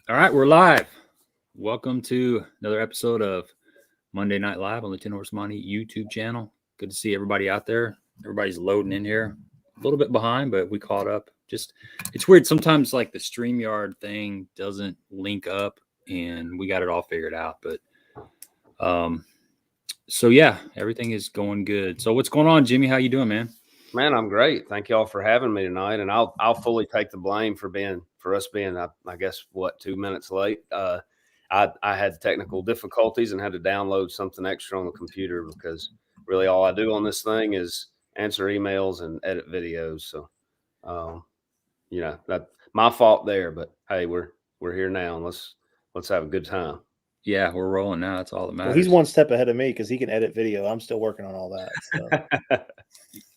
All right, we're live. Welcome to another episode of Monday Night Live on the 10 Horse Money YouTube channel. Good to see everybody out there. Everybody's loading in here. A little bit behind, but we caught up. Just, it's weird. Sometimes like the StreamYard thing doesn't link up and we got it all figured out. But so yeah, everything is going good. So what's going on, Jimmy? How you doing, man? Man, I'm great. Thank y'all for having me tonight, and I'll fully take the blame for us being I guess 2 minutes late. I had technical difficulties and had to download something extra on the computer because really all I do on this thing is answer emails and edit videos. So, that my fault there. But hey, we're here now, and let's have a good time. Yeah, we're rolling now. That's all that matters. Well, he's one step ahead of me because he can edit video. I'm still working on all that. So.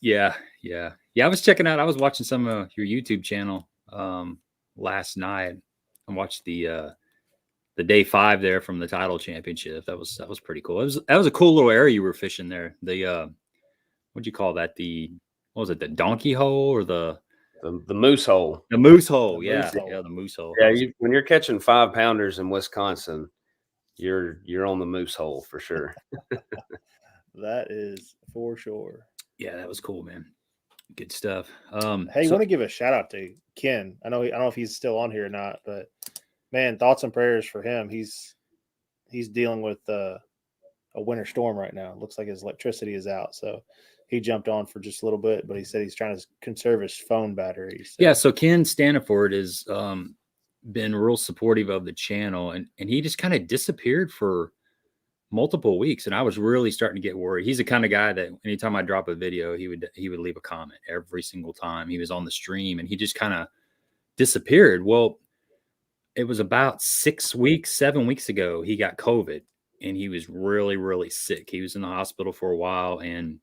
Yeah. I was checking out. I was watching some of your YouTube channel last night. I watched the day 5 there from the title championship. That was pretty cool. That was a cool little area you were fishing there. The what'd you call that? What was it? The donkey hole or the moose hole? The moose hole. The Yeah, moose hole. yeah, the moose hole. Yeah, when you're catching 5-pounders in Wisconsin, you're on the moose hole for sure. That is for sure. Yeah, that was cool, man. Good stuff. Hey, I want to give a shout out to Ken. I don't know if he's still on here or not, but man, thoughts and prayers for him. He's dealing with a winter storm right now. It looks like his electricity is out, so he jumped on for just a little bit. But he said he's trying to conserve his phone battery. So. Yeah, so Ken Staniford has been real supportive of the channel, and he just kind of disappeared for multiple weeks, and I was really starting to get worried. He's the kind of guy that anytime I drop a video, he would leave a comment every single time he was on the stream, and he just kind of disappeared. Well, it was about 7 weeks ago, he got COVID, and he was really, really sick. He was in the hospital for a while, and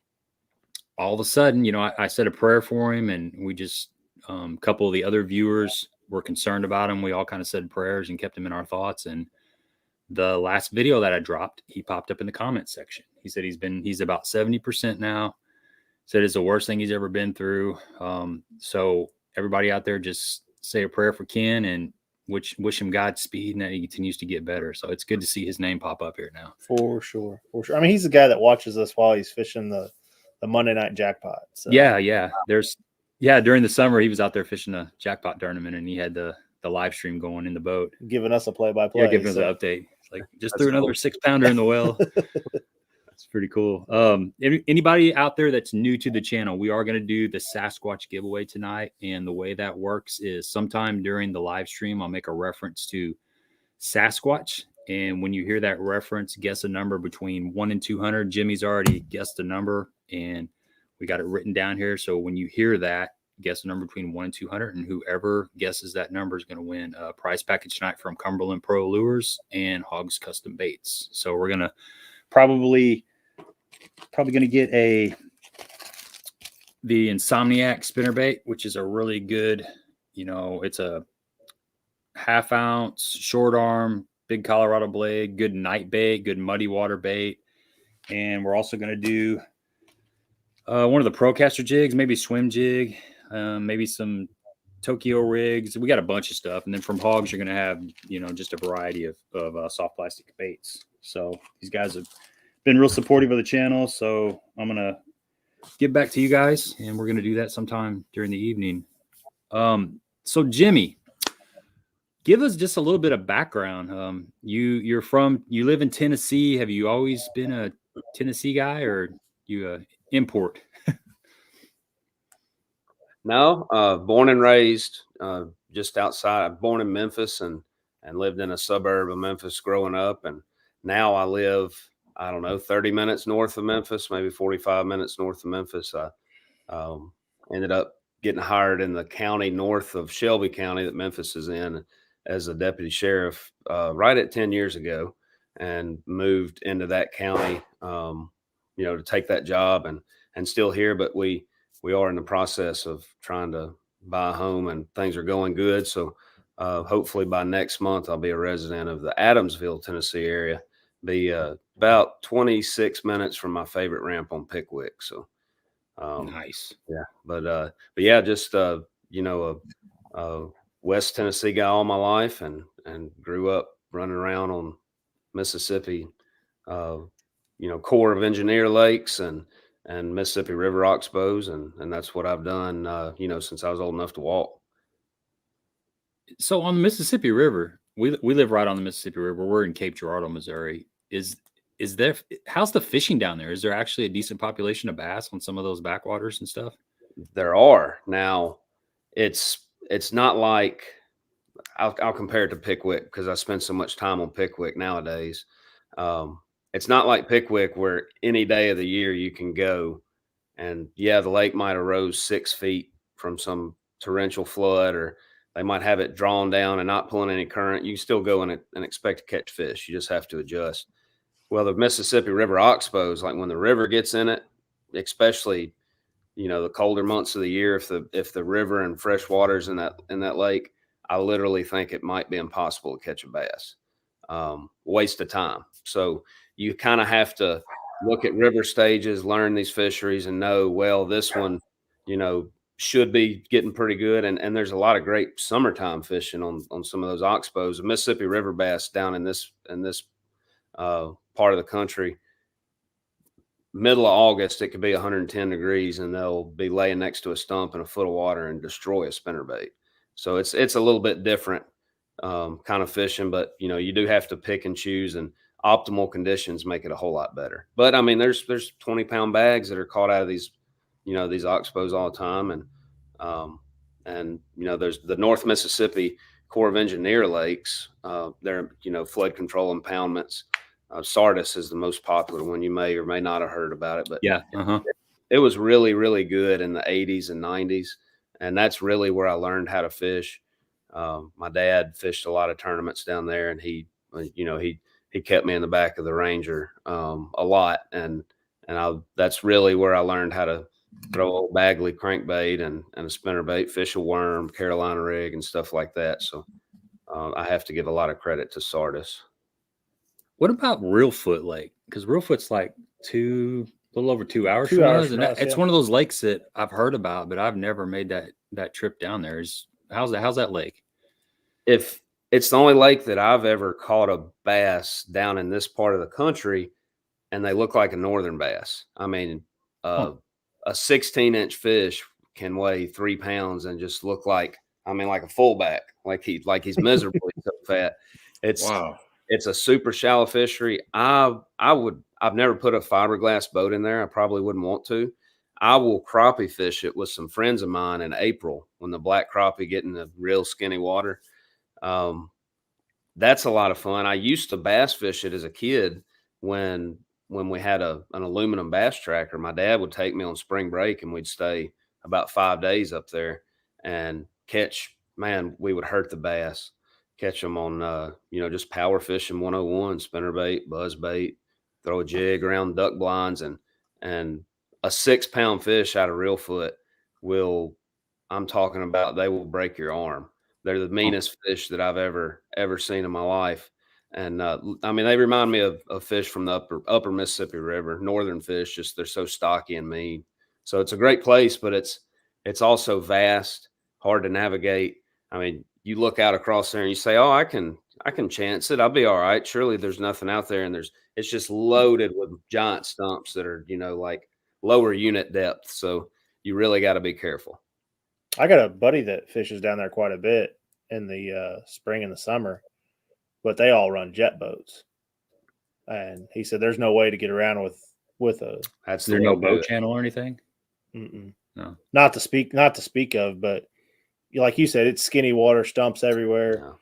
all of a sudden, I said a prayer for him, and we just a couple of the other viewers were concerned about him. We all kind of said prayers and kept him in our thoughts. And the last video that I dropped, he popped up in the comment section. He said he's about 70% now. Said it's the worst thing he's ever been through. So everybody out there, just say a prayer for Ken and wish him Godspeed and that he continues to get better. So it's good to see his name pop up here now. For sure. I mean, he's the guy that watches us while he's fishing the Monday night jackpot. So. Yeah. During the summer, he was out there fishing the jackpot tournament, and he had the live stream going in the boat, giving us a play-by-play. Yeah, giving us an update. It's like just threw another 6-pounder in the well. That's pretty cool. Anybody out there that's new to the channel, we are going to do the Sasquatch giveaway tonight, and the way that works is sometime during the live stream, I'll make a reference to Sasquatch, and when you hear that reference, guess a number between 1 and 200. Jimmy's already guessed a number, and we got it written down here. So when you hear that, guess a number between 1 and 200, and whoever guesses that number is going to win a prize package tonight from Cumberland Pro Lures and Hawgz Custom Baits. So we're going to probably going to get the Insomniac spinnerbait, which is a really good, it's a 1/2 ounce short arm, big Colorado blade, good night bait, good muddy water bait. And we're also going to do one of the Procaster jigs, maybe swim jig, maybe some Tokyo rigs. We got a bunch of stuff. And then from Hawgz, you're going to have, just a variety of soft plastic baits. So these guys have been real supportive of the channel. So I'm going to get back to you guys, and we're going to do that sometime during the evening. So Jimmy, give us just a little bit of background. You live in Tennessee. Have you always been a Tennessee guy, or you import? No, born and raised just outside. Born in Memphis and lived in a suburb of Memphis growing up. And now I live, 30 minutes north of Memphis, maybe 45 minutes north of Memphis. I ended up getting hired in the county north of Shelby County that Memphis is in as a deputy sheriff right at 10 years ago, and moved into that county, to take that job, and still here. But we are in the process of trying to buy a home, and things are going good. So hopefully by next month, I'll be a resident of the Adamsville, Tennessee area, be about 26 minutes from my favorite ramp on Pickwick. So nice. Yeah. But yeah, just, West Tennessee guy all my life, and grew up running around on Mississippi, Corps of Engineer lakes and Mississippi River oxbows, and that's what I've done, since I was old enough to walk. So on the Mississippi River, we live right on the Mississippi River. We're in Cape Girardeau, Missouri. How's the fishing down there? Is there actually a decent population of bass on some of those backwaters and stuff? There are. Now, it's not like, I'll compare it to Pickwick because I spend so much time on Pickwick nowadays. It's not like Pickwick where any day of the year you can go, and the lake might have rose 6 feet from some torrential flood, or they might have it drawn down and not pulling any current. You can still go and expect to catch fish. You just have to adjust. Well, the Mississippi River oxbows, like when the river gets in it, especially, the colder months of the year, if the river and fresh water's in that lake, I literally think it might be impossible to catch a bass. Waste of time. So you kind of have to look at river stages, learn these fisheries, and know, well, this one, should be getting pretty good. And there's a lot of great summertime fishing on some of those oxbows. The Mississippi River bass down in this part of the country, middle of August, it could be 110 degrees and they'll be laying next to a stump in a foot of water and destroy a spinnerbait. So it's a little bit different kind of fishing, but you do have to pick and choose, and optimal conditions make it a whole lot better. But I mean, there's 20-pound bags that are caught out of these oxbows all the time. And there's the North Mississippi Corps of Engineer lakes. They're, flood control impoundments. Sardis is the most popular one. You may or may not have heard about it, but it was really, really good in the 80s and 90s. And that's really where I learned how to fish. My dad fished a lot of tournaments down there, and he kept me in the back of the Ranger a lot. And that's really where I learned how to throw old Bagley crankbait and a spinnerbait, fish a worm, Carolina rig, and stuff like that. So I have to give a lot of credit to Sardis. What about Reelfoot Lake? Because Reelfoot's like a little over 2 hours from us, and it's one of those lakes that I've heard about, but I've never made that trip down there. How's that lake? If it's the only lake that I've ever caught a bass down in this part of the country, and they look like a northern bass. I mean, a 16-inch fish can weigh 3 pounds and just look like a fullback, like he's miserably so fat. It's a super shallow fishery. I've never put a fiberglass boat in there. I probably wouldn't want to. I will crappie fish it with some friends of mine in April when the black crappie get in the real skinny water. That's a lot of fun. I used to bass fish it as a kid when we had an aluminum bass tracker. My dad would take me on spring break, and we'd stay about 5 days up there and catch. Man, we would hurt the bass. Catch them on, just power fishing 101, spinnerbait, buzzbait, throw a jig around duck blinds, and a 6-pound fish out of Reelfoot I'm talking about, they will break your arm. They're the meanest fish that I've ever seen in my life. And they remind me of fish from the upper Mississippi River, northern fish, just they're so stocky and mean. So it's a great place, but it's also vast, hard to navigate. I mean, you look out across there and you say, oh, I can chance it. I'll be all right. Surely there's nothing out there. And it's just loaded with giant stumps that are, like lower unit depth. So you really got to be careful. I got a buddy that fishes down there quite a bit in the spring and the summer, but they all run jet boats. And he said there's no way to get around with a. Is there no boat channel or anything? No, not to speak of, but like you said, it's skinny water, stumps everywhere. Yeah.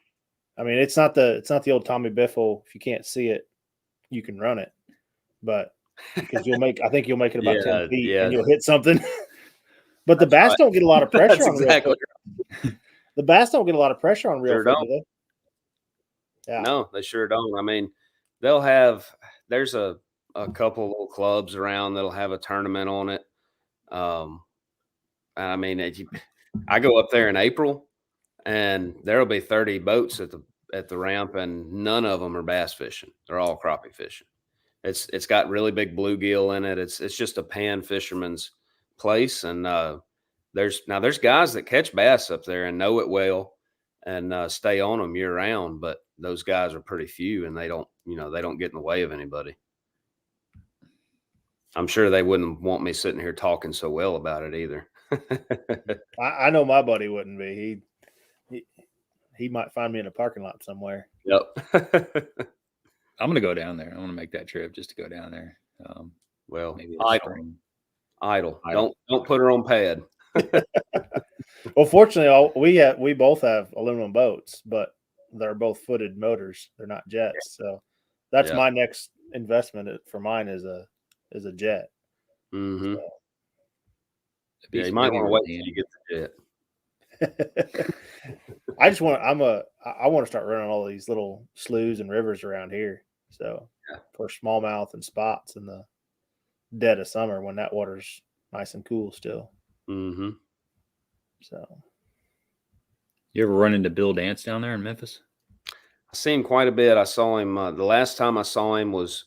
I mean, it's not the old Tommy Biffle. If you can't see it, you can run it, but because I think you'll make it about 10 feet and you'll hit something. But the bass don't get a lot of pressure on Reelfoot. The bass don't get a lot of pressure on Reelfoot, do they? Yeah. No, they sure don't. I mean, there's a couple little clubs around that'll have a tournament on it. I mean, I go up there in April, and there'll be 30 boats at the ramp, and none of them are bass fishing. They're all crappie fishing. It's got really big bluegill in it. It's just a pan fisherman's place, and there's guys that catch bass up there and know it well, and stay on them year round. But those guys are pretty few, and they don't get in the way of anybody. I'm sure they wouldn't want me sitting here talking so well about it either. I know my buddy wouldn't be. He might find me in a parking lot somewhere. Yep. I'm gonna go down there. I want to make that trip just to go down there. Well, maybe idle. Don't put her on pad. Well, fortunately, we both have aluminum boats, but they're both footed motors. They're not jets. So that's my next investment for mine is a jet. Mm-hmm. So. Yeah, you might want to wait till you get the jet. I want to start running all these little sloughs and rivers around here. So for smallmouth and spots in the dead of summer when that water's nice and cool still. Mm-hmm. So you ever run into Bill Dance down there in Memphis? I see him quite a bit. I saw him the last time I saw him was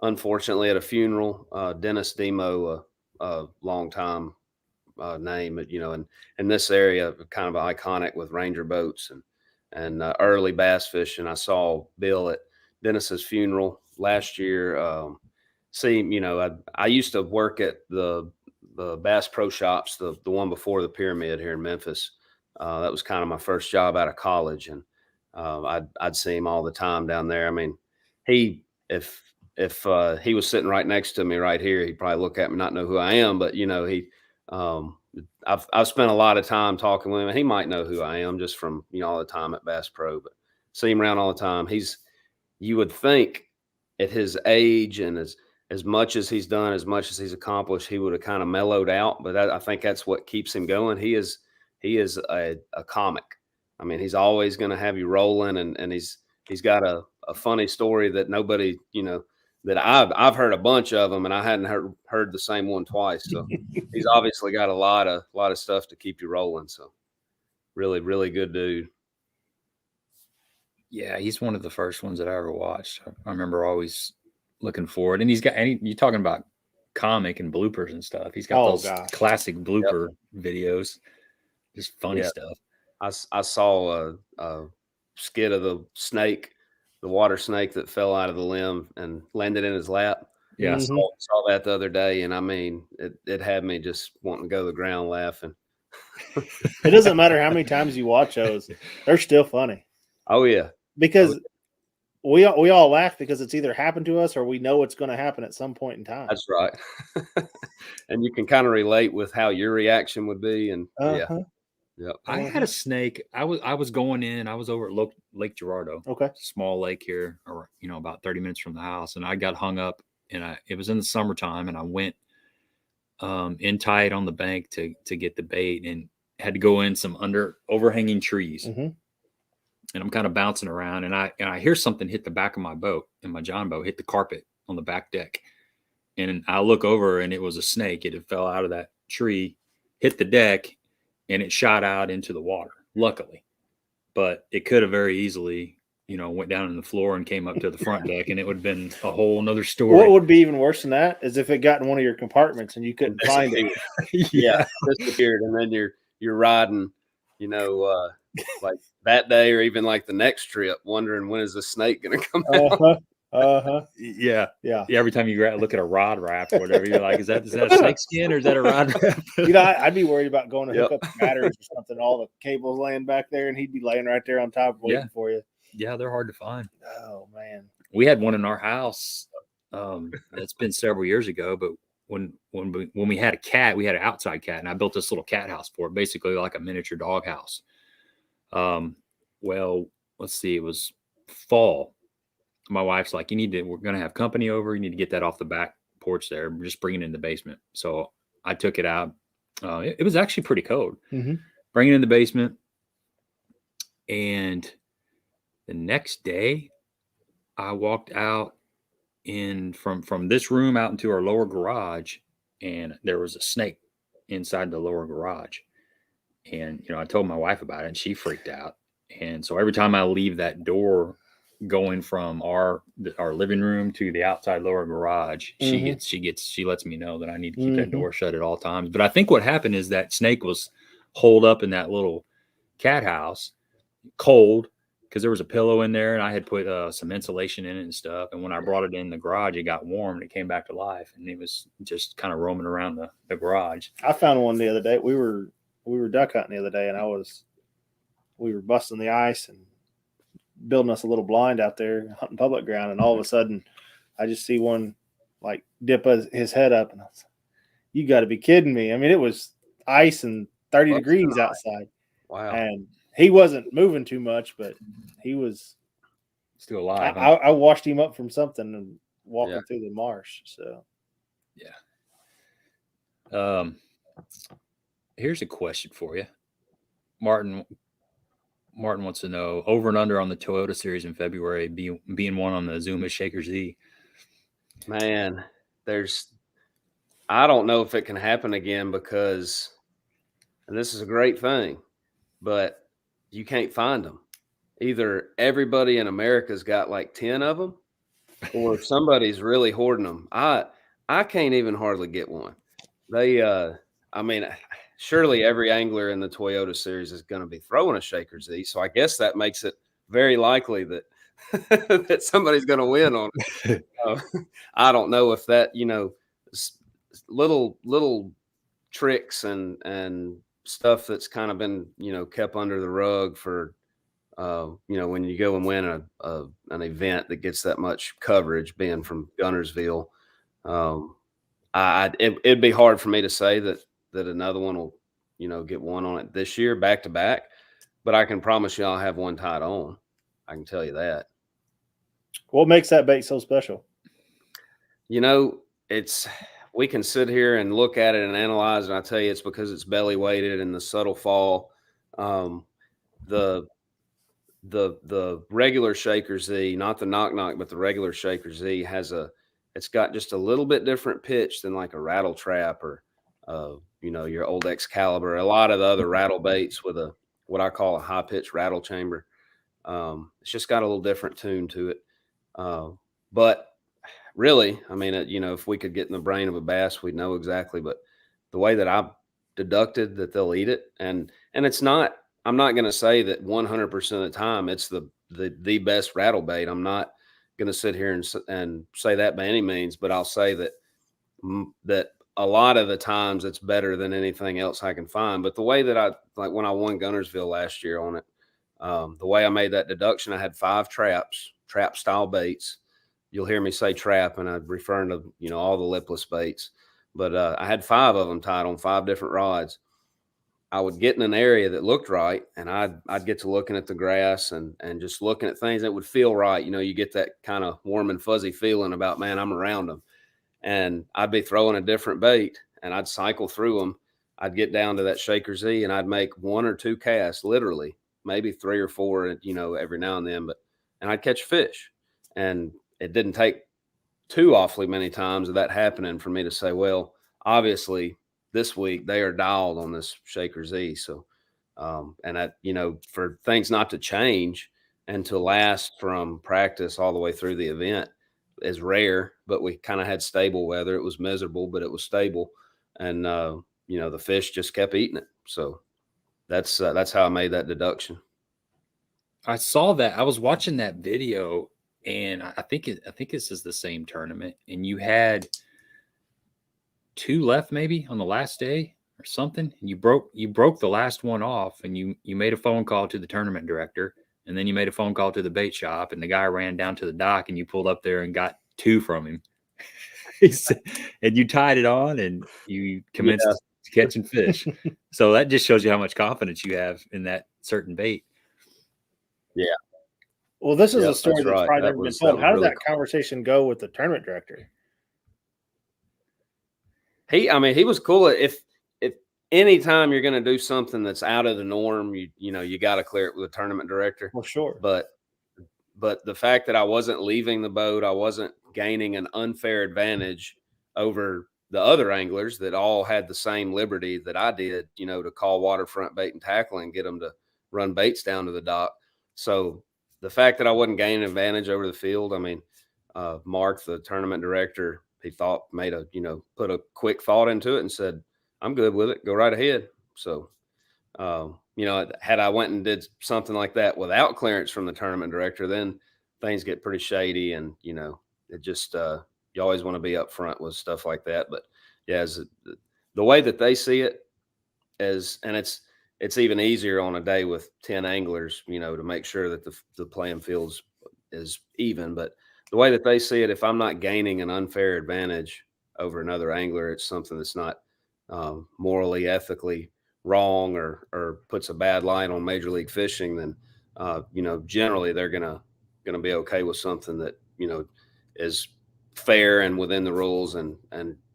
unfortunately at a funeral. Dennis Demo, a long time name, in this area, kind of iconic with Ranger boats and early bass fishing. I saw Bill at Dennis's funeral last year. I used to work at the Bass Pro Shops, the one before the Pyramid here in Memphis. That was kind of my first job out of college, and I'd see him all the time down there. I mean, if he was sitting right next to me right here, he'd probably look at me, not know who I am, but I've spent a lot of time talking with him, and he might know who I am just from all the time at Bass Pro, but see him around all the time. You would think at his age and as much as he's done, as much as he's accomplished, he would have kind of mellowed out, but I think that's what keeps him going. He is a comic. I mean, he's always going to have you rolling, and he's got a funny story that nobody, that I've heard a bunch of them, and I hadn't heard the same one twice. So he's obviously got a lot of stuff to keep you rolling. So really, really good dude. Yeah, he's one of the first ones that I ever watched. I remember always looking forward, and you're talking about comic and bloopers and stuff. He's got those classic blooper videos, just funny stuff. I saw a skit of the water snake that fell out of the limb and landed in his lap. Yeah, I saw that the other day, and I mean, it had me just wanting to go to the ground laughing. It doesn't matter how many times you watch those; they're still funny. Oh yeah, because we all laugh because it's either happened to us or we know it's going to happen at some point in time. That's right. And you can kind of relate with how your reaction would be, and Yep. I had a snake. I was going in. I was over at Lake Gerardo. Okay. Small lake here, or about 30 minutes from the house, and I got hung up. And it was in the summertime, and I went in tight on the bank to get the bait, and had to go in some overhanging trees. Mm-hmm. And I'm kind of bouncing around, and I hear something hit the back of my boat, and my John boat hit the carpet on the back deck. And I look over, and it was a snake. It had fell out of that tree, hit the deck, and it shot out into the water, luckily. But it could have very easily, went down on the floor and came up to the front deck, and it would have been a whole nother story. What would be even worse than that is if it got in one of your compartments and you couldn't find it. Yeah, disappeared, and then you're riding, like that day or even like the next trip, wondering when is the snake going to come out. Yeah. Every time you look at a rod wrap or whatever, you're like, is that a snake skin or is that a rod wrap? I'd be worried about going to hook up the batteries or something. All the cables laying back there, and he'd be laying right there on top waiting for you. Yeah, they're hard to find. Oh man, we had one in our house. That's been several years ago, but when we had a cat, we had an outside cat, and I built this little cat house for it, basically like a miniature dog house. Well, let's see, it was fall. My wife's like, we're going to have company over. You need to get that off the back porch there. Just bring it in the basement. So I took it out. It was actually pretty cold. Mm-hmm. Bring it in the basement. And the next day I walked out from this room out into our lower garage, and there was a snake inside the lower garage. And, I told my wife about it, and she freaked out. And so every time I leave that door going from our living room to the outside lower garage, she lets me know that I need to keep that door shut at all times. But I think what happened is that snake was holed up in that little cat house, cold because there was a pillow in there and I had put some insulation in it and stuff. And when I brought it in the garage, it got warm and it came back to life. And it was just kind of roaming around the garage. I found one the other day. We were duck hunting the other day, and we were busting the ice and building us a little blind out there, hunting public ground. And all of a sudden, I just see one like dip his head up, and I was like, "You got to be kidding me!" I mean, it was ice and 30 degrees outside. Wow. And he wasn't moving too much, but he was still alive. I washed him up from something and walking through the marsh. So, yeah. Here's a question for you. Martin wants to know over and under on the Toyota series in February, being one on the Zuma Shaker Z. Man, I don't know if it can happen again because, and this is a great thing, but you can't find them. Either everybody in America's got like 10 of them, or somebody's really hoarding them. I can't even hardly get one. I mean, surely every angler in the Toyota series is going to be throwing a Shaker Z. So I guess that makes it very likely that that somebody's going to win on it. I don't know if that, little tricks and stuff that's kind of been, kept under the rug for, when you go and win an event that gets that much coverage, being from Gunnersville, it'd be hard for me to say that another one will, get one on it this year back to back, but I can promise you I'll have one tied on. I can tell you that. What makes that bait so special? We can sit here and look at it and analyze, and I tell you, it's because it's belly weighted and the subtle fall. The regular Shaker Z, not the knock, but the regular Shaker Z it's got just a little bit different pitch than like a rattle trap or, your old Excalibur, a lot of the other rattle baits with what I call a high pitch rattle chamber. It's just got a little different tune to it. But really, I mean, if we could get in the brain of a bass, we'd know exactly. But the way that I've deducted that they'll eat it, and it's not, I'm not going to say that 100% of the time it's the best rattle bait. I'm not going to sit here and say that by any means, but I'll say that a lot of the times it's better than anything else I can find. But the way that like when I won Gunnersville last year on it, the way I made that deduction, I had 5 trap style baits. You'll hear me say trap, and I'm referring to, all the lipless baits, but I had 5 of them tied on 5 different rods. I would get in an area that looked right, and I'd get to looking at the grass and just looking at things that would feel right. You get that kind of warm and fuzzy feeling about, man, I'm around them. And I'd be throwing a different bait, and I'd cycle through them. I'd get down to that Shaker Z, and I'd make 1 or 2 casts, literally, maybe 3 or 4, every now and then. And I'd catch fish. And it didn't take too awfully many times of that happening for me to say, well, obviously this week they are dialed on this Shaker Z. So, for things not to change and to last from practice all the way through the event is rare, but we kind of had stable weather. It was miserable, but it was stable. And, the fish just kept eating it. So that's how I made that deduction. I saw that. I was watching that video, and I think this is the same tournament, and you had 2 left maybe on the last day or something, and you broke the last one off, and you made a phone call to the tournament director, and then you made a phone call to the bait shop, and the guy ran down to the dock, and you pulled up there and got 2 from him. And you tied it on, and you commenced catching fish. So that just shows you how much confidence you have in that certain bait. Yeah. Well, this is a story that's right. probably never been told. How did that conversation go with the tournament director? He was cool. If anytime you're going to do something that's out of the norm, you got to clear it with the tournament director. Well, sure. But the fact that I wasn't leaving the boat, I wasn't gaining an unfair advantage over the other anglers that all had the same liberty that I did, to call waterfront bait and tackle and get them to run baits down to the dock. So the fact that I wasn't gaining an advantage over the field, Mark, the tournament director, he thought put a quick thought into it and said, I'm good with it. Go right ahead. So you know, had I went and did something like that without clearance from the tournament director, then things get pretty shady, and you know, it just you always want to be upfront with stuff like that. But yeah, as the way that they see it is, and it's even easier on a day with 10 anglers, you know, to make sure that the playing fields is even. But the way that they see it, if I'm not gaining an unfair advantage over another angler, it's something that's not morally, ethically wrong, or puts a bad light on Major League Fishing, then you know, generally they're gonna be okay with something that, you know, is fair and within the rules, and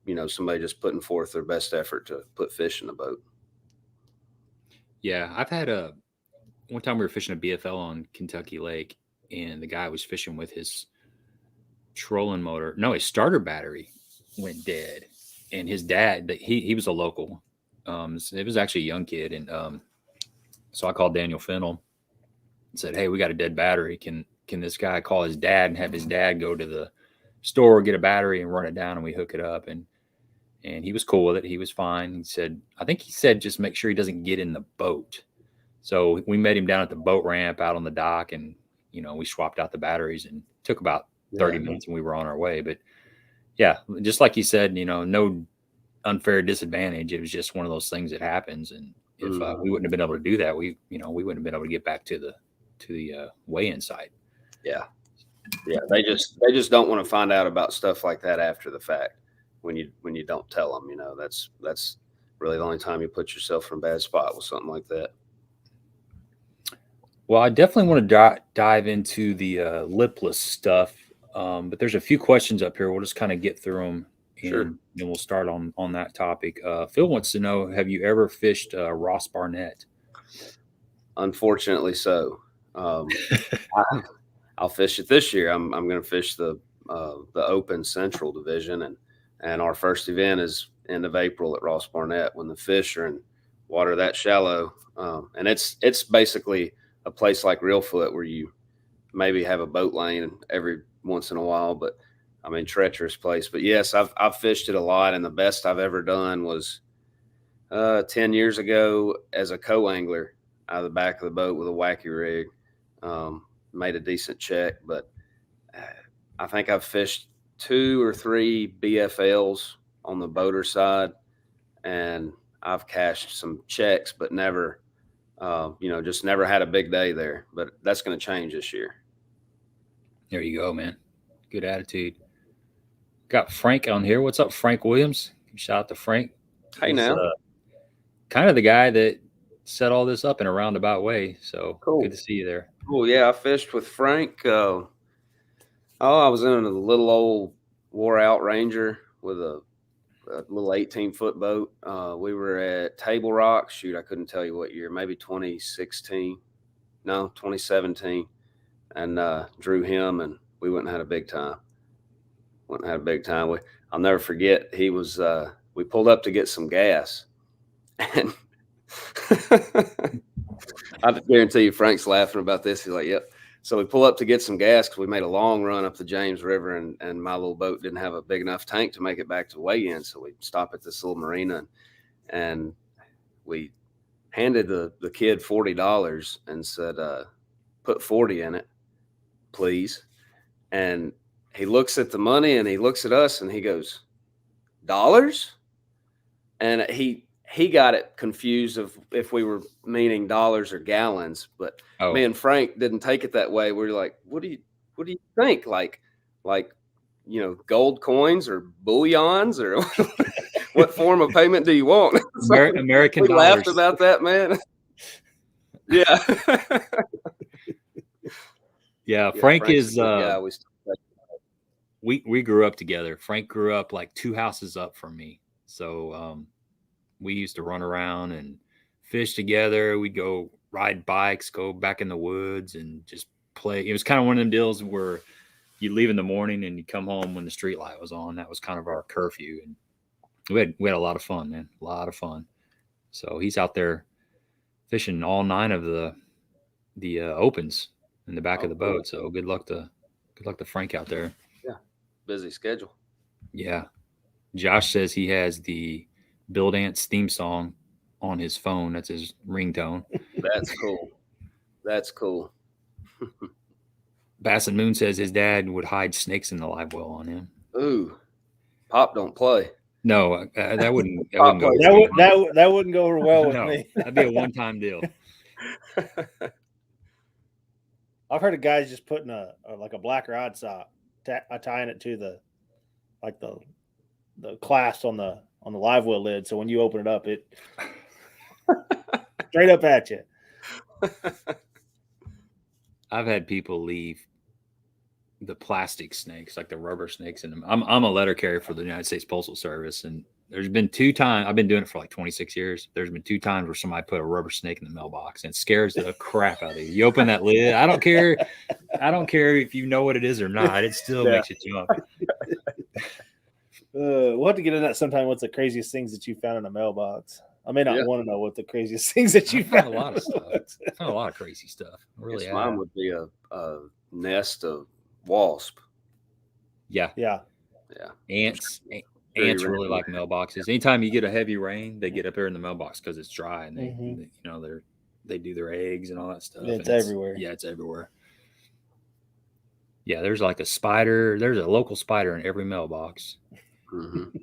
you know, somebody just putting forth their best effort to put fish in the boat. Yeah, I've had one time we were fishing a BFL on Kentucky Lake, and the guy was fishing with his trolling motor. No, his starter battery went dead, and his dad, he was a local. It was actually a young kid, and so I called Daniel Fennell and said, "Hey, we got a dead battery. Can this guy call his dad and have his dad go to the store, get a battery, and run it down, and we hook it up?" And he was cool with it. He was fine. He said, I think he said, just make sure he doesn't get in the boat. So we met him down at the boat ramp out on the dock, and you know, we swapped out the batteries, and it took about 30 minutes, and we were on our way. But yeah, just like you said, you know, no unfair disadvantage. It was just one of those things that happens, and if we wouldn't have been able to do that, we wouldn't have been able to get back to the weigh-in site. Yeah, they just don't want to find out about stuff like that after the fact. When you don't tell them, you know, that's really the only time you put yourself in a bad spot with something like that. Well, I definitely want to dive into the lipless stuff, but there's a few questions up here. We'll just kind of get through them, and Sure. then we'll start on that topic. Phil wants to know, have you ever fished Ross Barnett? Unfortunately, so. I'll fish it this year. I'm going to fish the Open Central Division, and our first event is end of April at Ross Barnett, when the fish are in water that shallow, and it's basically a place like Reelfoot, where you maybe have a boat lane every once in a while, but I mean, treacherous place. But yes, I've fished it a lot, and the best I've ever done was 10 years ago as a co-angler out of the back of the boat with a wacky rig. Made a decent check, but I think I've fished 2 or 3 BFLs on the boater side, and I've cashed some checks, but never, just never had a big day there. But that's going to change this year. There you go, man. Good attitude. Got Frank on here. What's up, Frank Williams? Shout out to Frank. Hey, now. Kind of the guy that set all this up in a roundabout way. So cool. Good to see you there. Cool. Yeah, I fished with Frank. I was in a little old wore out Ranger with a little 18-foot boat. We were at Table Rock. Shoot, I couldn't tell you what year, maybe 2016. No, 2017. And drew him, and we went and had a big time. I'll never forget, he was we pulled up to get some gas, and I guarantee you Frank's laughing about this. He's like, yep. So we pull up to get some gas because we made a long run up the James River, and my little boat didn't have a big enough tank to make it back to weigh-in. So we stop at this little marina, and we handed the kid $40 and said, put 40 in it, please. And he looks at the money, and he looks at us, and he goes, dollars? And he got it confused of if we were meaning dollars or gallons, but me and Frank didn't take it that way. We were like, what do you think? Like, gold coins or bullions, or what form of payment do you want? So American we dollars. laughed about that, man. Yeah. Yeah. Frank Frank's is, we grew up together. Frank grew up like 2 houses up from me. So, we used to run around and fish together. We'd go ride bikes, go back in the woods, and just play. It was kind of one of them deals where you leave in the morning and you come home when the street light was on. That was kind of our curfew, and we had a lot of fun, man. A lot of fun. So he's out there fishing all 9 of the opens in the back of the boat. So good luck to Frank out there. Yeah, busy schedule. Yeah, Josh says he has the Bill Dance theme song on his phone. That's his ringtone. That's cool. That's cool. Bass and Moon says his dad would hide snakes in the live well on him. Ooh, Pop don't play. No, that wouldn't go. Pop That would that wouldn't go over well with No, me. that'd be a one-time deal. I've heard of guys just putting a black rod sock, tying it to the clasp on the live well lid, so when you open it up, it straight up at you. I've had people leave the plastic snakes, like the rubber snakes, in them. I'm a letter carrier for the United States Postal Service, and there's been 2 times I've been doing it for like 26 years. There's been 2 times where somebody put a rubber snake in the mailbox, and it scares the crap out of you. You open that lid, I don't care if you know what it is or not. It still makes you jump. We'll have to get into that sometime. What's the craziest things that you found in a mailbox? I may not want to know what the craziest things that you found. A lot of stuff. I found a lot of crazy stuff. I really have. Mine would be a nest of wasp. Yeah. Ants really like mailboxes. Anytime you get a heavy rain, they get up there in the mailbox because it's dry, and they do their eggs and all that stuff. It's everywhere. Yeah, it's everywhere. Yeah, there's like a spider. There's a local spider in every mailbox. Mm-hmm.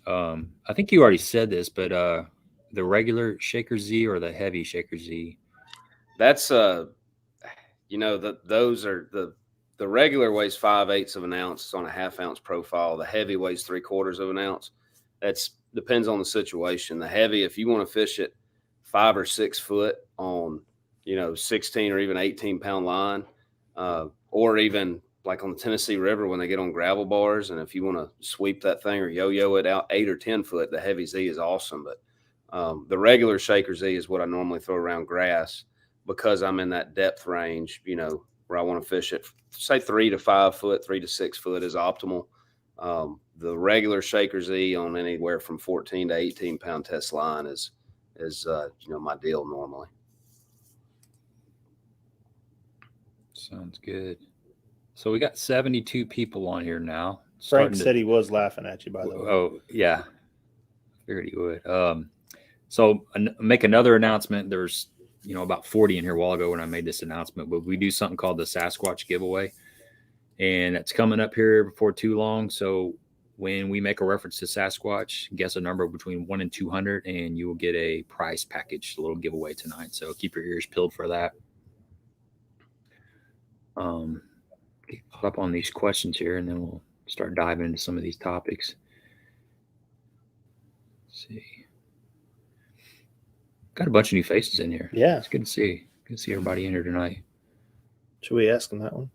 I think you already said this, but the regular Shaker Z or the heavy Shaker Z? That's those are the regular weighs 5/8 of an ounce. It's on a 1/2 ounce profile. The heavy weighs 3/4 of an ounce. That's depends on the situation. The heavy, if you want to fish it 5 or 6 foot on 16 or even 18-pound line, or even like on the Tennessee River when they get on gravel bars, and if you want to sweep that thing or yo-yo it out 8 or 10 foot, the heavy Z is awesome. But the regular Shaker Z is what I normally throw around grass, because I'm in that depth range, where I want to fish it, say 3 to 5 foot, 3 to 6 foot is optimal. The regular Shaker Z on anywhere from 14 to 18-pound test line is my deal normally. Sounds good. So we got 72 people on here now. Frank said he was laughing at you, by the way. Oh, yeah. Figured he would. So make another announcement. There's, about 40 in here a while ago when I made this announcement, but we do something called the Sasquatch giveaway, and it's coming up here before too long. So when we make a reference to Sasquatch, guess a number between 1 and 200, and you will get a prize package, a little giveaway tonight. So keep your ears peeled for that. Up on these questions here, and then we'll start diving into some of these topics. Let's see. Got a bunch of new faces in here. Yeah. It's good to see. Good to see everybody in here tonight. Should we ask him that one?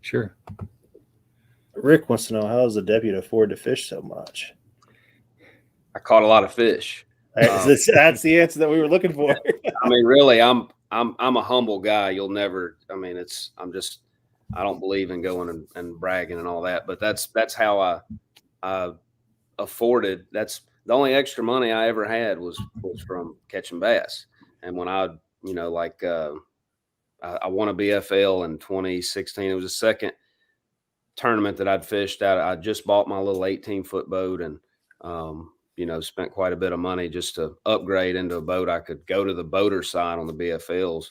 Sure. Rick wants to know, how does the deputy afford to fish so much? I caught a lot of fish. That's the answer that we were looking for. I mean, really, I'm a humble guy. You'll never. I mean, I don't believe in going and bragging and all that. But that's how I afforded. That's the only extra money I ever had was from catching bass. And when I won a BFL in 2016. It was the second tournament that I'd fished out. I just bought my little 18-foot boat and spent quite a bit of money just to upgrade into a boat I could go to the boater side on the BFLs.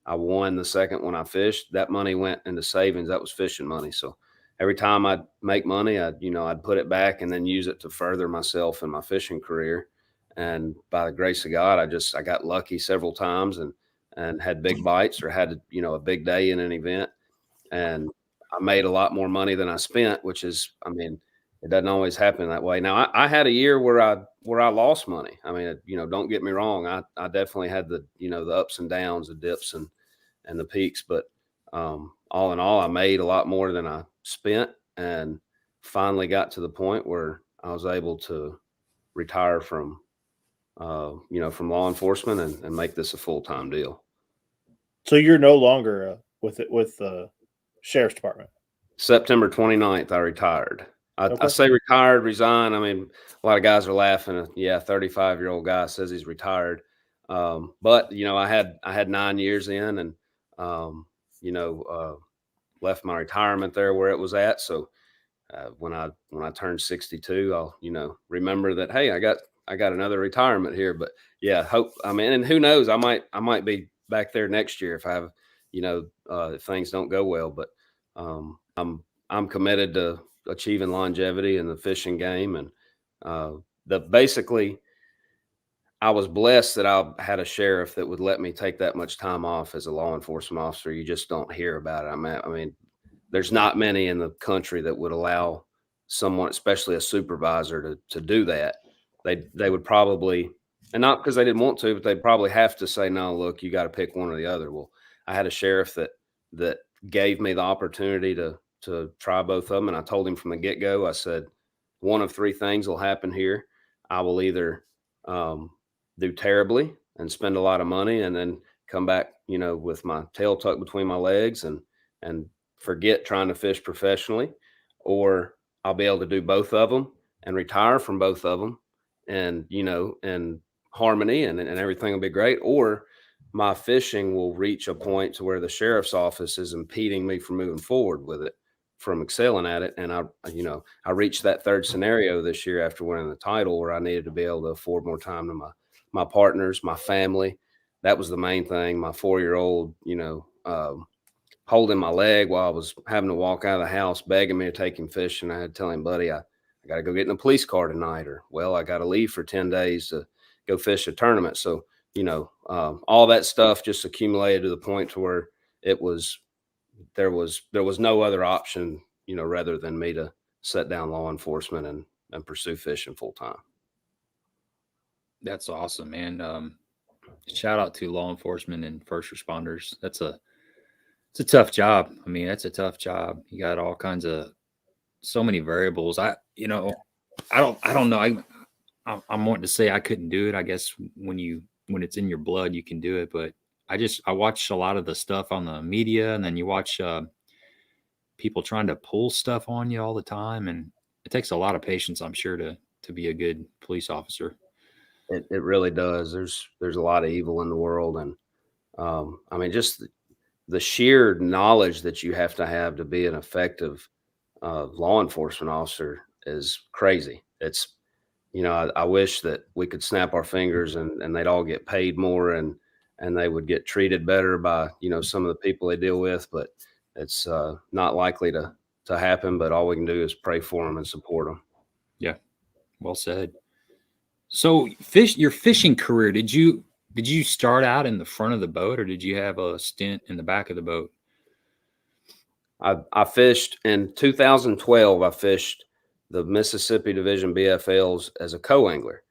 I won the second one I fished. That money went into savings. That was fishing money. So every time I'd make money, I'd put it back and then use it to further myself in my fishing career. And by the grace of God, I got lucky several times and had big bites or had a big day in an event. And I made a lot more money than I spent, which is, it doesn't always happen that way. Now I had a year where I lost money. Don't get me wrong. I definitely had the ups and downs, the dips and the peaks, but all in all, I made a lot more than I spent, and finally got to the point where I was able to retire from law enforcement and make this a full-time deal. So you're no longer with the sheriff's department? September 29th, I retired. I say retired, resign. A lot of guys are laughing. Yeah, 35-year-old guy says he's retired. But I had 9 years in and, left my retirement there where it was at. So when I turned 62, I'll, remember that, hey, I got I got another retirement here, but yeah, and who knows, I might be back there next year if I have, if things don't go well, but I'm committed to achieving longevity in the fishing game. And basically I was blessed that I had a sheriff that would let me take that much time off as a law enforcement officer. You just don't hear about it. I mean, there's not many in the country that would allow someone, especially a supervisor, to do that. They would probably, and not because they didn't want to, but they'd probably have to say, no, look, you got to pick one or the other. Well, I had a sheriff that gave me the opportunity to try both of them. And I told him from the get-go, I said, one of three things will happen here. I will either do terribly and spend a lot of money and then come back, with my tail tucked between my legs and forget trying to fish professionally, or I'll be able to do both of them and retire from both of them and, and harmony and everything will be great. Or my fishing will reach a point to where the sheriff's office is impeding me from moving forward with it, from excelling at it. And I reached that third scenario this year after winning the title where I needed to be able to afford more time to my partners, my family. That was the main thing. My 4-year-old, holding my leg while I was having to walk out of the house, begging me to take him fishing. I had to tell him, buddy, I got to go get in a police car tonight, or, well, I got to leave for 10 days to go fish a tournament. So, all that stuff just accumulated to the point to where there was no other option, rather than me to set down law enforcement and pursue fishing full time. That's awesome, man. Shout out to law enforcement and first responders. It's a tough job. I mean, that's a tough job. You got all kinds of, so many variables. I don't know. I'm wanting to say I couldn't do it. I guess when it's in your blood, you can do it. But I watch a lot of the stuff on the media, and then you watch people trying to pull stuff on you all the time. And it takes a lot of patience, I'm sure, to be a good police officer. It really does. There's a lot of evil in the world. And just the sheer knowledge that you have to be an effective law enforcement officer is crazy. It's, I wish that we could snap our fingers and they'd all get paid more and they would get treated better by, some of the people they deal with, but it's not likely to happen. But all we can do is pray for them and support them. Yeah. Well said. So your fishing career, did you start out in the front of the boat, or did you have a stint in the back of the boat? I fished in 2012. I fished the Mississippi Division BFLs as a co-angler.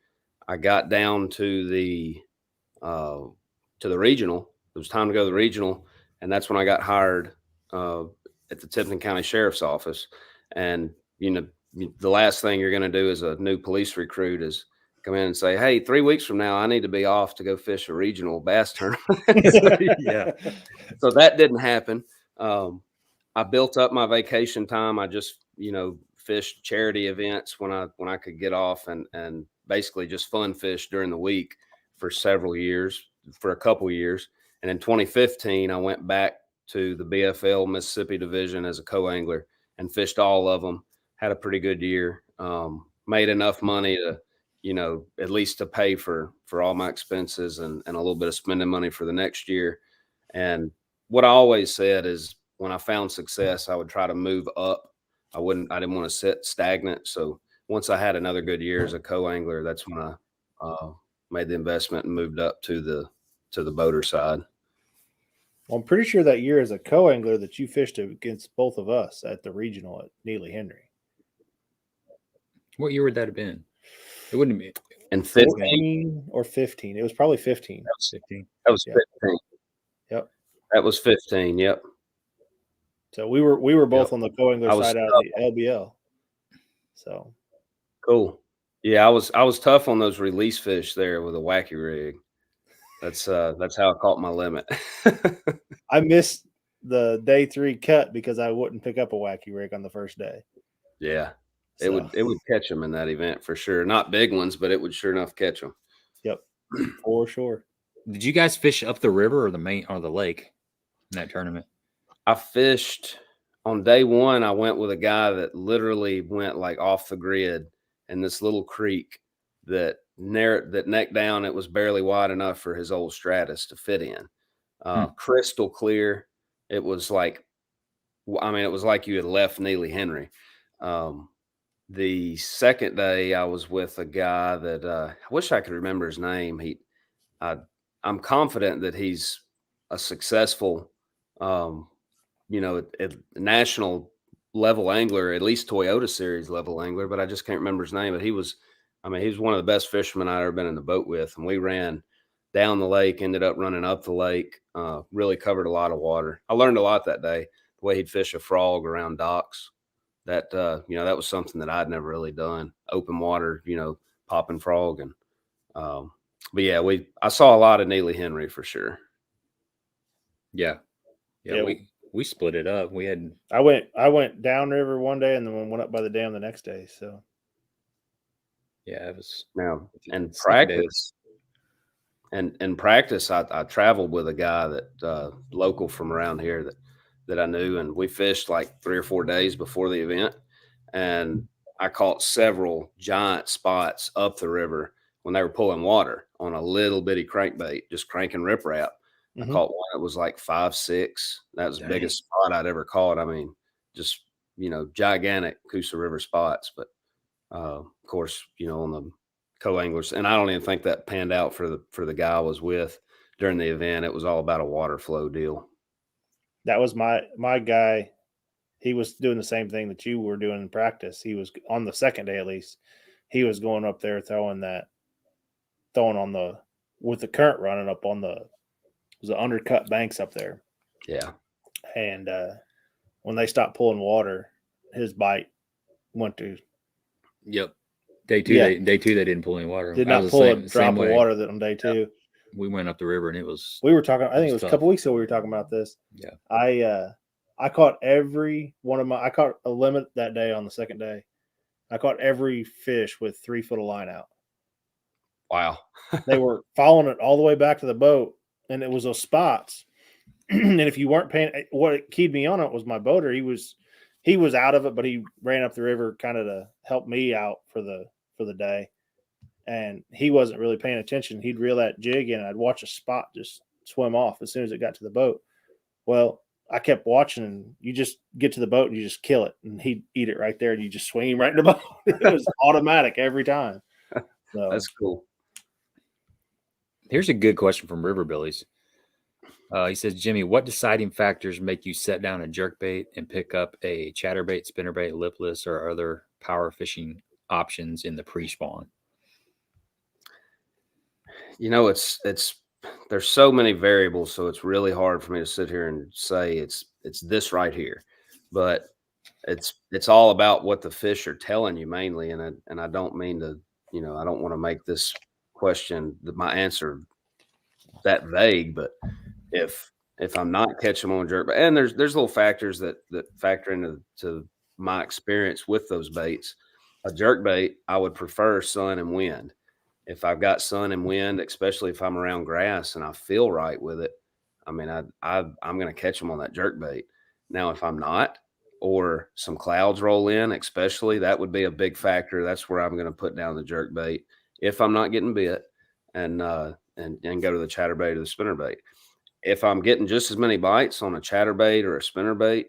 I got down to the regional. It was time to go to the regional, and that's when I got hired at the Tipton County Sheriff's Office. And the last thing you're going to do as a new police recruit is come in and say, hey, 3 weeks from now, I need to be off to go fish a regional bass tournament. Yeah. So that didn't happen. I built up my vacation time. I just, fished charity events when I could get off and basically just fun fish during the week for a couple years. And in 2015, I went back to the BFL Mississippi Division as a co-angler and fished all of them. Had a pretty good year. Made enough money to, at least to pay for all my expenses and a little bit of spending money for the next year. And what I always said is when I found success, I would try to move up. I didn't want to sit stagnant. So once I had another good year as a co-angler, that's when I made the investment and moved up to the boater side. Well, I'm pretty sure that year as a co-angler that you fished against both of us at the regional at Neely Henry. What year would that have been? It wouldn't be in 15 or 15. It was probably 15. That was 15. That was 15. Yep. That was 15. Yep. So we were both on the co-angler side out of the LBL. So cool. Yeah, I was tough on those release fish there with a wacky rig. That's how I caught my limit. I missed the day 3 cut because I wouldn't pick up a wacky rig on the first day. Yeah. It would catch them in that event for sure. Not big ones, but it would sure enough catch them. Yep, for sure. Did you guys fish up the river or the lake in that tournament? I fished on day 1. I went with a guy that literally went like off the grid in this little creek that that neck down, it was barely wide enough for his old Stratus to fit in. Crystal clear. It was like, I mean, it was like you had left Neely Henry. The second day I was with a guy that I wish I could remember his name. I'm confident that he's a successful, at national level angler, at least Toyota Series level angler, but I just can't remember his name. But he was one of the best fishermen I'd ever been in the boat with. And we ran down the lake, ended up running up the lake, really covered a lot of water. I learned a lot that day, the way he'd fish a frog around docks. That, that was something that I'd never really done. Open water, popping frog. And, but yeah, I saw a lot of Neely Henry for sure. Yeah. We split it up. I went downriver one day and then went up by the dam the next day. So yeah, it was now and practice. And in practice, I traveled with a guy that local from around here that I knew, and we fished like 3 or 4 days before the event, and I caught several giant spots up the river when they were pulling water on a little bitty crankbait, just cranking riprap. I caught one that was like 5'6". That was the biggest spot I'd ever caught. I mean, just gigantic Coosa River spots. But of course, on the co-anglers, and I don't even think that panned out for the guy I was with during the event. It was all about a water flow deal. That was my guy. He was doing the same thing that you were doing in practice. He was on the second day, at least. He was going up there throwing on with the current running up on the undercut banks up there. Yeah. And when they stopped pulling water, his bite went to. Yep. Day two, they didn't pull any water. Did not pull a drop of water on day 2. Yep. We went up the river and it was. We were talking. I think it was tough. A couple weeks ago. We were talking about this. Yeah. I caught every one of I caught a limit that day on the second day. I caught every fish with 3 foot of line out. Wow. They were following it all the way back to the boat, and it was those spots. And if you weren't paying, what keyed me on it was my boater. He was out of it, but he ran up the river kind of to help me out for the day. And he wasn't really paying attention. He'd reel that jig in, and I'd watch a spot just swim off as soon as it got to the boat. Well, I kept watching, and you just get to the boat and you just kill it, and he'd eat it right there, and you just swing him right in the boat. It was automatic every time. So that's cool. Here's a good question from River Billies. He says, Jimmy, what deciding factors make you set down a jerkbait and pick up a chatterbait, spinnerbait, lipless, or other power fishing options in the pre-spawn? There's so many variables, so it's really hard for me to sit here and say it's this right here. But it's all about what the fish are telling you mainly, and I don't mean to, I don't want to make this question my answer that vague, but if I'm not catching them on jerkbait, and there's little factors that factor into my experience with those baits. A jerkbait, I would prefer sun and wind. If I've got sun and wind, especially if I'm around grass and I feel right with it, I mean, I'm going to catch them on that jerkbait. Now, if I'm not, or some clouds roll in, especially, that would be a big factor. That's where I'm going to put down the jerkbait if I'm not getting bit, and go to the chatterbait or the spinnerbait. If I'm getting just as many bites on a chatterbait or a spinnerbait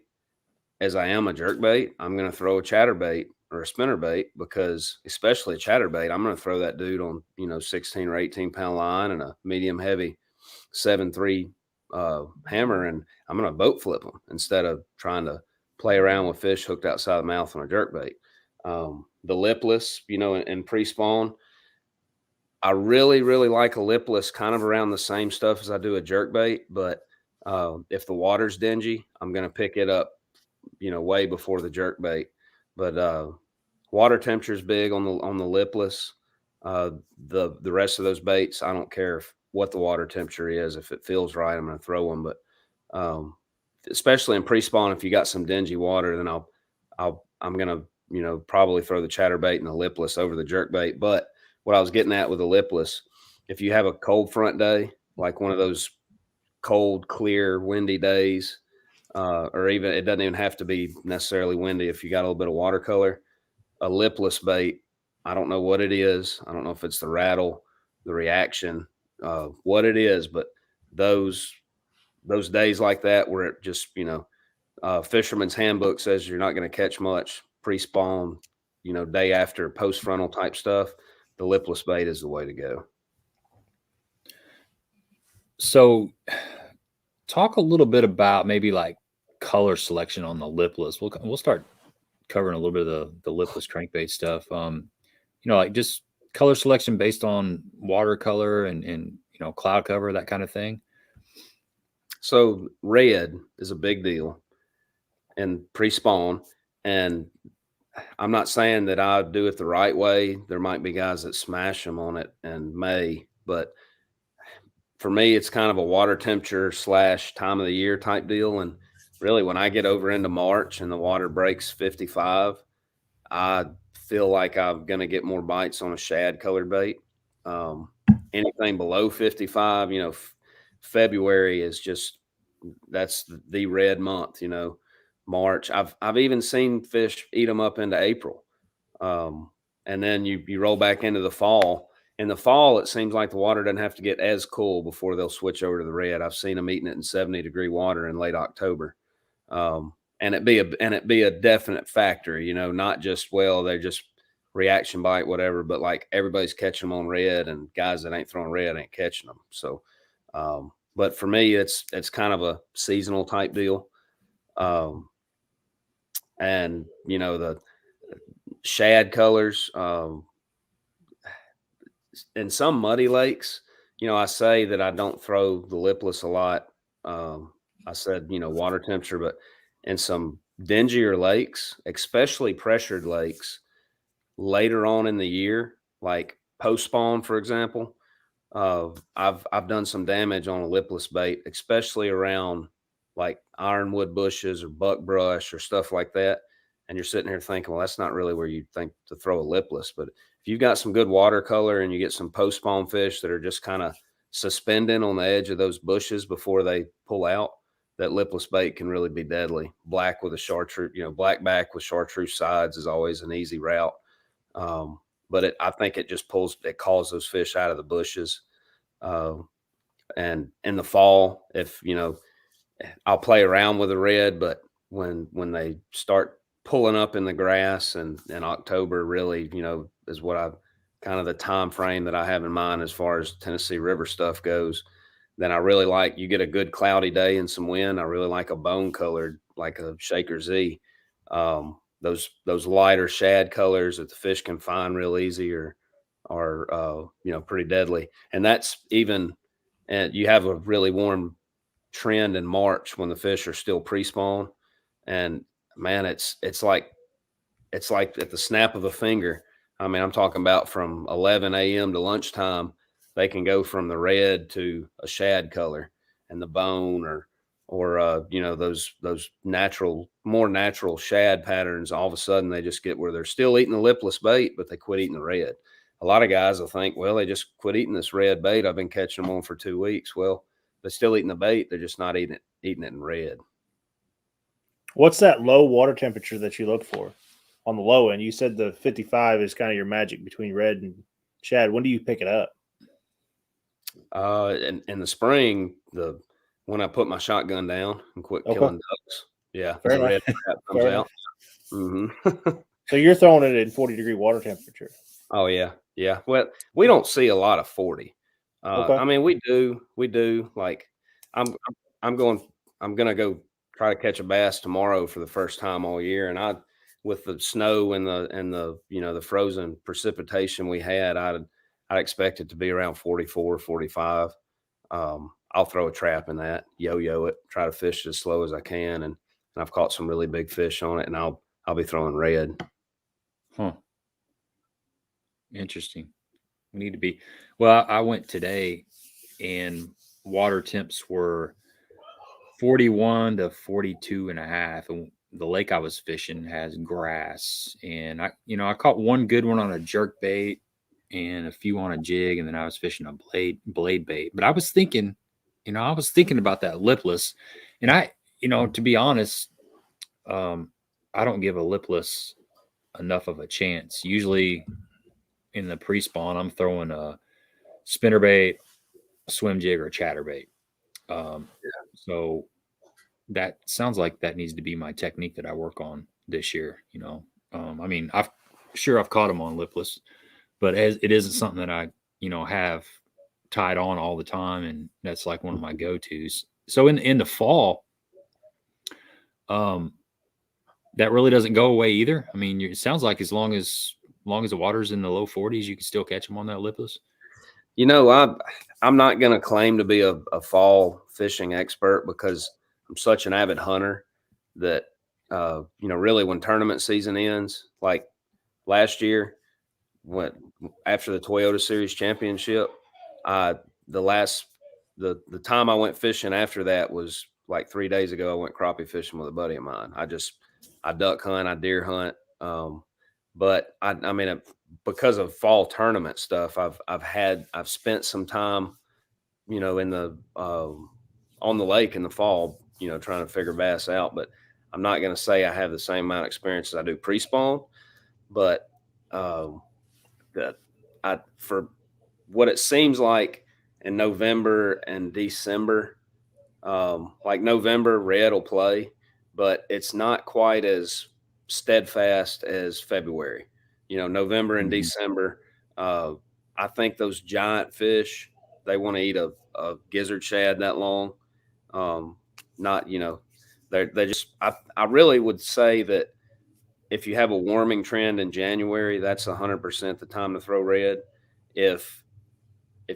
as I am a jerkbait, I'm going to throw a chatterbait or a spinnerbait, because especially a chatterbait, I'm going to throw that dude on 16 or 18 pound line and a medium heavy 7.3 hammer, and I'm going to boat flip them instead of trying to play around with fish hooked outside the mouth on a jerkbait. The lipless, in pre-spawn, I really, really like a lipless kind of around the same stuff as I do a jerkbait, but if the water's dingy, I'm going to pick it up, way before the jerkbait. But water temperature is big on the lipless. The rest of those baits, I don't care what the water temperature is. If it feels right, I'm going to throw them. But especially in pre-spawn, if you got some dingy water, then I'm going to probably throw the chatterbait and the lipless over the jerkbait. But what I was getting at with the lipless, if you have a cold front day, like one of those cold, clear, windy days, or even it doesn't even have to be necessarily windy. If you got a little bit of watercolor, a lipless bait I don't know what it is. I don't know if it's the rattle, the reaction, what it is, but those days like that where it just, Fisherman's Handbook says you're not going to catch much pre-spawn, day after post frontal type stuff. The lipless bait is the way to go. So talk a little bit about maybe like color selection on the lipless. We'll start covering a little bit of the lipless crankbait stuff. Like just color selection based on watercolor and cloud cover, that kind of thing. So red is a big deal in pre-spawn, and I'm not saying that I do it the right way. There might be guys that smash them on it and but for me, it's kind of a water temperature / time of the year type deal. And really, when I get over into March and the water breaks 55, I feel like I'm going to get more bites on a shad colored bait. Anything below 55, February is just, that's the red month, March. I've even seen fish eat them up into April. And then you roll back into the fall. In the fall, it seems like the water doesn't have to get as cool before they'll switch over to the red. I've seen them eating it in 70-degree water in late October. And it be a definite factor, not just, well, they're just reaction bite, whatever, but like everybody's catching them on red, and guys that ain't throwing red ain't catching them. So, but for me, it's kind of a seasonal type deal. And the shad colors, in some muddy lakes, I say that I don't throw the lipless a lot. I said, water temperature, but in some dingier lakes, especially pressured lakes, later on in the year, like post spawn, for example, I've done some damage on a lipless bait, especially around like ironwood bushes or buckbrush or stuff like that. And you're sitting here thinking, well, that's not really where you think to throw a lipless. But if you've got some good watercolor and you get some post spawn fish that are just kind of suspending on the edge of those bushes before they pull out, that lipless bait can really be deadly. Black with a chartreuse, black back with chartreuse sides is always an easy route. But I think it just calls those fish out of the bushes. And in the fall, if, I'll play around with the red, but when they start pulling up in the grass, and in October really, is what I've kind of the time frame that I have in mind as far as Tennessee River stuff goes, then I really like, you get a good cloudy day and some wind. I really like a bone colored, like a Shaker Z. Those lighter shad colors that the fish can find real easy are pretty deadly. And that's even, and you have a really warm trend in March when the fish are still pre-spawn, and man, it's like at the snap of a finger. I mean, I'm talking about from 11 a.m. to lunchtime, they can go from the red to a shad color, and the bone or those more natural shad patterns. All of a sudden, they just get where they're still eating the lipless bait, but they quit eating the red. A lot of guys will think, well, they just quit eating this red bait. I've been catching them on for 2 weeks. Well, they're still eating the bait. They're just not eating it in red. What's that low water temperature that you look for on the low end? You said the 55 is kind of your magic between red and shad. When do you pick it up? In the spring, when I put my shotgun down and quit killing ducks, the red crap comes out. Mm-hmm. So you're throwing it in 40-degree water temperature. Oh yeah. Well, we don't see a lot of 40. I mean, we do. Like, I'm gonna go try to catch a bass tomorrow for the first time all year, and with the snow and the the frozen precipitation we had, I'd expect it to be around 44, 45. I'll throw a trap in that, yo-yo it, try to fish as slow as I can, and I've caught some really big fish on it, and I'll be throwing red. Huh. Interesting. We need to be. Well, I went today, and water temps were 41 to 42 and a half, and the lake I was fishing has grass, and I caught one good one on a jerk bait and a few on a jig, and then I was fishing a blade bait. But I was thinking about that lipless, and to be honest, I don't give a lipless enough of a chance. Usually in the pre-spawn, I'm throwing a spinnerbait, a swim jig, or a chatterbait. So that sounds like that needs to be my technique that I work on this year. I mean, I've caught them on Lipless, but it isn't something that I, have tied on all the time. And that's like one of my go-tos. So in the fall, that really doesn't go away either. I mean, it sounds like as long as the water's in the low 40s, you can still catch them on that Lipless. I'm not going to claim to be a fall fishing expert because I'm such an avid hunter that, really when tournament season ends, like last year, after the Toyota Series Championship, the time I went fishing after that was like 3 days ago. I went crappie fishing with a buddy of mine. I duck hunt, I deer hunt. But I mean, because of fall tournament stuff, I've spent some time, in the, on the lake in the fall, trying to figure bass out, but I'm not going to say I have the same amount of experience as I do pre-spawn, but, for what it seems like in November and December, like November red will play, but it's not quite as steadfast as February. November and December, I think those giant fish, they want to eat a gizzard shad that long. Not, they just, I really would say that if you have a warming trend in January, that's 100% the time to throw red. If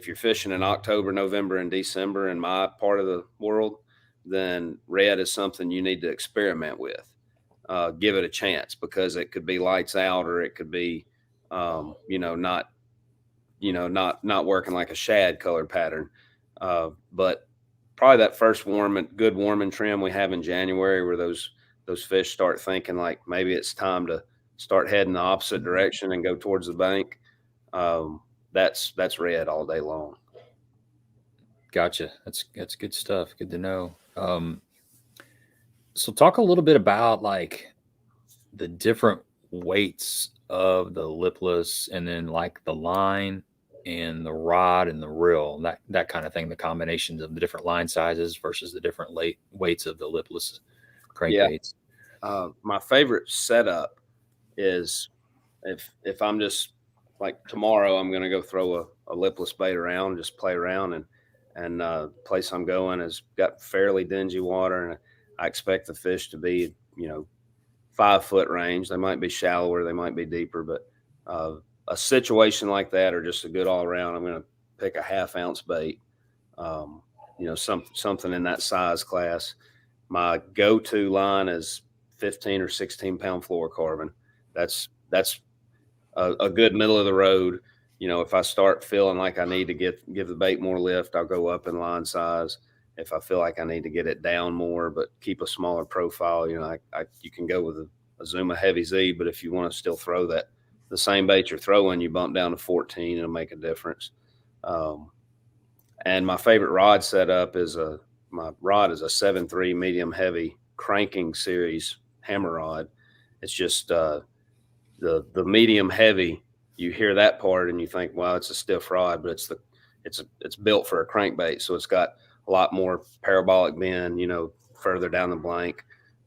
you're fishing in October, November, and December in my part of the world, then red is something you need to experiment with. Give it a chance because it could be lights out, or it could be, not working like a shad color pattern. But probably that first good warming trim we have in January, where those fish start thinking like maybe it's time to start heading the opposite direction and go towards the bank. That's red all day long. Gotcha. That's good stuff. Good to know. So talk a little bit about like the different weights of the Lipless, and then like the line and the rod and the reel, that kind of thing, the combinations of the different line sizes versus the different weights of the Lipless crankbaits. My favorite setup is if I'm just like tomorrow, I'm going to go throw a Lipless bait around, just play around, and the place I'm going has got fairly dingy water, and I expect the fish to be, 5 foot range. They might be shallower, they might be deeper, but a situation like that, or just a good all around, I'm going to pick a 1/2 ounce bait, something in that size class. My go-to line is 15 or 16 pound fluorocarbon. That's a good middle of the road. If I start feeling like I need to give the bait more lift, I'll go up in line size. If I feel like I need to get it down more, but keep a smaller profile, you can go with a Zuma Heavy Z, but if you want to still throw the same bait you're throwing, you bump down to 14, it'll make a difference. And my favorite rod setup my rod is a 7.3 medium heavy cranking series hammer rod. It's just the medium heavy. You hear that part and you think, wow, it's a stiff rod, but it's built for a crankbait, so it's got a lot more parabolic bend, further down the blank.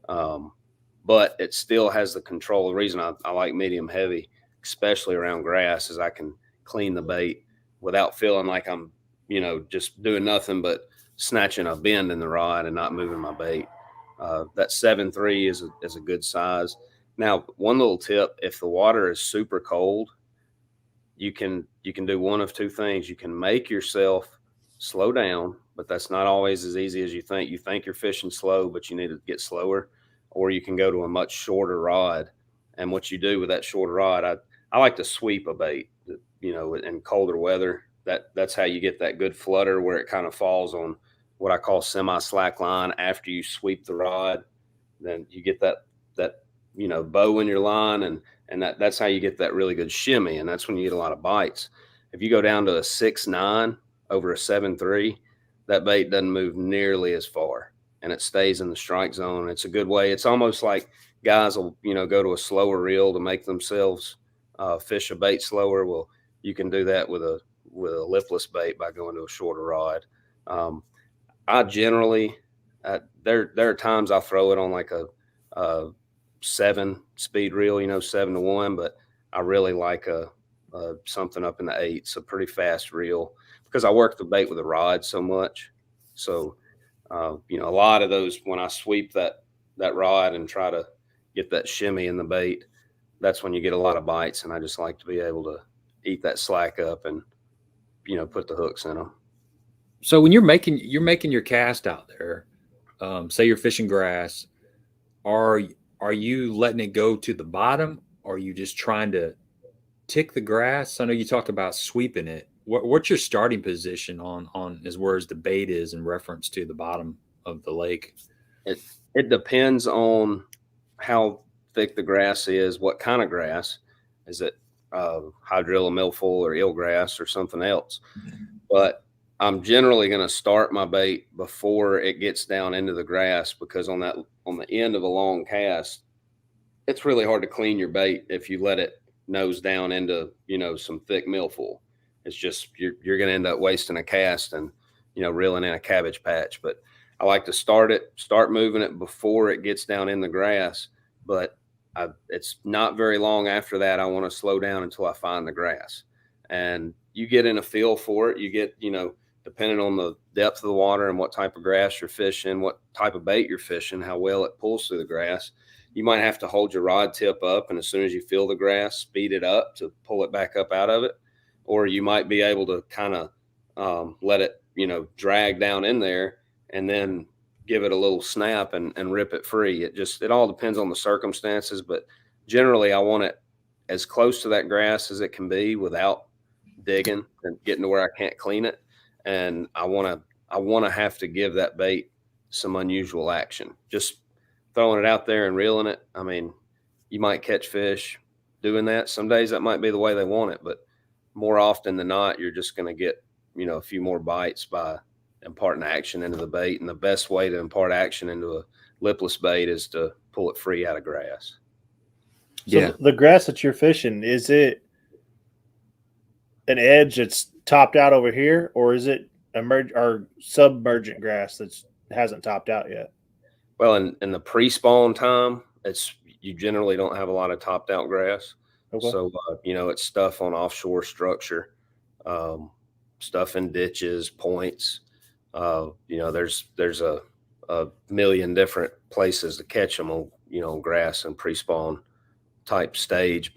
But it still has the control. The reason I like medium heavy, especially around grass, is I can clean the bait without feeling like I'm, just doing nothing but snatching a bend in the rod and not moving my bait. That 7.3 is a good size. Now, one little tip: if the water is super cold, you can do one of two things. You can make yourself slow down, but that's not always as easy as you think. You think you're fishing slow, but you need to get slower. Or you can go to a much shorter rod. And what you do with that shorter rod, I like to sweep a bait, in colder weather. That's how you get that good flutter where it kind of falls on what I call semi-slack line after you sweep the rod. Then you get that bow in your line, and that's how you get that really good shimmy, and that's when you get a lot of bites. If you go down to a 6.9 over a 7.3, that bait doesn't move nearly as far, and it stays in the strike zone. It's a good way. It's almost like guys will, go to a slower reel to make themselves fish a bait slower. Well, you can do that with a lipless bait by going to a shorter rod. I generally, there are times I throw it on like a 7 speed reel, 7-1, but I really like something up in the 8s, a pretty fast reel, because I work the bait with a rod so much. So, a lot of those, when I sweep that rod and try to get that shimmy in the bait, that's when you get a lot of bites. And I just like to be able to eat that slack up and, put the hooks in them. So when you're making your cast out there, say you're fishing grass, are you letting it go to the bottom? Or are you just trying to tick the grass? I know you talked about sweeping it. What's your starting position on as where the bait is in reference to the bottom of the lake? It depends on how thick the grass is, what kind of grass. Is it hydrilla, milfoil, or eelgrass, or something else? But I'm generally going to start my bait before it gets down into the grass, because on the end of a long cast, it's really hard to clean your bait if you let it nose down into, some thick milfoil. It's just, you're going to end up wasting a cast and, reeling in a cabbage patch. But I like to start moving it before it gets down in the grass. But it's not very long after that, I want to slow down until I find the grass. And you get in a feel for it. You get, depending on the depth of the water and what type of grass you're fishing, what type of bait you're fishing, how well it pulls through the grass. You might have to hold your rod tip up, and as soon as you feel the grass, speed it up to pull it back up out of it. Or you might be able to kind of let it, drag down in there and then give it a little snap and rip it free. It all depends on the circumstances, but generally I want it as close to that grass as it can be without digging and getting to where I can't clean it. And I want to have to give that bait some unusual action. Just throwing it out there and reeling it. I mean, you might catch fish doing that. Some days that might be the way they want it, but more often than not, you're just going to get, a few more bites by imparting action into the bait. And the best way to impart action into a lipless bait is to pull it free out of grass. So Yeah. the grass that you're fishing, is it an edge that's topped out over here, or is it submergent grass that hasn't topped out yet? Well, in the pre-spawn time, you generally don't have a lot of topped out grass. Okay. So, it's stuff on offshore structure, stuff in ditches, points. There's a million different places to catch them on, grass and pre-spawn type stage.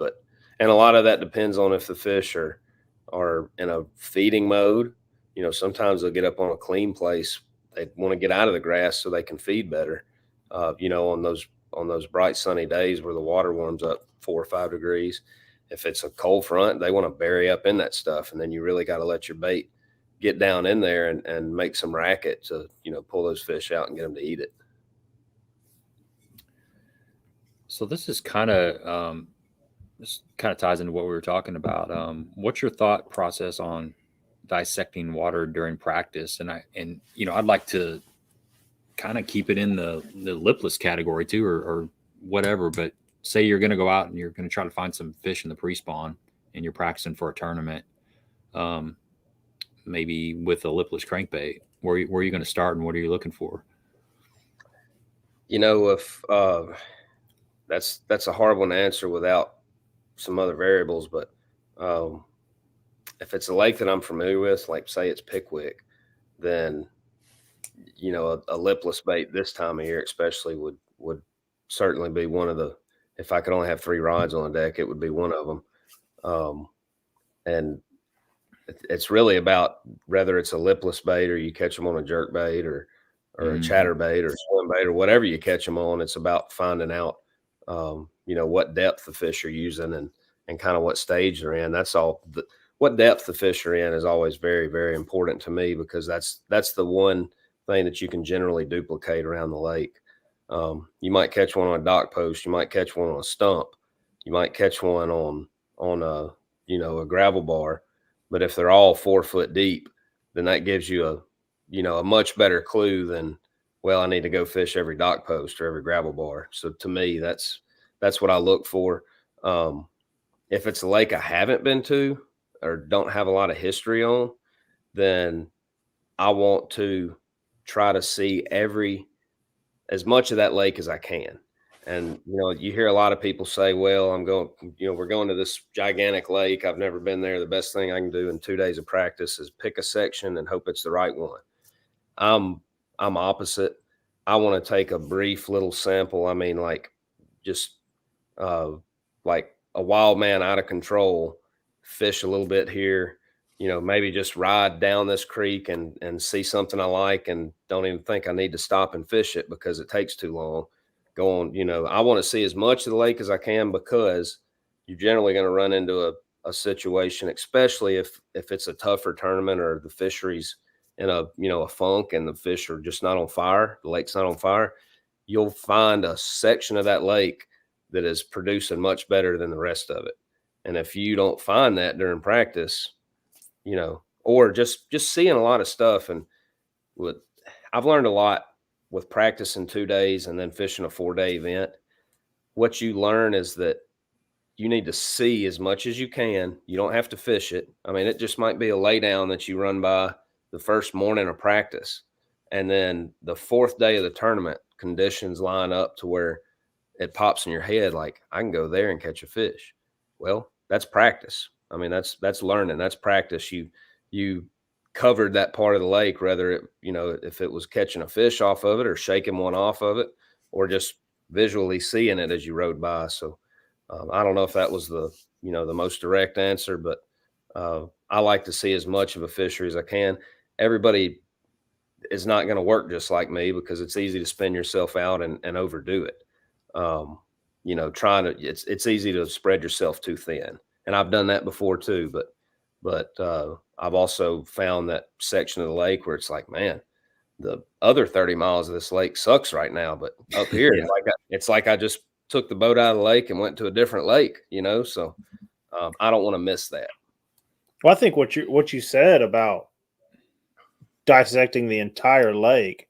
And a lot of that depends on if the fish are in a feeding mode. Sometimes they'll get up on a clean place. They want to get out of the grass so they can feed better. On those bright sunny days where the water warms up 4 or 5 degrees, if it's a cold front, they want to bury up in that stuff. And then you really got to let your bait get down in there and make some racket to, pull those fish out and get them to eat it. So this is kind of, this kind of ties into what we were talking about. What's your thought process on dissecting water during practice? And I'd like to kind of keep it in the lipless category too, or whatever. But say you're going to go out and you're going to try to find some fish in the pre-spawn and you're practicing for a tournament, maybe with a lipless crankbait. Where are you going to start, and what are you looking for? If that's a hard one to answer without some other variables, but if it's a lake that I'm familiar with, like say it's Pickwick, then a lipless bait this time of year especially would certainly be one of the, if I could only have 3 rods on the deck, it would be one of them. And it's really about whether it's a lipless bait or you catch them on a jerkbait or a chatterbait or swim bait or whatever you catch them on. It's about finding out, what depth the fish are using and kind of what stage they're in. That's all. What depth the fish are in is always very, very important to me, because that's the one thing that you can generally duplicate around the lake. You might catch one on a dock post. You might catch one on a stump. You might catch one on a gravel bar. But if they're all 4 foot deep, then that gives you a much better clue than, well, I need to go fish every dock post or every gravel bar. So to me, that's what I look for. If it's a lake I haven't been to, or don't have a lot of history on, then I want to try to see as much of that lake as I can. And, you hear a lot of people say, well, we're going to this gigantic lake. I've never been there. The best thing I can do in 2 days of practice is pick a section and hope it's the right one. I'm opposite. I want to take a brief little sample. I mean, just like a wild man out of control, fish a little bit here, maybe just ride down this creek and see something I like and don't even think I need to stop and fish it because it takes too long. Go on, I want to see as much of the lake as I can, because you're generally going to run into a situation, especially if it's a tougher tournament or the fishery's in a funk and the fish are just not on fire, the lake's not on fire. You'll find a section of that lake that is producing much better than the rest of it. And if you don't find that during practice, or just seeing a lot of stuff, and I've learned a lot with practice in 2 days and then fishing a 4-day event. What you learn is that you need to see as much as you can. You don't have to fish it. I mean, it just might be a lay down that you run by the first morning of practice. And then the 4th day of the tournament, conditions line up to where it pops in your head, like, I can go there and catch a fish. Well, that's practice. I mean, that's learning. That's practice. You covered that part of the lake, whether it, if it was catching a fish off of it or shaking one off of it, or just visually seeing it as you rode by. So I don't know if that was the most direct answer, but I like to see as much of a fishery as I can. Everybody is not going to work just like me, because it's easy to spin yourself out and overdo it. It's easy to spread yourself too thin. And I've done that before too, but I've also found that section of the lake where it's like, man, the other 30 miles of this lake sucks right now, but up here, Yeah. it's like I just took the boat out of the lake and went to a different lake, so I don't want to miss that. Well, I think what you said about dissecting the entire lake,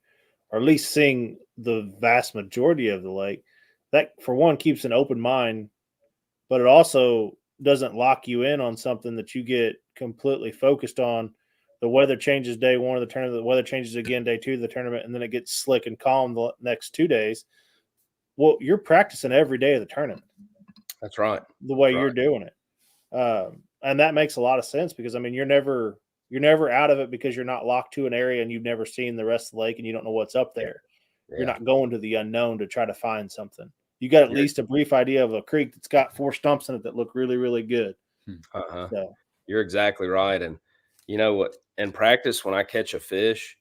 or at least seeing the vast majority of the lake, that for one keeps an open mind, but it also doesn't lock you in on something that you get completely focused on. The weather changes day 1 of the tournament, the weather changes again day 2 of the tournament, and then it gets slick and calm the next 2 days. Well, you're practicing every day of the tournament. That's right. The way you're doing it. And that makes a lot of sense, because I mean, you're never out of it because you're not locked to an area and you've never seen the rest of the lake and you don't know what's up there. Yeah. You're not going to the unknown to try to find something. You got at least a brief idea of a creek that's got 4 stumps in it that look really, really good. So. You're exactly right. And you know what? In practice, when I catch a fish,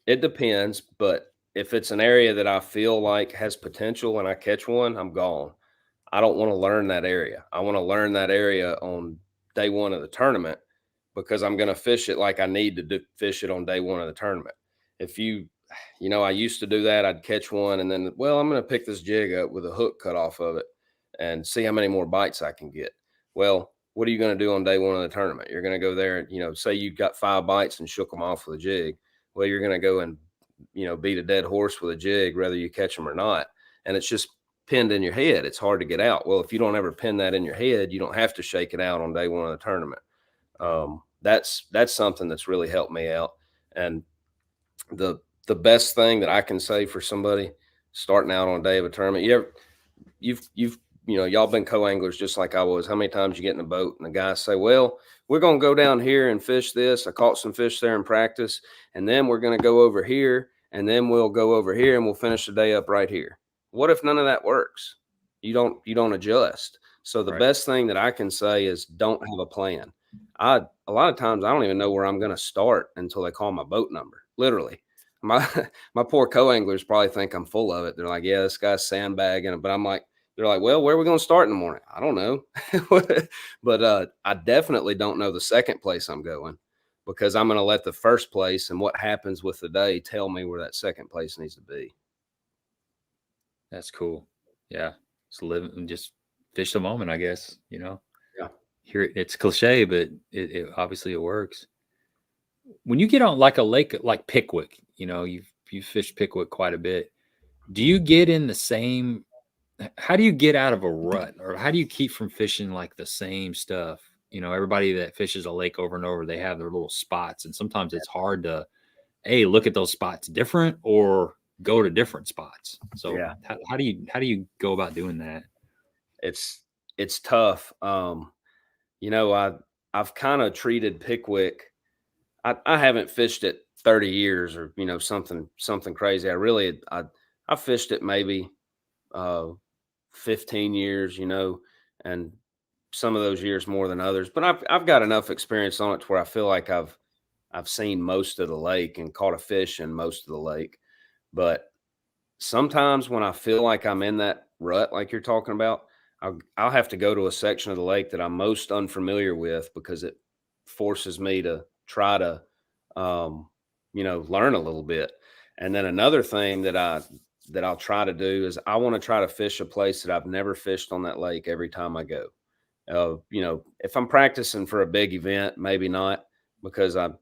it depends. But if it's an area that I feel like has potential and I catch one, I'm gone. I don't want to learn that area. I want to learn that area on day 1 of the tournament, because I'm going to fish it like I need to fish it on day 1 of the tournament. If I used to do that. I'd catch one and then, I'm going to pick this jig up with a hook cut off of it and see how many more bites I can get. Well, what are you going to do on day 1 of the tournament? You're going to go there and, say you got 5 bites and shook them off with a jig. Well, you're going to go and, beat a dead horse with a jig, whether you catch them or not. And it's just pinned in your head. It's hard to get out. Well, if you don't ever pin that in your head, you don't have to shake it out on day 1 of the tournament. That's something that's really helped me out. And the best thing that I can say for somebody starting out on a day of a tournament, y'all been co-anglers just like I was. How many times you get in a boat and the guys say, well, we're going to go down here and fish this. I caught some fish there in practice, and then we're going to go over here, and then we'll go over here and we'll finish the day up right here. What if none of that works? You don't adjust. So the best thing that I can say is don't have a plan. A lot of times I don't even know where I'm going to start until they call my boat number. Literally. My poor co-anglers probably think I'm full of it. They're like, yeah, this guy's sandbagging. But I'm like, they're like, well, where are we going to start in the morning? I don't know. But I definitely don't know the second place I'm going, because I'm going to let the first place and what happens with the day tell me where that second place needs to be. That's cool. Yeah. Just live and just fish the moment, I guess, Yeah. Here it's cliche, but it obviously it works. When you get on like a lake like Pickwick, you've fished Pickwick quite a bit. Do you get in the same? How do you get out of a rut, or how do you keep from fishing like the same stuff everybody that fishes a lake over and over, they have their little spots. And sometimes it's hard to, A, look at those spots different or go to different spots. So Yeah. how do you go about doing that? It's tough. I've kind of treated Pickwick. I haven't fished it 30 years or, something crazy. I fished it maybe 15 years, and some of those years more than others, but I've got enough experience on it to where I feel like I've seen most of the lake and caught a fish in most of the lake. But sometimes when I feel like I'm in that rut, like you're talking about, I'll have to go to a section of the lake that I'm most unfamiliar with because it forces me to try to, learn a little bit. And then another thing that I'll try to do is I want to try to fish a place that I've never fished on that lake every time I go. If I'm practicing for a big event, maybe not, because I'm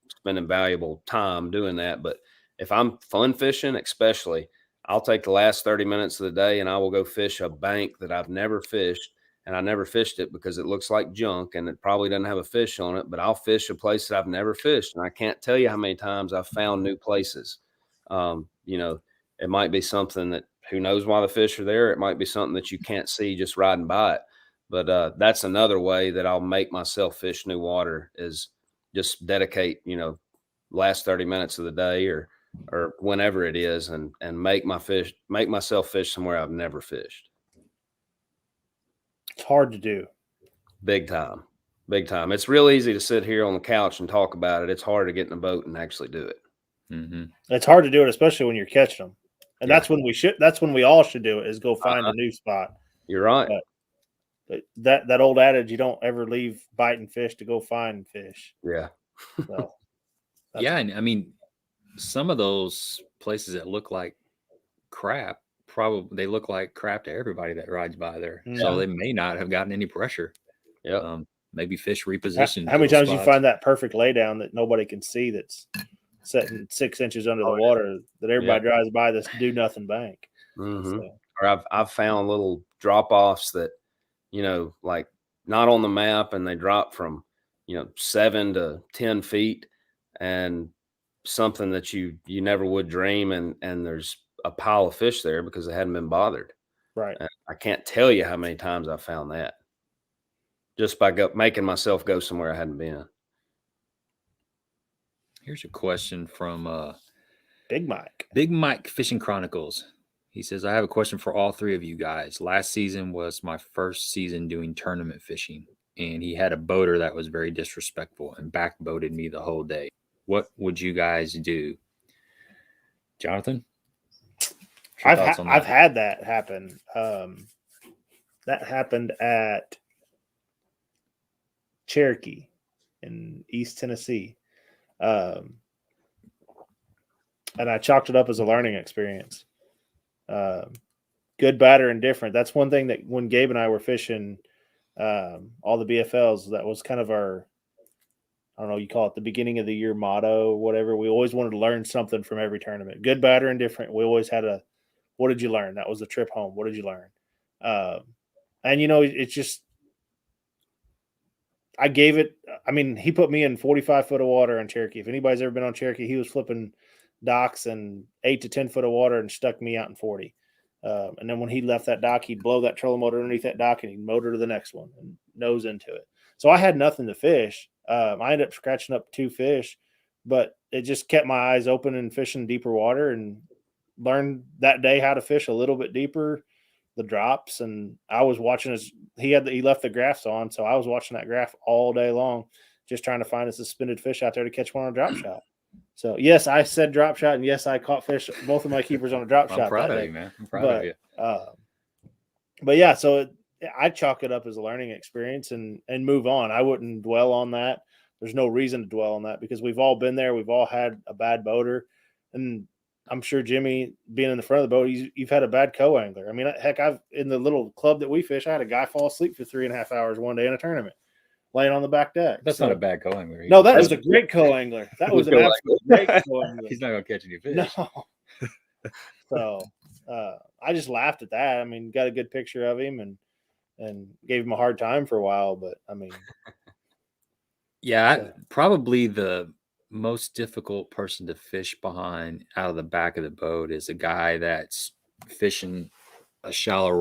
spending valuable time doing that. But if I'm fun fishing, especially, I'll take the last 30 minutes of the day and I will go fish a bank that I've never fished. And I never fished it because it looks like junk and it probably doesn't have a fish on it, but I'll fish a place that I've never fished. And I can't tell you how many times I've found new places. It might be something that who knows why the fish are there. It might be something that you can't see just riding by it. But that's another way that I'll make myself fish new water is just dedicate, last 30 minutes of the day or whenever it is and make myself fish somewhere I've never fished. It's hard to do. Big time. It's real easy to sit here on the couch and talk about it. It's hard to get in a boat and actually do it. Mm-hmm. It's hard to do it, especially when you're catching them. And that's when we all should do it is go find a new spot. You're right. But that old adage, you don't ever leave biting fish to go find fish. Yeah. So, yeah. And I mean, some of those places that look like crap, probably they look like crap to everybody that rides by there. Yeah. So they may not have gotten any pressure. Yeah. Maybe fish repositioned. How many times you find that perfect laydown that nobody can see that's sitting 6 inches under the water that everybody drives by this do nothing bank. Mm-hmm. So. Or I've found little drop offs that, like not on the map and they drop from, 7 to 10 feet and something that you never would dream. And there's a pile of fish there because they hadn't been bothered. Right. And I can't tell you how many times I found that just by making myself go somewhere I hadn't been. Here's a question from Big Mike. Big Mike Fishing Chronicles. He says, I have a question for all three of you guys. Last season was my first season doing tournament fishing, and he had a boater that was very disrespectful and backboated me the whole day. What would you guys do? Jonathan? I've had that happen. That happened at Cherokee in East Tennessee. And I chalked it up as a learning experience. Good, bad, or indifferent. That's one thing that when Gabe and I were fishing all the BFLs, that was kind of our, I don't know, you call it the beginning of the year motto or whatever. We always wanted to learn something from every tournament. Good, bad, or indifferent. We always had what did you learn? That was the trip home. What did you learn? And, it's just, I gave it, he put me in 45 foot of water on Cherokee. If anybody's ever been on Cherokee, he was flipping docks and 8 to 10 foot of water and stuck me out in 40. And then when he left that dock, he'd blow that trolling motor underneath that dock and he'd motor to the next one and nose into it. So I had nothing to fish. I ended up scratching up 2 fish, but it just kept my eyes open and fishing deeper water and learned that day how to fish a little bit deeper, the drops. And I was watching he left the graphs on. So I was watching that graph all day long, just trying to find a suspended fish out there to catch one on a drop shot. So yes, I said drop shot, and yes, I caught fish. Both of my keepers on a drop shot. I'm proud of you, man. I'm proud of you. But yeah, so I chalk it up as a learning experience and move on. I wouldn't dwell on that. There's no reason to dwell on that because we've all been there. We've all had a bad boater, and I'm sure Jimmy, being in the front of the boat, you've had a bad co-angler. Heck, in the little club that we fish, I had a guy fall asleep for 3.5 hours one day in a tournament, laying on the back deck. That's not a bad co-angler. No, that was a great co-angler. That was an absolute great co-angler. He's not going to catch any fish. No. So I just laughed at that. Got a good picture of him, and and gave him a hard time for a while. But I mean, Yeah, probably the most difficult person to fish behind out of the back of the boat is a guy that's fishing a shallow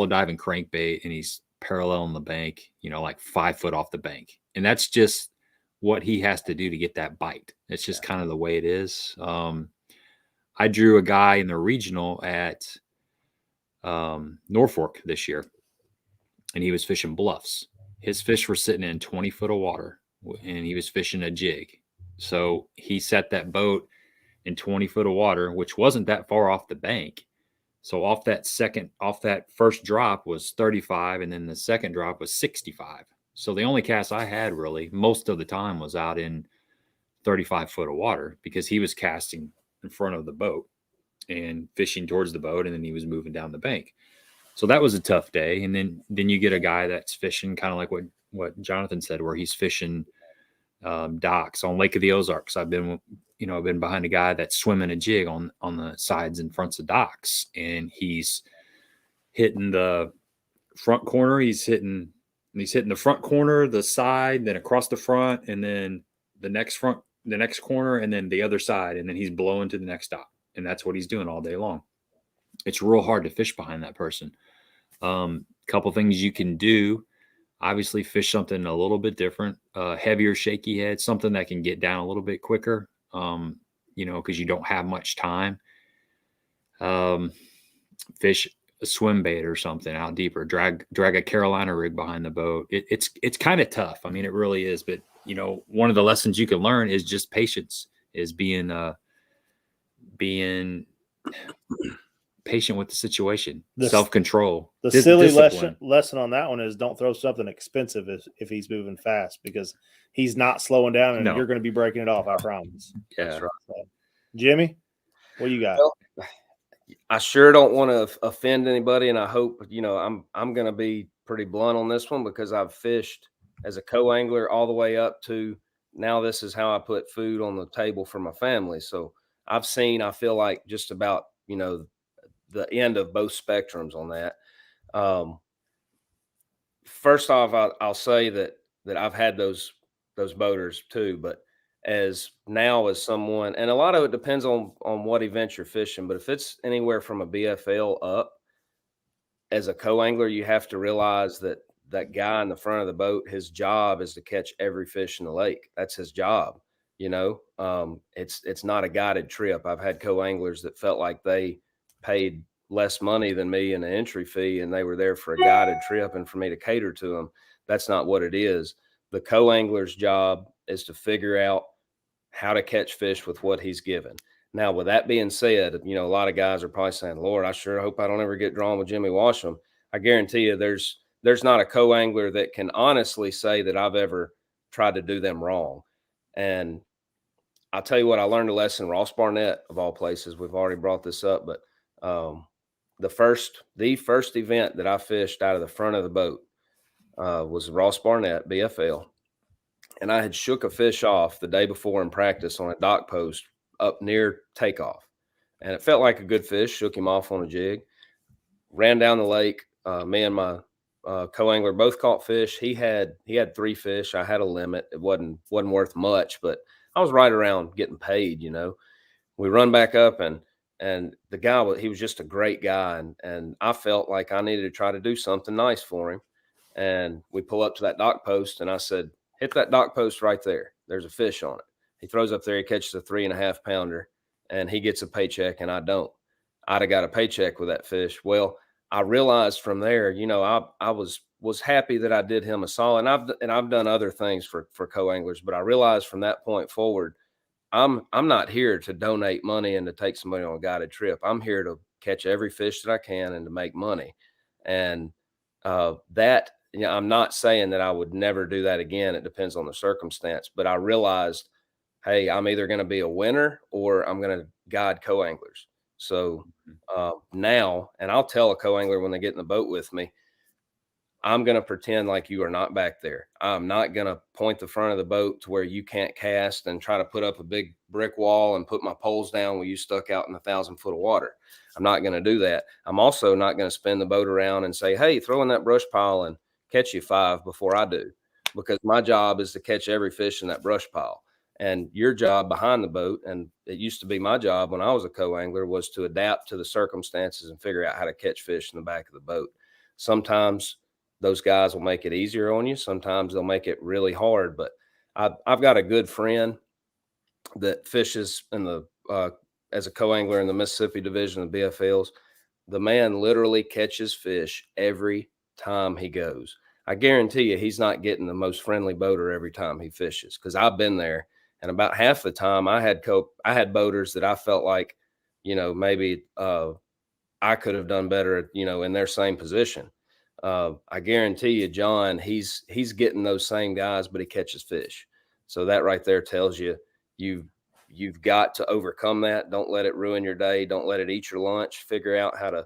diving crankbait, and he's parallel on the bank, like 5 foot off the bank. And that's just what he has to do to get that bite. It's just kind of the way it is. I drew a guy in the regional at Norfolk this year, and he was fishing bluffs. His fish were sitting in 20 foot of water, and he was fishing a jig. So he set that boat in 20 foot of water, which wasn't that far off the bank. So off that first drop was 35, and then the second drop was 65. So the only cast I had really most of the time was out in 35 foot of water, because he was casting in front of the boat and fishing towards the boat, and then he was moving down the bank. So that was a tough day. And then you get a guy that's fishing kind of like what Jonathan said, where he's fishing docks on Lake of the Ozarks. I've been behind a guy that's swimming a jig on the sides and fronts of docks, and he's hitting the front corner. He's hitting the front corner, the side, then across the front, and then the next corner, and then the other side, and then he's blowing to the next dock. And that's what he's doing all day long. It's real hard to fish behind that person. Couple things you can do. Obviously, fish something a little bit different, heavier shaky head, something that can get down a little bit quicker, because you don't have much time. Fish a swim bait or something out deeper. Drag a Carolina rig behind the boat. It's kind of tough. I mean, it really is. But one of the lessons you can learn is just patience. Is being patient with the situation, self-control. The silly lesson on that one is don't throw something expensive if he's moving fast, because he's not slowing down, and you're going to be breaking it off. I promise. Yeah. That's right. So, Jimmy, what you got? Well, I sure don't want to offend anybody, and I hope I'm going to be pretty blunt on this one, because I've fished as a co-angler all the way up to now. This is how I put food on the table for my family. So I've seen, I feel like, just about the end of both spectrums on that. First off, I'll say that I've had those boaters too, but as someone, and a lot of it depends on what event you're fishing, but if it's anywhere from a BFL up, as a co-angler, you have to realize that guy in the front of the boat, his job is to catch every fish in the lake. That's his job. It's not a guided trip. I've had co-anglers that felt like they paid less money than me in an entry fee, and they were there for a guided trip and for me to cater to them. That's not what it is. The co-angler's job is to figure out how to catch fish with what he's given. Now, with that being said, a lot of guys are probably saying, Lord, I sure hope I don't ever get drawn with Jimmy Washam. I guarantee you there's not a co-angler that can honestly say that I've ever tried to do them wrong. And I'll tell you what, I learned a lesson. Ross Barnett, of all places, we've already brought this up, but the first event that I fished out of the front of the boat was Ross Barnett BFL, and I had shook a fish off the day before in practice on a dock post up near takeoff, and it felt like a good fish. Shook him off on a jig, ran down the lake. Me and my co-angler both caught fish. He had 3 fish. I had a limit. It wasn't worth much, but I was right around getting paid. We run back up, and the guy, he was just a great guy. And I felt like I needed to try to do something nice for him. And we pull up to that dock post, and I said, hit that dock post right there. There's a fish on it. He throws up there, he catches a 3.5 pounder, and he gets a paycheck, and I don't. I'd have got a paycheck with that fish. Well, I realized from there, I was happy that I did him a solid. And I've done other things for co-anglers, but I realized from that point forward, I'm not here to donate money and to take somebody on a guided trip. I'm here to catch every fish that I can and to make money. And I'm not saying that I would never do that again. It depends on the circumstance. But I realized, hey, I'm either going to be a winner or I'm going to guide co-anglers. So now, and I'll tell a co-angler when they get in the boat with me, I'm going to pretend like you are not back there. I'm not going to point the front of the boat to where you can't cast and try to put up a big brick wall and put my poles down when you stuck out in 1,000 foot of water. I'm not going to do that. I'm also not going to spin the boat around and say, hey, throw in that brush pile and catch you 5 before I do, because my job is to catch every fish in that brush pile. And your job behind the boat, and it used to be my job when I was a co-angler, was to adapt to the circumstances and figure out how to catch fish in the back of the boat. Sometimes those guys will make it easier on you. Sometimes they'll make it really hard. But I've got a good friend that fishes in the as a co-angler in the Mississippi division of BFLs. The man literally catches fish every time he goes. I guarantee you he's not getting the most friendly boater every time he fishes, because I've been there, and about half the time I had boaters that I felt like, maybe I could have done better, in their same position. I guarantee you, John, he's getting those same guys, but he catches fish. So that right there tells you you've got to overcome that. Don't let it ruin your day. Don't let it eat your lunch. Figure out how to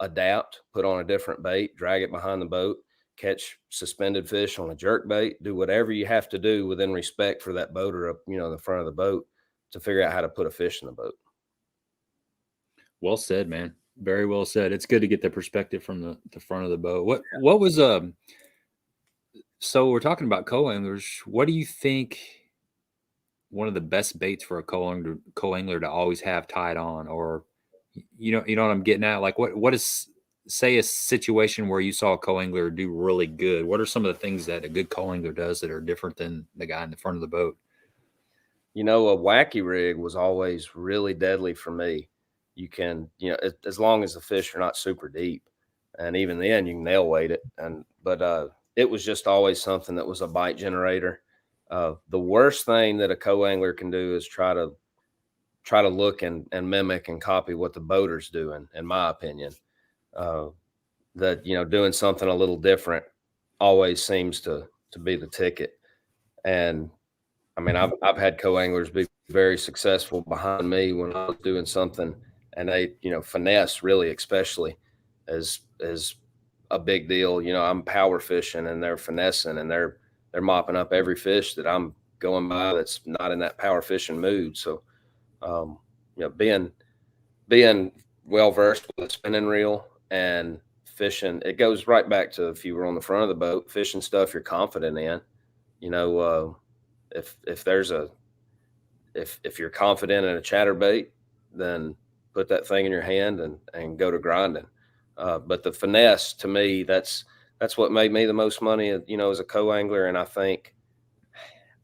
adapt, put on a different bait, drag it behind the boat, catch suspended fish on a jerk bait, do whatever you have to do within respect for that boater up, in the front of the boat, to figure out how to put a fish in the boat. Well said, man. Very well said. It's good to get the perspective from the front of the boat. What was so we're talking about co-anglers. What do you think one of the best baits for a co-angler to always have tied on? Or you know what I'm getting at? Like what is, say, a situation where you saw a co-angler do really good? What are some of the things that a good co-angler does that are different than the guy in the front of the boat? A wacky rig was always really deadly for me. You can, as long as the fish are not super deep, and even then you can nail weight it. But it was just always something that was a bite generator. The worst thing that a co-angler can do is try to look and mimic and copy what the boater's doing, in my opinion. Doing something a little different always seems to be the ticket. And I mean, I've had co-anglers be very successful behind me when I was doing something, and they, finesse really, especially, as a big deal. I'm power fishing and they're finessing, and they're mopping up every fish that I'm going by that's not in that power fishing mood. So, being well versed with a spinning reel and fishing, it goes right back to if you were on the front of the boat fishing stuff you're confident in. If you're confident in a chatterbait, then put that thing in your hand and go to grinding. But the finesse, to me, that's what made me the most money, as a co-angler. And I think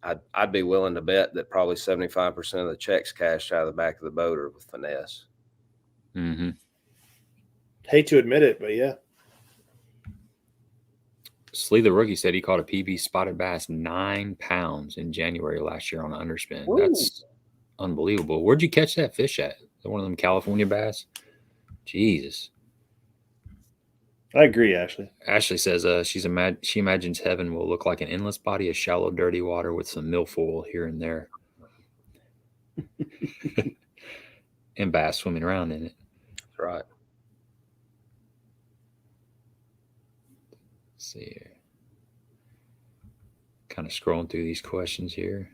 I'd be willing to bet that probably 75% of the checks cashed out of the back of the boat are with finesse. Mm-hmm. Hate to admit it, but yeah. Slee the rookie said he caught a PB spotted bass 9 pounds in January last year on an underspin. Ooh. That's unbelievable. Where'd you catch that fish at? One of them California bass? Jesus. I agree, Ashley. Ashley says she imagines heaven will look like an endless body of shallow, dirty water with some milfoil here and there. And bass swimming around in it. That's right. Let's see here. Kind of scrolling through these questions here.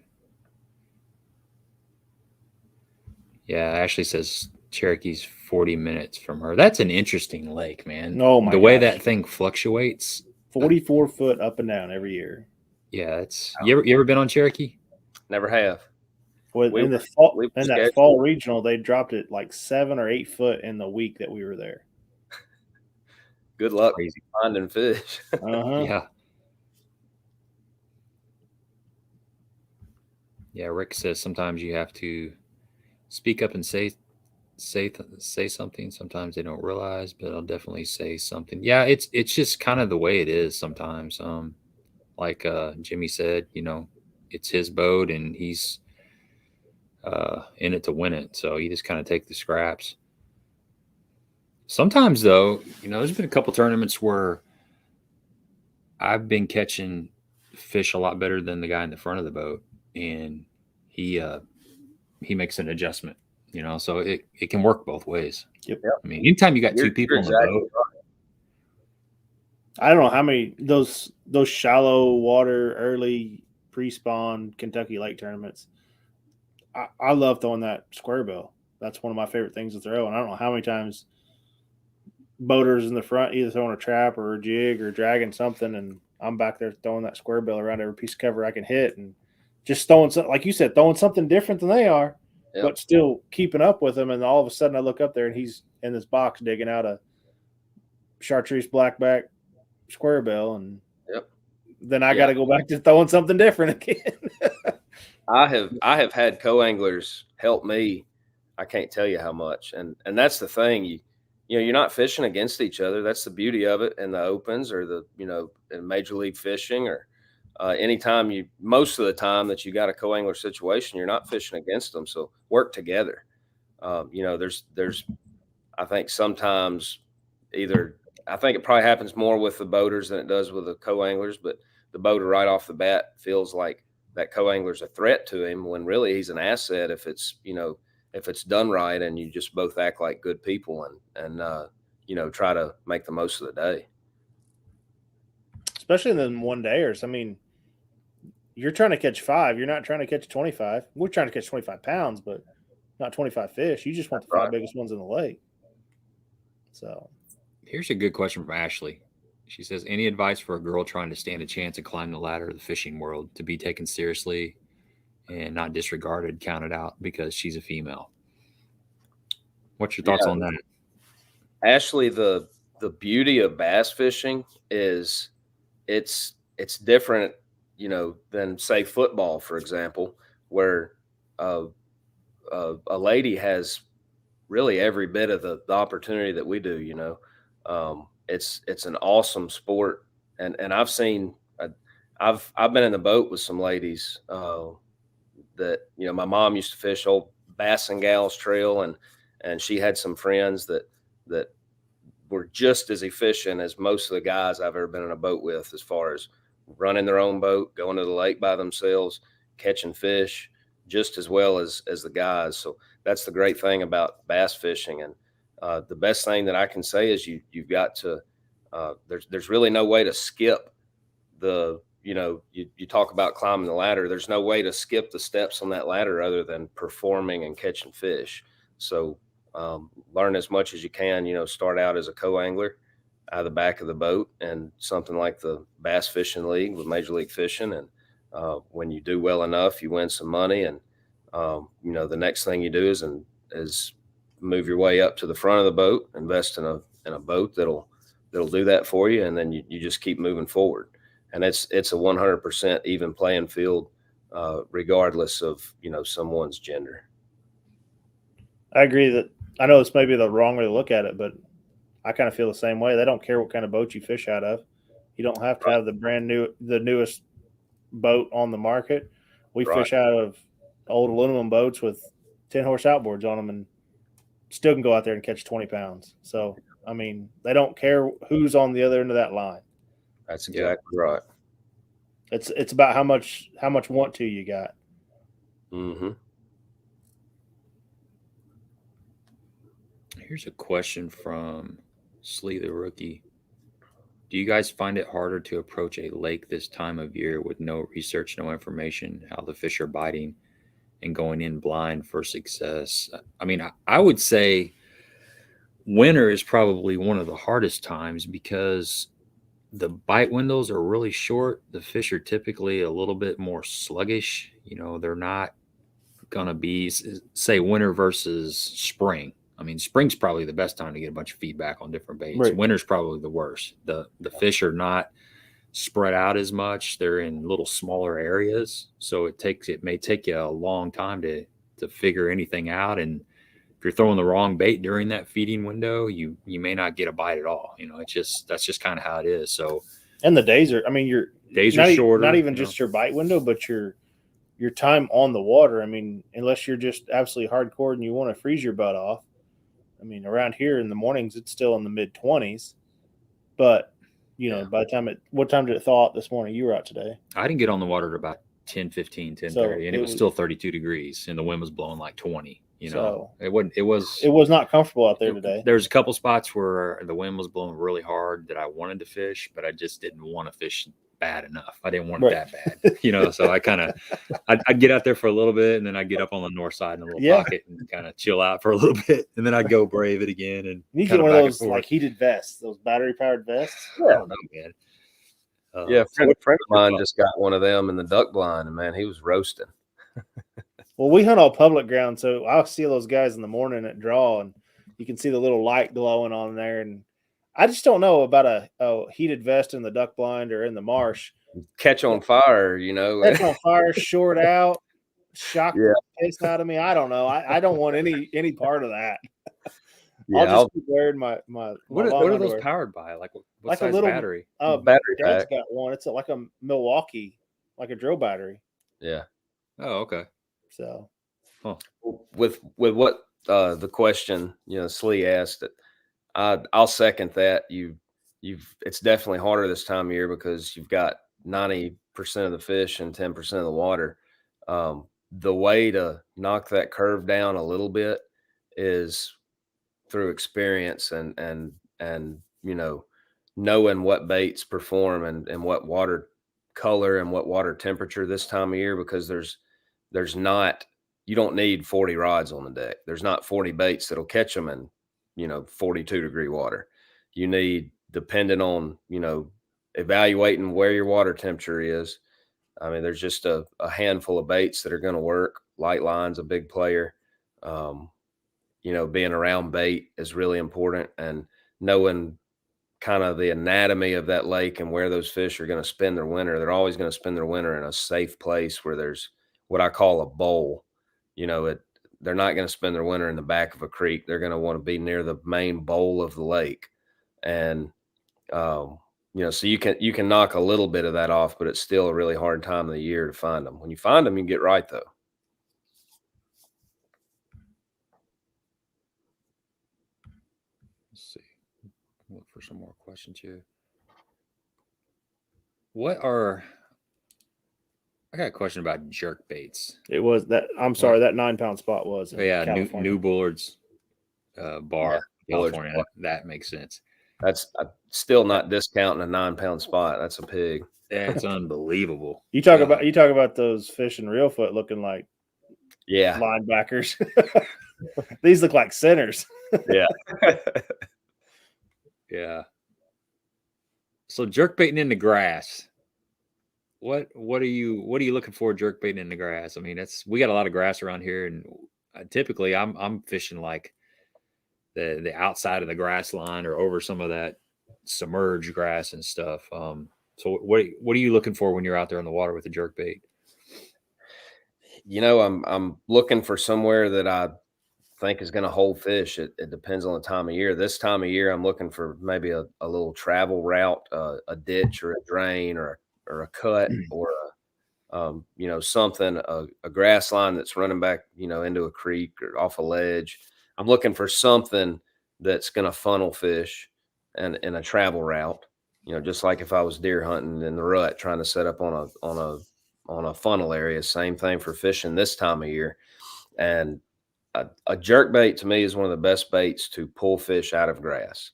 Yeah, Ashley says Cherokee's 40 minutes from her. That's an interesting lake, man. Oh my The way gosh. that thing fluctuates. 44 foot up and down every year. Yeah, it's you ever been on Cherokee? Never have. Well, in that fall regional, they dropped it like 7 or 8 foot in the week that we were there. Good luck finding fish. Uh-huh. Yeah. Yeah, Rick says sometimes you have to speak up and say something. Sometimes they don't realize, but I'll definitely say something. Yeah, it's just kind of the way it is sometimes. Like Jimmy said, it's his boat and he's in it to win it. So you just kind of take the scraps. Sometimes, though, there's been a couple tournaments where I've been catching fish a lot better than the guy in the front of the boat, and he makes an adjustment. So it can work both ways. Yep. I mean, anytime you got two people on the boat, I don't know how many those shallow water early pre-spawn Kentucky Lake tournaments. I love throwing that square bill. That's one of my favorite things to throw. And I don't know how many times boaters in the front either throwing a trap or a jig or dragging something, and I'm back there throwing that square bill around every piece of cover I can hit, and just throwing something, like you said, throwing something different than they are, Yep. but still keeping up with them. And all of a sudden I look up there and he's in this box digging out a chartreuse blackback square bill, and Yep. then I got to go back to throwing something different again. I have had co-anglers help me. I can't tell you how much, and that's the thing. You know, you're not fishing against each other. That's the beauty of it in the opens or the, you know, in Major League Fishing or anytime most of the time that you got a co-angler situation, you're not fishing against them. So work together. You know, there's, I think sometimes I think it probably happens more with the boaters than it does with the co-anglers, but the boater right off the bat feels like that co-angler's a threat to him when really he's an asset if it's, you know, if it's done right and you just both act like good people and you know, try to make the most of the day. Especially in the one dayers. I mean, you're trying to catch 5. You're not trying to catch 25. We're trying to catch 25 pounds, but not 25 fish. You just want the 5 biggest ones in the lake. So here's a good question from Ashley. She says, any advice for a girl trying to stand a chance at climbing the ladder of the fishing world, to be taken seriously and not disregarded, counted out because she's a female? What's your thoughts on that? Ashley, the beauty of bass fishing is it's different, you know, than say football, for example, where a lady has really every bit of the opportunity that we do. You know, it's an awesome sport, and I've seen I've been in the boat with some ladies that, you know, my mom used to fish old Bass and Gals Trail, and she had some friends that were just as efficient as most of the guys I've ever been in a boat with, as far as running their own boat, going to the lake by themselves, catching fish just as well as the guys. So that's the great thing about bass fishing. And the best thing that I can say is you've got to, there's really no way to skip the, you know, you talk about climbing the ladder. There's no way to skip the steps on that ladder other than performing and catching fish. So learn as much as you can, you know, start out as a co-angler out of the back of the boat and something like the Bass Fishing League with Major League Fishing. And when you do well enough, you win some money. And, you know, the next thing you do is move your way up to the front of the boat, invest in a boat that'll do that for you. And then you just keep moving forward. And it's a 100% even playing field, regardless of, you know, someone's gender. I agree that I know this may be the wrong way to look at it, but I kind of feel the same way. They don't care what kind of boat you fish out of. You don't have to have the newest boat on the market. We fish out of old aluminum boats with 10-horse outboards on them and still can go out there and catch 20 pounds. So, I mean, they don't care who's on the other end of that line. That's exactly right. It's about how much want to you got. Mm-hmm. Here's a question from Slee the Rookie. Do you guys find it harder to approach a lake this time of year with no research, no information, how the fish are biting, and going in blind for success? I mean, I would say winter is probably one of the hardest times because the bite windows are really short. The fish are typically a little bit more sluggish. You know, they're not going to be, say, winter versus spring. I mean, spring's probably the best time to get a bunch of feedback on different baits. Right. Winter's probably the worst. The fish are not spread out as much. They're in little smaller areas. So it may take you a long time to figure anything out. And if you're throwing the wrong bait during that feeding window, you may not get a bite at all. You know, that's just kind of how it is. So, and the days are, I mean, your days are shorter. Not even just your bite window, but your time on the water. I mean, unless you're just absolutely hardcore and you want to freeze your butt off. I mean, around here in the mornings, it's still in the mid-20s. But, you know, by the time what time did it thaw out this morning? You were out today. I didn't get on the water at about 10:15, 10:30, and it was still 32 degrees, and the wind was blowing like 20. You know, So it wasn't. It was. it was not comfortable out there today. There's a couple spots where the wind was blowing really hard that I wanted to fish, but I just didn't want to fish bad enough. I didn't want it that bad, you know. So I kind of, I'd get out there for a little bit, and then I'd get up on the north side in a little pocket and kind of chill out for a little bit, and then I'd go brave it again. And you get one of those like heated vests, those battery powered vests. Yeah, I don't know, man. Yeah, a friend of mine just got one of them in the duck blind, and man, he was roasting. Well, we hunt all public ground, so I'll see those guys in the morning at draw, and you can see the little light glowing on there. And I just don't know about a heated vest in the duck blind or in the marsh. Catch on fire, you know. Catch on fire, short out, shock the piss out of me. I don't know. I don't want any part of that. Yeah, I'll just keep wearing my what are those powered by? Like what size a little battery? Battery Dad's got one. It's like a Milwaukee, like a drill battery. Yeah. Oh, okay. So, with what the question, you know, Slee asked it, I'll second that. It's definitely harder this time of year because you've got 90% of the fish and 10% of the water. The way to knock that curve down a little bit is through experience and you know, knowing what baits perform and what water color and what water temperature this time of year, because there's not, you don't need 40 rods on the deck. There's not 40 baits that'll catch them in, you know, 42-degree water. You need, depending on, you know, evaluating where your water temperature is. I mean, there's just a handful of baits that are going to work. Light line's a big player. You know, being around bait is really important, and knowing kind of the anatomy of that lake and where those fish are going to spend their winter. They're always going to spend their winter in a safe place where there's what I call a bowl. You know, they're not going to spend their winter in the back of a creek. They're going to want to be near the main bowl of the lake. And, you know, so you can knock a little bit of that off, but it's still a really hard time of the year to find them. When you find them, you can get right, though. Let's see. Look for some more questions here. I got a question about jerkbaits. It was that. I'm sorry, that 9-pound spot was. New Bullard's bar, California. Bullard's that makes sense. That's still not discounting a 9-pound spot. That's a pig. That's unbelievable. You talk about those fish in Reelfoot looking like linebackers. These look like centers. Yeah. Yeah. So jerkbaiting in the grass. What are you looking for jerkbaiting in the grass? I mean, we got a lot of grass around here, and typically I'm fishing like the outside of the grass line or over some of that submerged grass and stuff. So what are you looking for when you're out there in the water with a jerkbait? You know, I'm looking for somewhere that I think is going to hold fish. It depends on the time of year. This time of year, I'm looking for maybe a little travel route, a ditch or a drain or a cut or you know, something, a grass line that's running back, you know, into a creek or off a ledge. I'm looking for something that's going to funnel fish and in a travel route, you know, just like if I was deer hunting in the rut, trying to set up on a funnel area. Same thing for fishing this time of year. And a jerkbait to me is one of the best baits to pull fish out of grass.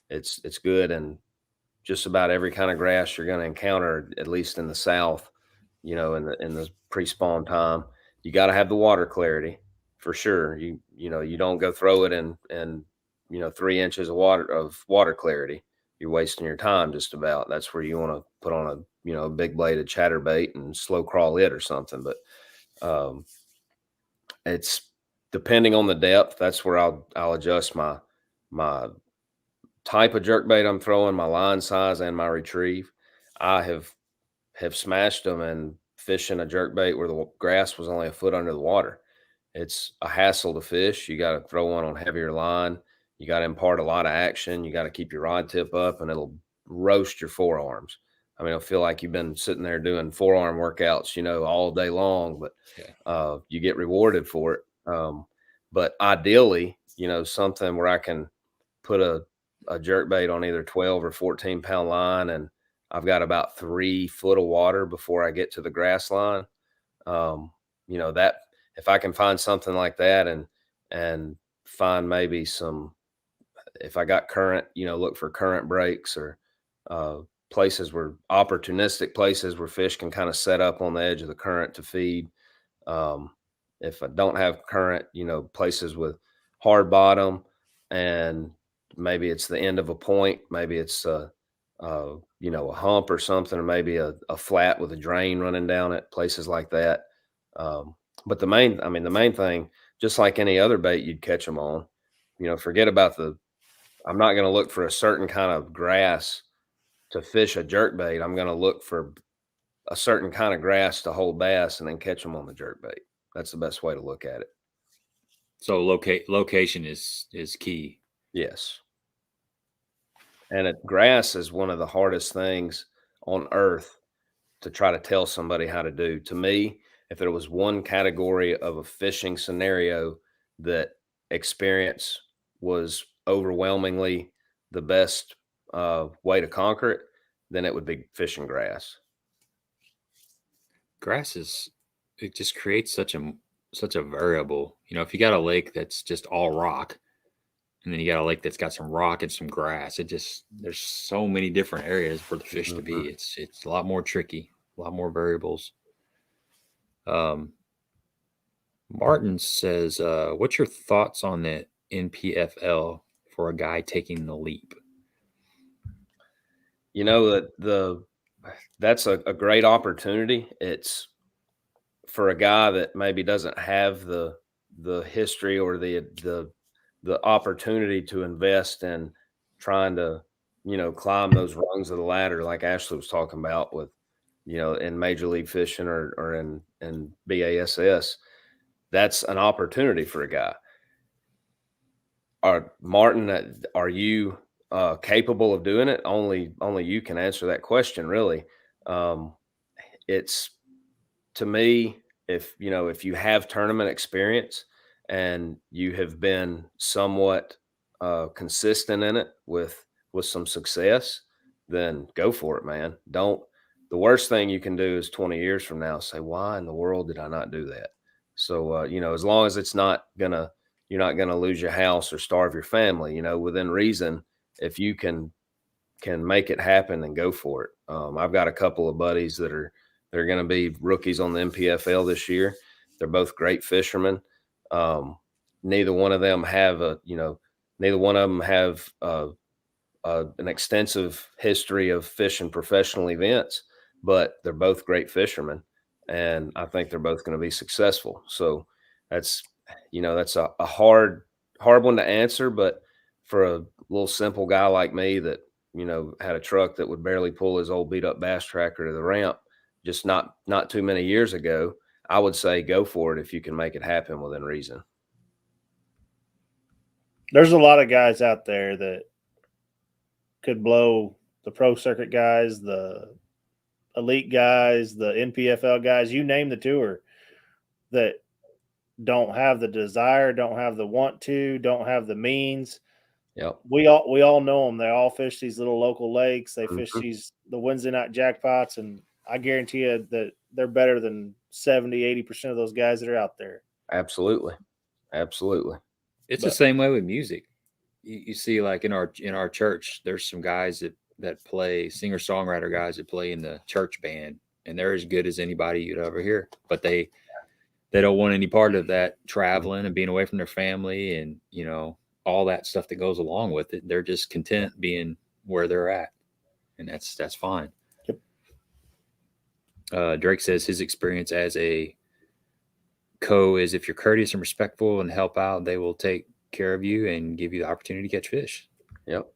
It's good in just about every kind of grass you're going to encounter, at least in the South, you know, in the pre-spawn time. You got to have the water clarity for sure. You know, you don't go throw it in you know, 3 inches of water clarity. You're wasting your time just about. That's where you want to put on a big bladed chatterbait and slow crawl it or something. But it's depending on the depth. That's where I'll adjust my type of jerkbait I'm throwing, my line size, and my retrieve. I have smashed them and fishing a jerkbait where the grass was only a foot under the water. It's a hassle to fish. You got to throw one on heavier line. You got to impart a lot of action. You got to keep your rod tip up, and it'll roast your forearms. I mean, it'll feel like you've been sitting there doing forearm workouts, you know, all day long, but you get rewarded for it. But ideally, you know, something where I can put a jerkbait on either 12 or 14-pound line, and I've got about 3 foot of water before I get to the grass line. You know, that if I can find something like that, and and find maybe some, if I got current, look for current breaks or places where opportunistic places where fish can kind of set up on the edge of the current to feed. If I don't have current, places with hard bottom, and maybe it's the end of a point, maybe it's a hump or something, or maybe a flat with a drain running down it, places like that. But the main thing, just like any other bait you'd catch them on, forget about I'm not going to look for a certain kind of grass to fish a jerkbait. I'm going to look for a certain kind of grass to hold bass and then catch them on the jerkbait. That's the best way to look at it. So location is key. Yes. And grass is one of the hardest things on earth to try to tell somebody how to do. To me, if there was one category of a fishing scenario that experience was overwhelmingly the best way to conquer it, then it would be fishing grass. Grass it just creates such a variable. If you got a lake that's just all rock, and then you got a lake that's got some rock and some grass, there's so many different areas for the fish to be. It's a lot more tricky, a lot more variables. Martin says, what's your thoughts on the NPFL for a guy taking the leap? That's a great opportunity. It's for a guy that maybe doesn't have the history or the opportunity to invest in trying to, climb those rungs of the ladder, like Ashley was talking about with, in Major League Fishing or in BASS. That's an opportunity for a guy. Martin, are you capable of doing it? Only you can answer that question, really. It's, to me, if you have tournament experience and you have been somewhat consistent in it with some success, then go for it, man. The worst thing you can do is 20 years from now say, why in the world did I not do that? So, as long as you're not going to lose your house or starve your family, within reason, if you can make it happen, then go for it. I've got a couple of buddies that are going to be rookies on the MPFL this year. They're both great fishermen. Neither one of them have an extensive history of fishing professional events, but they're both great fishermen, and I think they're both going to be successful. So that's a hard one to answer, but for a little simple guy like me that, had a truck that would barely pull his old beat up bass tracker to the ramp just not too many years ago, I would say go for it if you can make it happen within reason. There's a lot of guys out there that could blow the pro circuit guys, the elite guys, the NPFL guys, you name the tour, that don't have the desire, don't have the want to, don't have the means. Yep. We all know them. They all fish these little local lakes. They fish the Wednesday night jackpots, and I guarantee you that they're better than 70-80% of those guys that are out there. Absolutely. It's the same way with music. You see, like in our church, there's some guys that play, singer-songwriter guys that play in the church band, and they're as good as anybody you'd ever hear. But they don't want any part of that traveling and being away from their family and, all that stuff that goes along with it. They're just content being where they're at, and that's fine. Yep. Drake says his experience as a co is if you're courteous and respectful and help out, they will take care of you and give you the opportunity to catch fish. Yep.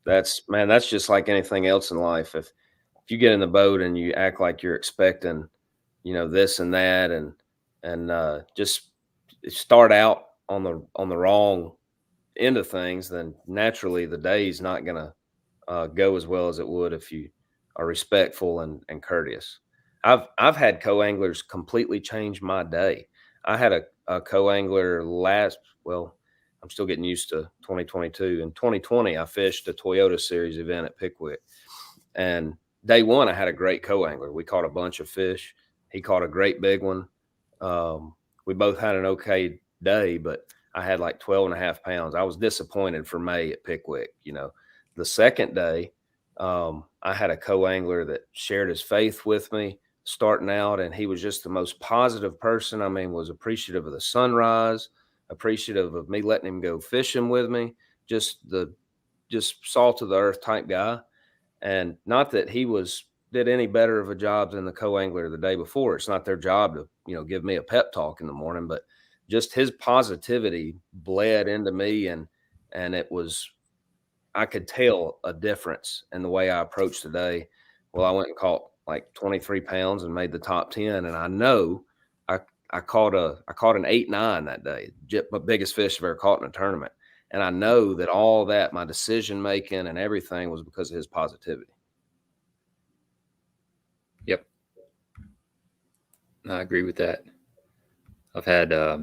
That's just like anything else in life. If you get in the boat and you act like you're expecting, this and that, and just start out on the wrong end of things, then naturally the day's not going to go as well as it would if you are respectful and courteous. I've had co-anglers completely change my day. I had a co-angler I'm still getting used to 2022. In 2020, I fished a Toyota Series event at Pickwick. And day one, I had a great co-angler. We caught a bunch of fish. He caught a great big one. We both had an okay day, but I had like 12.5 pounds. I was disappointed for May at Pickwick. The second day, I had a co-angler that shared his faith with me starting out, and he was just the most positive person. I mean, was appreciative of the sunrise, appreciative of me letting him go fishing with me, just salt of the earth type guy. And not that he did any better of a job than the co-angler the day before. It's not their job to, give me a pep talk in the morning, but just his positivity bled into me. And I could tell a difference in the way I approached the day. Well, I went and caught like 23 pounds and made the top 10. And I know I caught an 8-9 that day, my biggest fish I've ever caught in a tournament. And I know that all that, my decision making and everything, was because of his positivity. Yep. I agree with that. I've had, I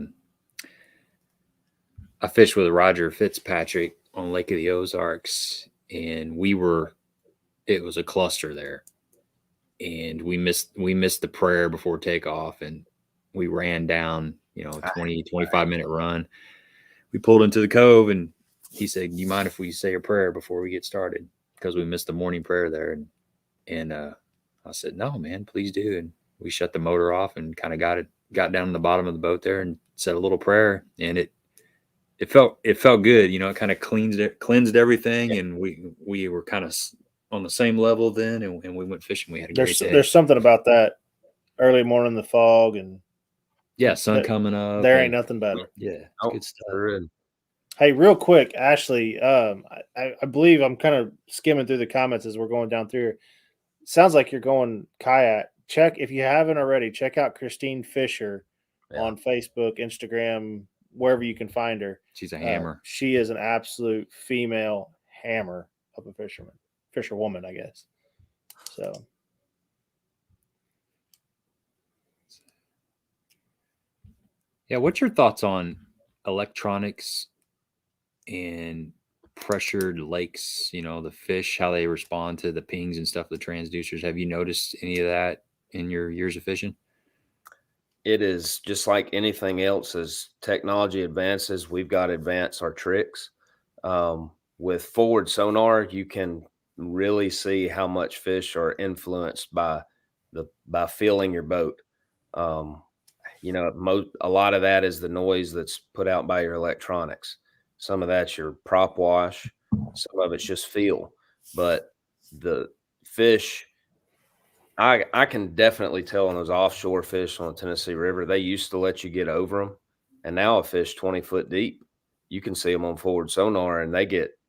fished with Roger Fitzpatrick on Lake of the Ozarks, and it was a cluster there. And we missed the prayer before takeoff, and we ran down, 25-minute run. We pulled into the cove, and he said, "You mind if we say a prayer before we get started?" Because we missed the morning prayer there. And I said, "No, man, please do." And we shut the motor off and kind of got down to the bottom of the boat there and said a little prayer. And it felt good. It kind of cleansed everything. Yeah. And we were kind of on the same level then. And we went fishing. We had a great day. There's something about that early morning, the fog, and sun coming up. There ain't nothing better. Yeah. It's good stuff. Hey, real quick, Ashley, I believe I'm kind of skimming through the comments as we're going down through here. Sounds like you're going kayak. Check, if you haven't already, check out Christine Fisher on Facebook, Instagram, wherever you can find her. She's a hammer. She is an absolute female hammer of a fisherwoman, I guess. So. Yeah, what's your thoughts on electronics and pressured lakes, the fish, how they respond to the pings and stuff, the transducers? Have you noticed any of that in your years of fishing? It is just like anything else. As technology advances, we've got to advance our tricks. With forward sonar, you can really see how much fish are influenced by feeling your boat. A lot of that is the noise that's put out by your electronics. Some of that's your prop wash. Some of it's just feel. But the fish, I can definitely tell on those offshore fish on the Tennessee River, they used to let you get over them. And now a fish 20 foot deep, you can see them on forward sonar, and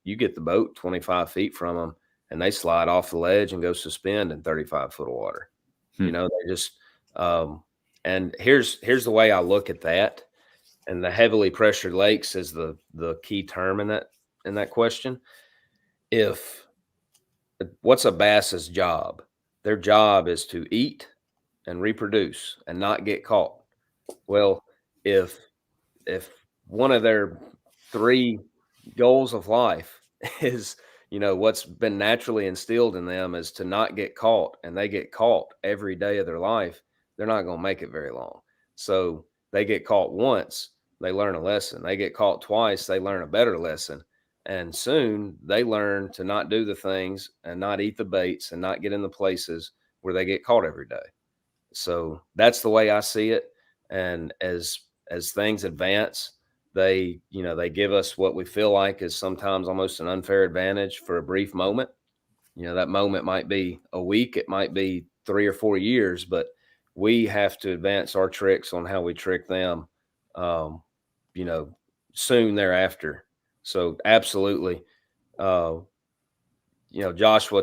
you get the boat 25 feet from them, and they slide off the ledge and go suspend in 35 foot of water. They just, and here's the way I look at that. And the heavily pressured lakes is the key term in that question. What's a bass's job? Their job is to eat and reproduce and not get caught. Well, if one of their 3 goals of life is, what's been naturally instilled in them is to not get caught, and they get caught every day of their life, they're not going to make it very long. So they get caught once, they learn a lesson. They get caught twice, they learn a better lesson. And soon they learn to not do the things and not eat the baits and not get in the places where they get caught every day. So that's the way I see it. And as things advance, they give us what we feel like is sometimes almost an unfair advantage for a brief moment. That moment might be a week, it might be 3 or 4 years, but we have to advance our tricks on how we trick them, soon thereafter. So absolutely, Joshua,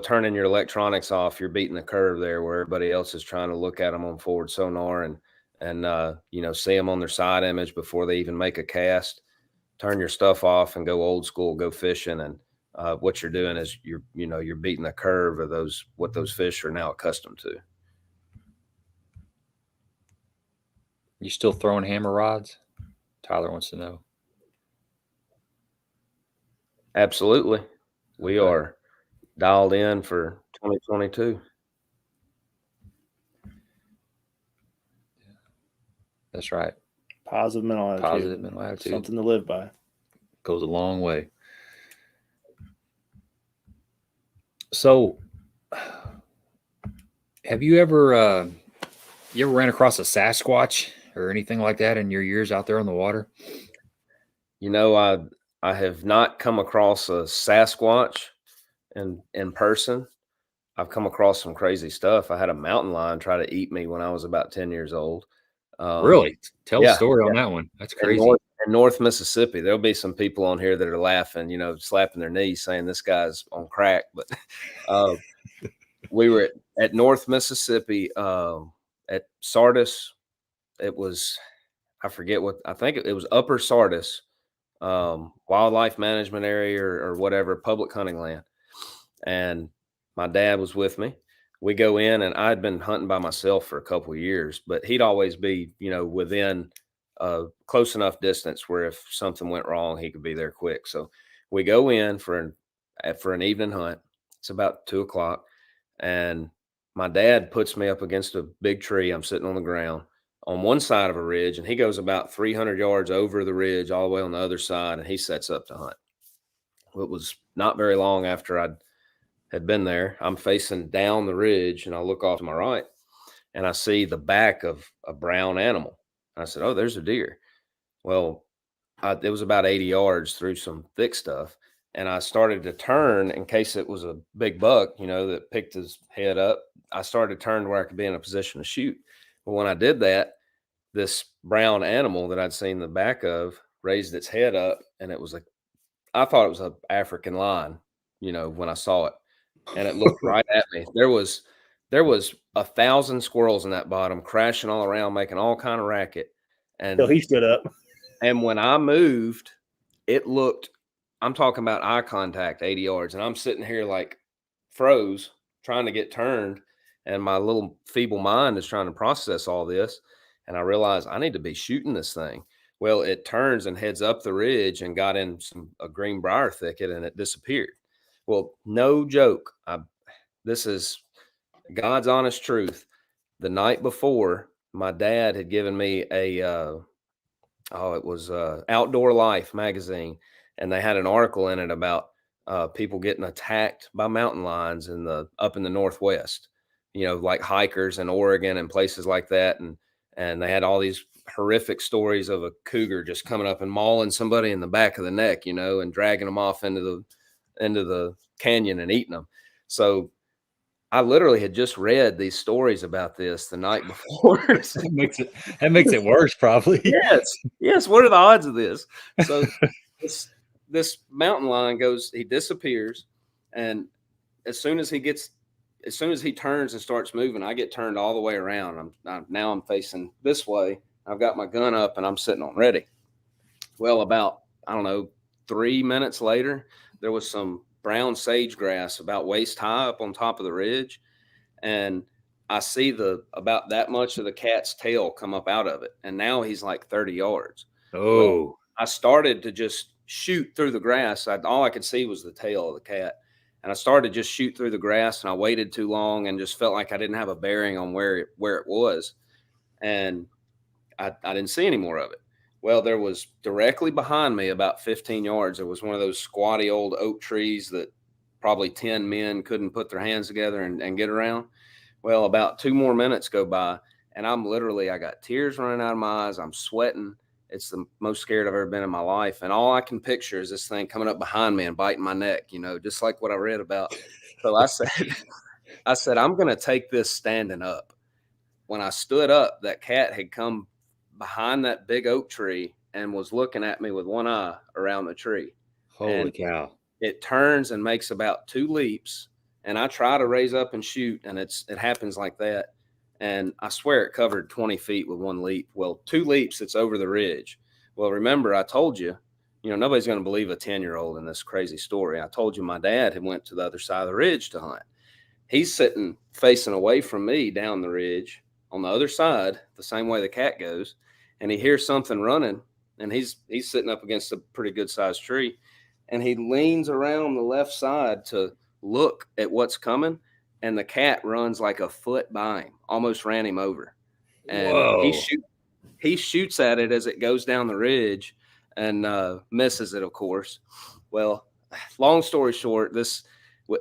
turning your electronics off, you're beating the curve there where everybody else is trying to look at them on forward sonar and see them on their side image before they even make a cast. Turn your stuff off and go old school, go fishing. And what you're doing is you're beating the curve of what those fish are now accustomed to. You still throwing hammer rods? Tyler wants to know. Absolutely. We are dialed in for 2022. That's right. Positive mental attitude. Positive mental attitude. Something to live by. Goes a long way. So, have you ever ran across a Sasquatch or anything like that in your years out there on the water? You know, I have not come across a Sasquatch in person. I've come across some crazy stuff. I had a mountain lion try to eat me when I was about 10 years old. Really? Tell the yeah, story yeah. on that one. That's crazy. In North Mississippi, there'll be some people on here that are laughing, you know, slapping their knees saying this guy's on crack. But we were at North Mississippi at Sardis. It was, I forget what, I think it was Upper Sardis, wildlife management area or whatever, public hunting land. And my dad was with me. We go in, and I'd been hunting by myself for a couple of years, but he'd always be, you know, within close enough distance where if something went wrong, he could be there quick. So we go in for an evening hunt. It's about 2:00, and my dad puts me up against a big tree. I'm sitting on the ground on one side of a ridge, and he goes about 300 yards over the ridge all the way on the other side, and he sets up to hunt. Well, it was not very long after I had been there. I'm facing down the ridge, and I look off to my right, and I see the back of a brown animal. I said, "Oh, there's a deer." Well, it was about 80 yards through some thick stuff, and I started to turn in case it was a big buck, you know, that picked his head up. I started to turn where I could be in a position to shoot. But when I did that, this brown animal that I'd seen the back of raised its head up, and it was I thought it was an African lion, you know, when I saw it, and it looked right at me. There was 1,000 squirrels in that bottom crashing all around, making all kind of racket. And So he stood up. And when I moved, it looked, I'm talking about eye contact, 80 yards. And I'm sitting here like froze, trying to get turned. And my little feeble mind is trying to process all this. And I realized I need to be shooting this thing. Well, it turns and heads up the ridge and got in a green briar thicket, and it disappeared. Well, no joke. This is God's honest truth. The night before, my dad had given me it was Outdoor Life magazine, and they had an article in it about people getting attacked by mountain lions up in the Northwest, you know, like hikers in Oregon and places like that. And they had all these horrific stories of a cougar just coming up and mauling somebody in the back of the neck, you know, and dragging them off into the canyon and eating them. So I literally had just read these stories about this the night before. That makes it worse, probably. Yes. What are the odds of this? So this mountain lion he disappears, and as soon as he turns and starts moving, I get turned all the way around. Now I'm facing this way. I've got my gun up, and I'm sitting on ready. Well, about, I don't know, 3 minutes later, there was some brown sage grass about waist high up on top of the ridge, and I see about that much of the cat's tail come up out of it, and now he's like 30 yards. Oh. Well, I started to just shoot through the grass. All I could see was the tail of the cat, and I started to just shoot through the grass, and I waited too long and just felt like I didn't have a bearing on where it was, and I didn't see any more of it. Well, there was directly behind me about 15 yards. There was one of those squatty old oak trees that probably 10 men couldn't put their hands together and get around. Well, about 2 more minutes go by, and I got tears running out of my eyes. I'm sweating. It's the most scared I've ever been in my life. And all I can picture is this thing coming up behind me and biting my neck, you know, just like what I read about. So I said, I'm going to take this standing up. When I stood up, that cat had come behind that big oak tree and was looking at me with one eye around the tree. Holy cow. It turns and makes about 2 leaps, and I try to raise up and shoot, and it happens like that. And I swear it covered 20 feet with 1 leap. Well, 2 leaps, it's over the ridge. Well, remember, I told you, nobody's going to believe a 10-year-old in this crazy story. I told you my dad had went to the other side of the ridge to hunt. He's sitting facing away from me down the ridge on the other side, the same way the cat goes, and he hears something running, and he's sitting up against a pretty good sized tree, and he leans around the left side to look at what's coming, and the cat runs like a foot by him, almost ran him over. And Whoa. he shoots at it as it goes down the ridge and misses it, of course. Well, long story short,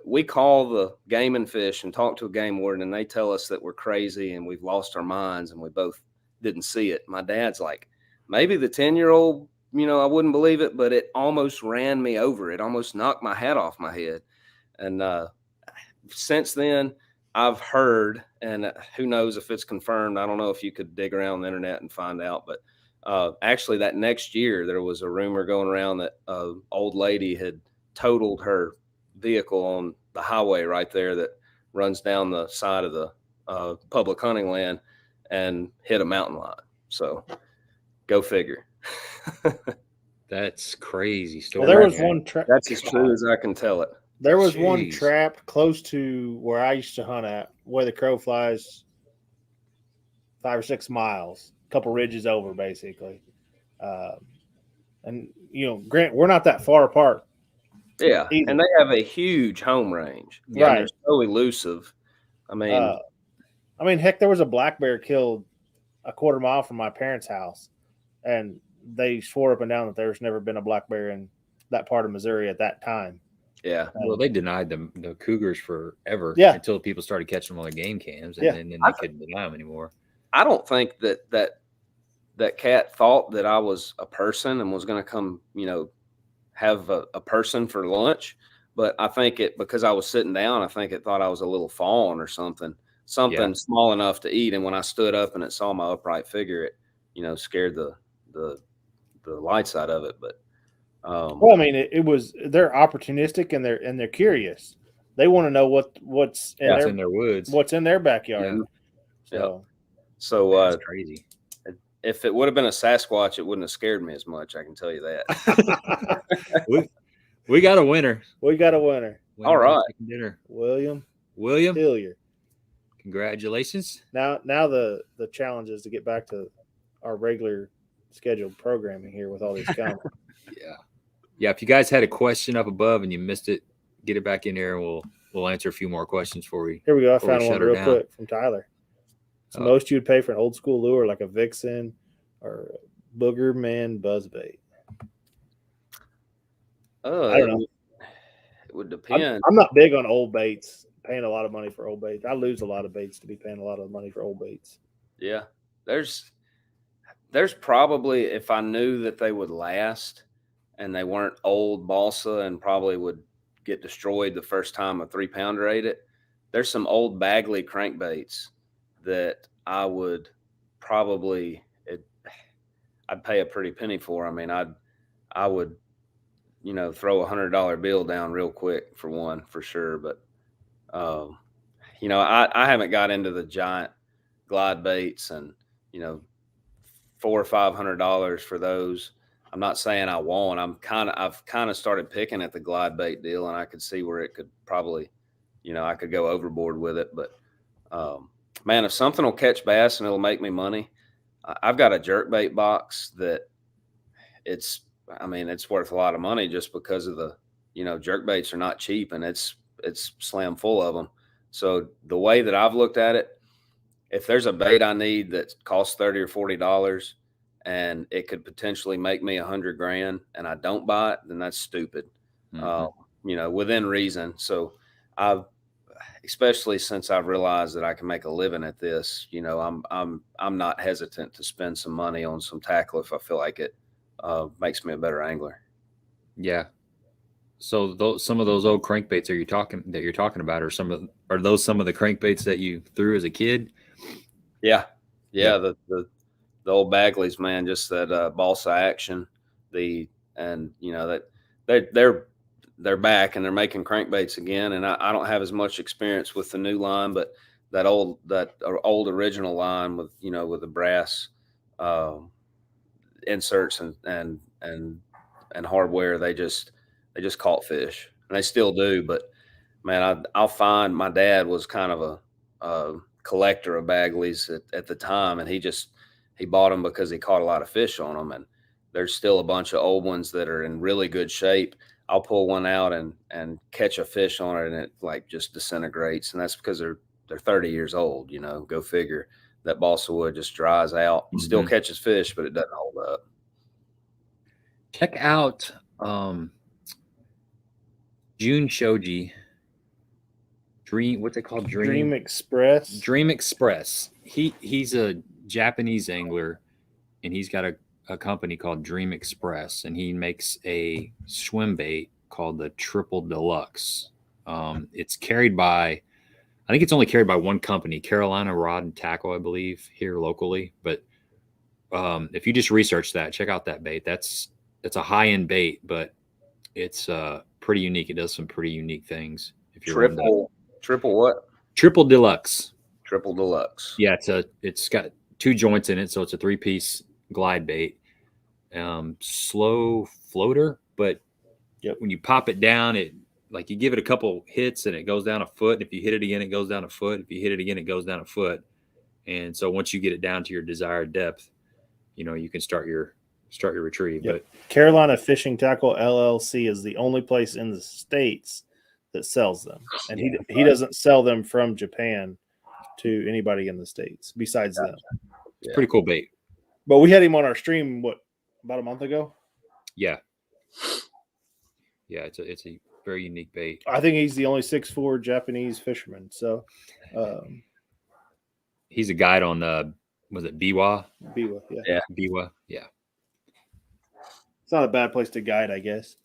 we call the game and fish and talk to a game warden, and they tell us that we're crazy and we've lost our minds and we both didn't see it. My dad's like, maybe the 10-year-old, I wouldn't believe it, but it almost ran me over. It almost knocked my hat off my head. And since then, I've heard, and who knows if it's confirmed. I don't know if you could dig around the internet and find out, but actually that next year there was a rumor going around that an old lady had totaled her vehicle on the highway right there that runs down the side of the public hunting land and hit a mountain lion. So go figure. That's crazy story. Well, there was one trap. That's as true as I can tell it. There was one trap close to where I used to hunt at, where the crow flies 5 or 6 miles, a couple ridges over, basically. And Grant, we're not that far apart. Yeah, either. And they have a huge home range. Yeah, right. They're so elusive. I mean, heck, there was a black bear killed a quarter mile from my parents' house, and they swore up and down that there's never been a black bear in that part of Missouri at that time. Yeah. Well, they denied the cougars forever. Yeah. Until people started catching them on their game cams, and then they couldn't deny them anymore. I don't think that cat thought that I was a person and was going to come, have a person for lunch. But I think because I was sitting down, I think it thought I was a little fawn or something small enough to eat. And when I stood up and it saw my upright figure, it, scared the lights out of it. But well, I mean, they're opportunistic and they're curious. They want to know what's in their woods, what's in their backyard. Yeah. So that's crazy. If it would have been a Sasquatch, it wouldn't have scared me as much. I can tell you that. we got a winner. We got a winner. All right. Dinner. William Hillier. Congratulations. Now the challenge is to get back to our regular scheduled programming here with all these comments. Yeah. If you guys had a question up above and you missed it, get it back in here and we'll answer a few more questions for you. Here we go. I found one real quick from Tyler. It's the most you'd pay for an old school lure like a Vixen or a Booger Man buzzbait. I don't know. It would depend. I'm not big on old baits, paying a lot of money for old baits. I lose a lot of baits to be paying a lot of money for old baits. Yeah. There's probably, if I knew that they would last and they weren't old balsa and probably would get destroyed the first time a 3-pounder ate it, there's some old Bagley crankbaits that I would probably, I'd pay a pretty penny for. I mean, I would, throw $100 bill down real quick for one, for sure. But, I haven't got into the giant glide baits and, $400 or $500 for those. I'm not saying I won't. I've kind of started picking at the glide bait deal, and I could see where it could probably, I could go overboard with it. But, man, if something will catch bass and it'll make me money, I've got a jerkbait box that it's worth a lot of money just because of the, jerkbaits are not cheap and it's slam full of them. So the way that I've looked at it, if there's a bait I need that costs $30 or $40 and it could potentially make me $100,000 and I don't buy it, then that's stupid, within reason. So especially since I've realized that I can make a living at this, I'm not hesitant to spend some money on some tackle if I feel like it makes me a better angler. Yeah. So some of those old crankbaits you're talking about are those some of the crankbaits that you threw as a kid? Yeah. The old Bagleys, man, just that balsa action, that they're back and they're making crankbaits again. And I don't have as much experience with the new line, but that old original line with the brass inserts and hardware, they just caught fish, and they still do. But man, I'll find my dad was kind of a collector of Bagleys at the time, and he bought them because he caught a lot of fish on them. And there's still a bunch of old ones that are in really good shape. I'll pull one out and catch a fish on it, and it like just disintegrates. And that's because they're 30 years old, go figure. that balsa wood just dries out. It still catches fish, but it doesn't hold up. Check out Jun Shoji. What's it called? Dream Express. Dream Express. He's a Japanese angler, and he's got a company called Dream Express, and he makes a swim bait called the Triple Deluxe. It's carried by, I think it's only carried by one company, Carolina Rod and Tackle, I believe, here locally. But if you just research that, check out that bait. It's a high-end bait, but it's pretty unique. It does some pretty unique things. If you're Triple what? Triple Deluxe. Triple Deluxe. Yeah, it's got 2 joints in it, so it's a 3-piece glide bait. Slow floater, but when you pop it down, it like you give it a couple hits and it goes down a foot. If you hit it again, it goes down a foot. If you hit it again, it goes down a foot. And so once you get it down to your desired depth, you can start your retrieve. Yep. But Carolina Fishing Tackle LLC is the only place in the States that sells them, and he doesn't sell them from Japan to anybody in the States besides them. It's pretty cool bait. But we had him on our stream about a month ago. Yeah, it's a very unique bait. I think he's the only 6'4" Japanese fisherman. So he's a guide on was it Biwa? Biwa, yeah. Biwa, yeah. It's not a bad place to guide, I guess.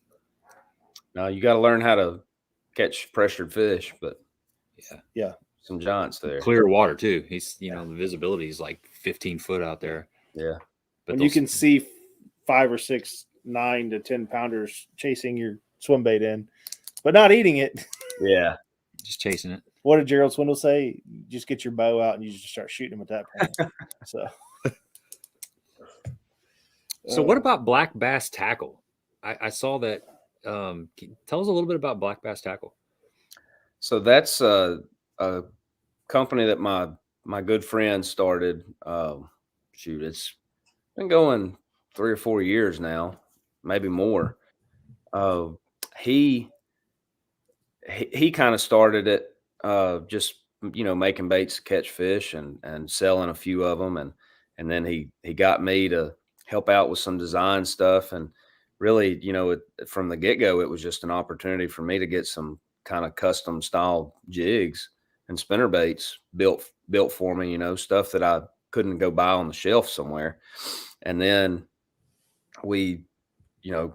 No, you got to learn how to catch pressured fish, but yeah, some giants there. Clear water too. He's the visibility is like 15 foot out there. Yeah, but when you can see 5 or 6 9 to 10 pounders chasing your swim bait in, but not eating it. Yeah, just chasing it. What did Gerald Swindle say? Just get your bow out and you just start shooting them at that point. So what about black bass tackle? I saw that. Tell us a little bit about black bass tackle. So that's a company that my good friend started. It's been going 3 or 4 years now, maybe more. He kind of started it just making baits to catch fish and selling a few of them, and then he got me to help out with some design stuff. And really, from the get-go, it was just an opportunity for me to get some kind of custom style jigs and spinnerbaits built for me, stuff that I couldn't go buy on the shelf somewhere. And then we,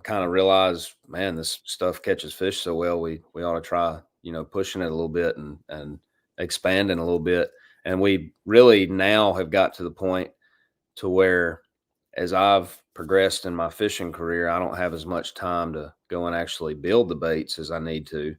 kind of realized, man, this stuff catches fish so well, we ought to try, pushing it a little bit and expanding a little bit. And we really now have got to the point to where, as I've progressed in my fishing career, I don't have as much time to go and actually build the baits as I need to.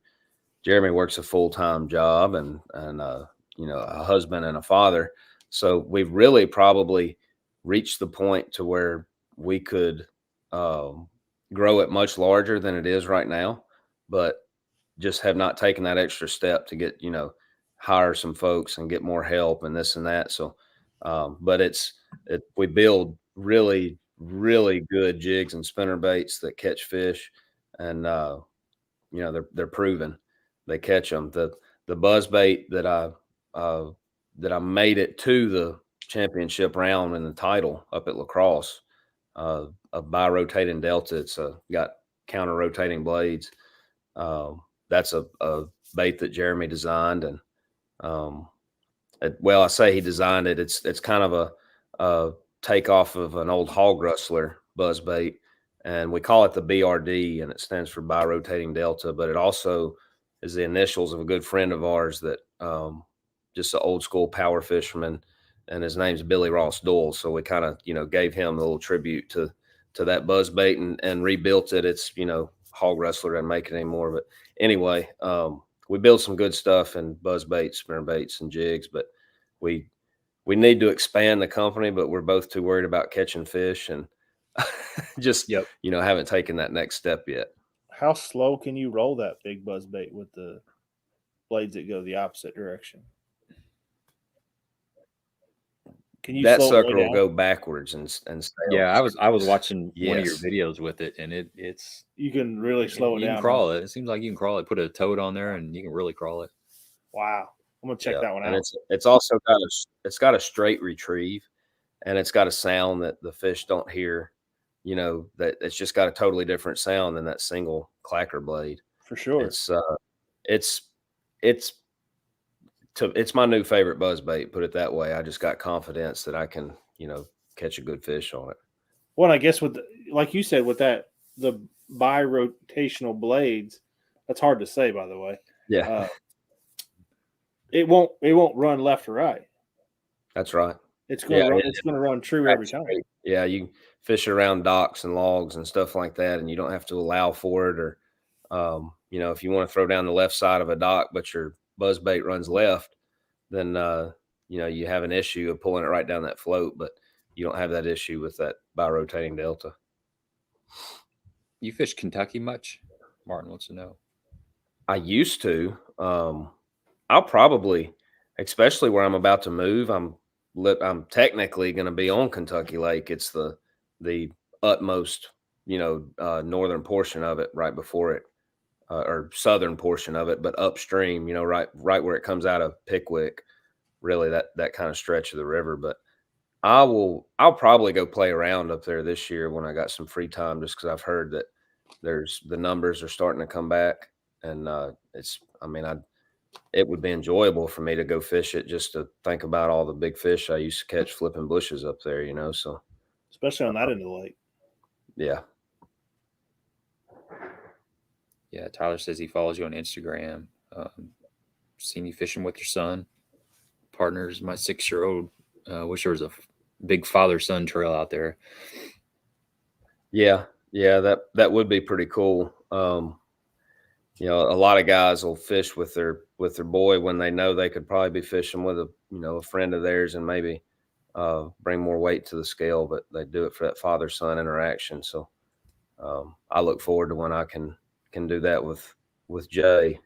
Jeremy works a full-time job and a husband and a father. So we've really probably reached the point to where we could grow it much larger than it is right now, but just have not taken that extra step to get, hire some folks and get more help and this and that. So, but we build really, really good jigs and spinnerbaits that catch fish, and they're proven. They catch them. The buzz bait that I made it to the championship round in the title up at La Crosse, a bi-rotating delta. It's got counter rotating blades. That's a bait that Jeremy designed, and I say he designed it. It's kind of a takeoff of an old hog rustler buzz bait, and we call it the BRD, and it stands for bi-rotating delta, but it also is the initials of a good friend of ours that just an old school power fisherman, and his name's Billy Ross Dole. So we kind of gave him a little tribute to that buzz bait and rebuilt it. It's hog rustler doesn't make it anymore, but anyway, we built some good stuff in buzz baits, spinner baits, and jigs, but we need to expand the company, but we're both too worried about catching fish and just haven't taken that next step yet. How slow can you roll that big buzz bait with the blades that go the opposite direction? Can you? That sucker will go backwards and stay. Yeah, I was watching one of your videos with it, and it's you can really slow it down. You can crawl it. It seems like you can crawl it. Put a toad on there, and you can really crawl it. Wow. I'm gonna check that one and out. it's also got a straight retrieve, and it's got a sound that the fish don't hear. That it's just got a totally different sound than that single clacker blade. For sure. It's it's my new favorite buzz bait. Put it that way. I just got confidence that I can catch a good fish on it. Well, I guess like you said, with the bi-rotational blades, that's hard to say, by the way. Yeah, it won't run left or right. that's right. It's gonna run true every time. Yeah, you fish around docks and logs and stuff like that, and you don't have to allow for it. Or if you want to throw down the left side of a dock, but your buzz bait runs left, then you have an issue of pulling it right down that float. But you don't have that issue with that bi-rotating delta. You fish Kentucky much? Martin wants to know. I used to. I'll probably, especially where I'm about to move, I'm technically going to be on Kentucky Lake. It's the utmost, northern portion of it, right before it, or southern portion of it, but upstream, right where it comes out of Pickwick, really that kind of stretch of the river. But I'll probably go play around up there this year when I got some free time, just because I've heard that the numbers are starting to come back, and it would be enjoyable for me to go fish it, just to think about all the big fish I used to catch flipping bushes up there, so. Especially on that end of the lake. Yeah. Yeah, Tyler says he follows you on Instagram. Seen you fishing with your son. Partners, my 6-year-old. Wish there was a big father-son trail out there. Yeah, that would be pretty cool. A lot of guys will fish with their boy when they know they could probably be fishing with a friend of theirs, and maybe bring more weight to the scale, but they do it for that father-son interaction. So I look forward to when I can do that with Jay.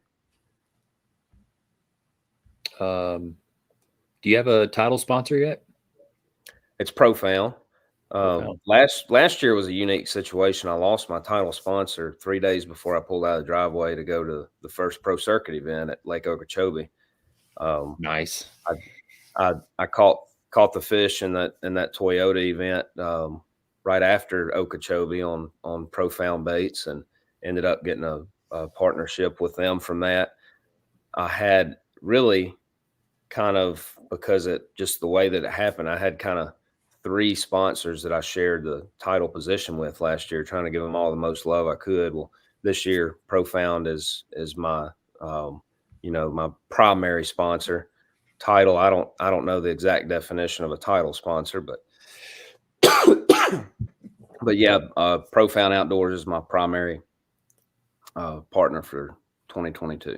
Do you have a title sponsor yet? It's Profound. Last year was a unique situation. I lost my title sponsor 3 days before I pulled out of the driveway to go to the first pro circuit event at Lake Okeechobee. Nice. I caught the fish in that Toyota event right after Okeechobee on Profound Baits, and ended up getting a partnership with them from that. I had really kind of, because it just the way that it happened, I had kind of 3 sponsors that I shared the title position with last year, trying to give them all the most love I could. Well, this year Profound is my my primary sponsor. Title, I don't know the exact definition of a title sponsor, but yeah, Profound Outdoors is my primary partner for 2022.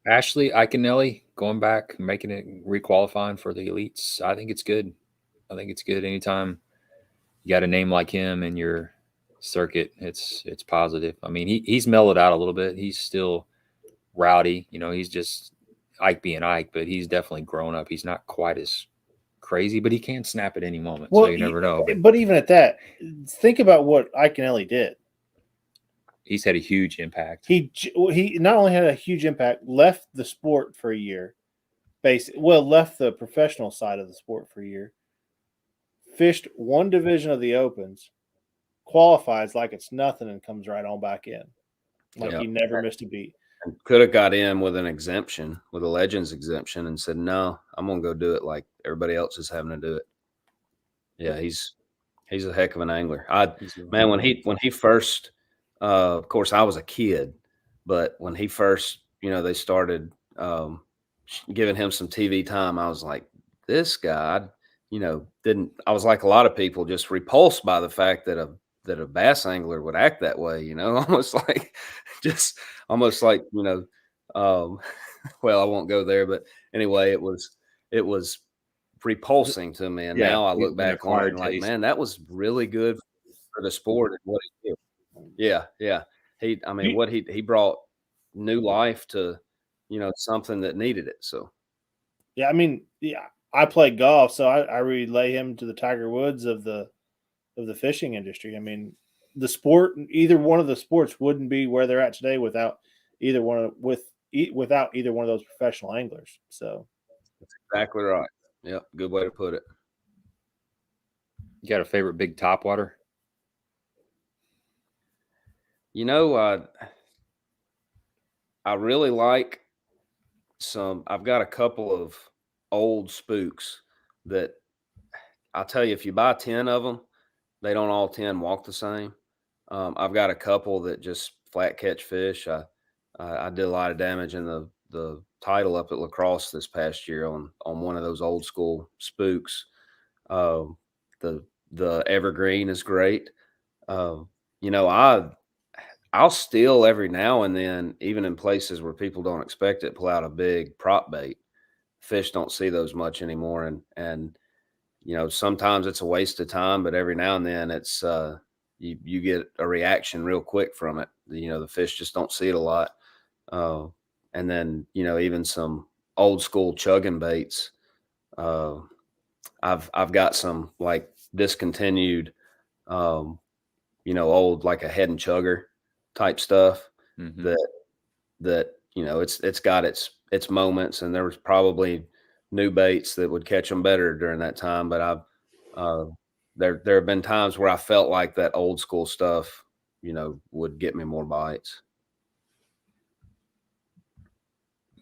Ashley Iaconelli going back, making it, requalifying for the elites. I think it's good. Anytime you got a name like him in your circuit, it's positive. I mean, he's mellowed out a little bit. He's still rowdy. He's just Ike being Ike, but he's definitely grown up. He's not quite as crazy, but he can snap at any moment. Well, so you never know. But even at that, think about what Iaconelli did. He's had a huge impact. He not only had a huge impact, left the sport for a year, left the professional side of the sport for a year, fished one division of the Opens, qualifies like it's nothing, and comes right on back in. Like he never missed a beat. Could have got in with an exemption, with a Legends exemption, and said, no, I'm going to go do it like everybody else is having to do it. Yeah, he's a heck of an angler. When he first, of course, I was a kid, but when he first, they started giving him some TV time, I was like, this guy, I was like a lot of people, just repulsed by the fact that a bass angler would act that way, almost like well, I won't go there, but anyway, it was repulsing to me. And now I look back on it and like, man, that was really good for the sport and what he did. Yeah. He brought new life to, something that needed it. So, yeah, I play golf, so I relay him to the Tiger Woods of the fishing industry. The sport, either one of the sports wouldn't be where they're at today without either one without either one of those professional anglers. So That's exactly right. Yep, good way to put it. You got a favorite big topwater? You know, I really like I've got a couple of old spooks that I'll tell you, if you buy 10 of them, they don't all 10 walk the same. I've got a couple that just flat catch fish. I did a lot of damage in the title up at La Crosse this past year on one of those old school spooks. The Evergreen is great. You know, I'll still every now and then, even in places where people don't expect it, pull out a big prop bait. Fish don't see those much anymore, and you know, sometimes it's a waste of time, but every now and then it's you get a reaction real quick from it. You know, the fish just don't see it a lot. And then, you know, even some old school chugging baits. I've got some like discontinued, you know, old like a head and chugger type stuff that you know it's got its moments, and there was probably new baits that would catch them better during that time. But there have been times where I felt like that old school stuff, you know, would get me more bites.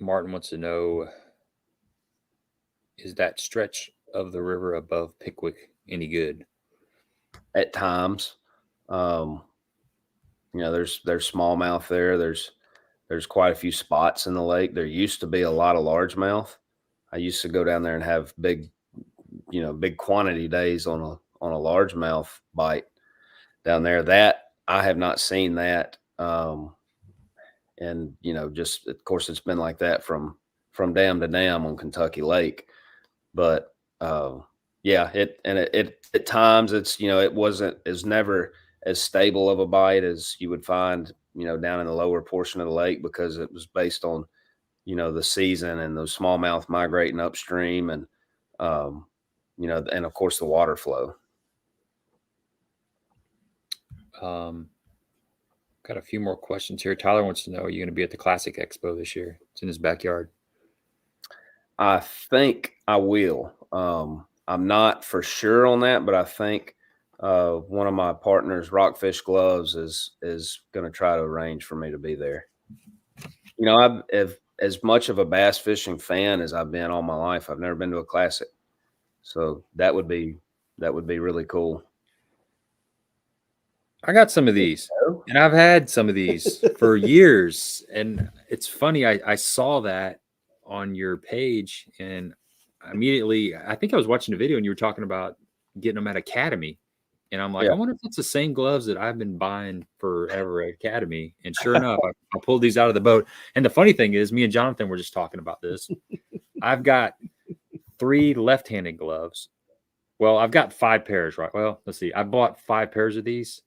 Martin wants to know, is that stretch of the river above Pickwick any good? At times, you know, there's smallmouth there. There's quite a few spots in the lake. There used to be a lot of largemouth. I used to go down there and have big, you know, big quantity days on a largemouth bite down there. That I have not seen that. And you know, just of course it's been like that from dam to dam on Kentucky Lake. But yeah, it at times it's, you know, it's never as stable of a bite as you would find, you know, down in the lower portion of the lake, because it was based on, you know, the season and those smallmouth migrating upstream, and you know, and of course the water flow. Got a few more questions here. Tyler wants to know, are you going to be at the Classic Expo this year? It's in his backyard. I think I will. I'm not for sure on that, but I think one of my partners, Rockfish Gloves, is going to try to arrange for me to be there. You know, as much of a bass fishing fan as I've been all my life, I've never been to a Classic, so that would be really cool. I got some of these, and I've had some of these for years. And it's funny, I saw that on your page, and immediately, I think I was watching a video and you were talking about getting them at Academy. And I'm like, Yeah. I wonder if it's the same gloves that I've been buying forever at Academy. And sure enough, I pulled these out of the boat. And the funny thing is, me and Jonathan were just talking about this. I've got 3 left-handed gloves. Well, I've got 5 pairs, right? Well, let's see. I bought 5 pairs of these.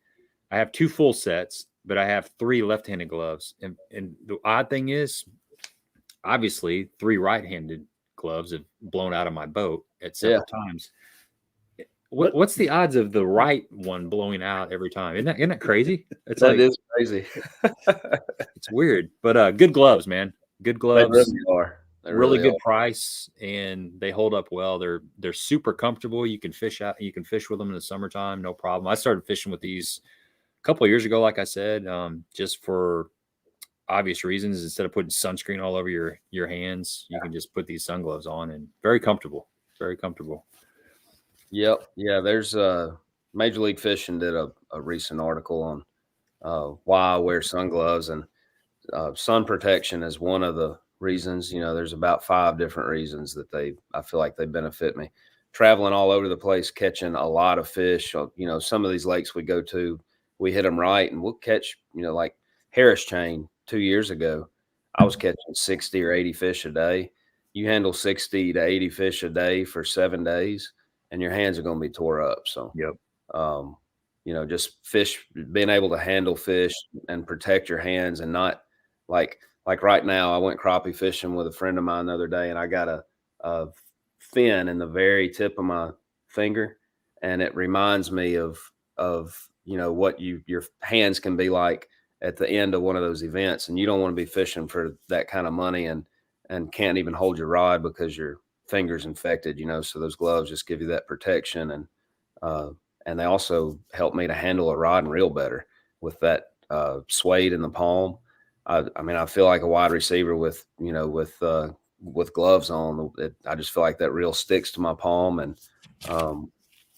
I have 2 full sets, but I have 3 left-handed gloves. And the odd thing is, obviously, 3 right-handed gloves have blown out of my boat at several times. What's the odds of the right one blowing out every time? Isn't that crazy? It's That is crazy. It's weird, but good gloves, man. Good gloves. They really are. They really good are. price, and they hold up well. They're super comfortable. You can fish with them in the summertime, no problem. I started fishing with these a couple of years ago, like I said, just for obvious reasons. Instead of putting sunscreen all over your hands, you can just put these sun gloves on, and very comfortable. Very comfortable. Yep. Yeah. There's Major League Fishing did a recent article on why I wear sun gloves, and sun protection is one of the reasons. You know, there's about 5 different reasons that I feel like they benefit me. Traveling all over the place, catching a lot of fish. You know, some of these lakes we go to, we hit them right, and we'll catch, you know, like Harris Chain 2 years ago, I was catching 60 or 80 fish a day. You handle 60 to 80 fish a day for 7 days, and your hands are going to be tore up. So, Yep. You know, just being able to handle fish and protect your hands, and not like right now, I went crappie fishing with a friend of mine the other day, and I got a fin in the very tip of my finger, and it reminds me of you know what your hands can be like at the end of one of those events, and you don't want to be fishing for that kind of money and can't even hold your rod because your finger's infected, so those gloves just give you that protection. And they also help me to handle a rod and reel better with that suede in the palm. I mean, I feel like a wide receiver with gloves on. I just feel like that reel sticks to my palm, and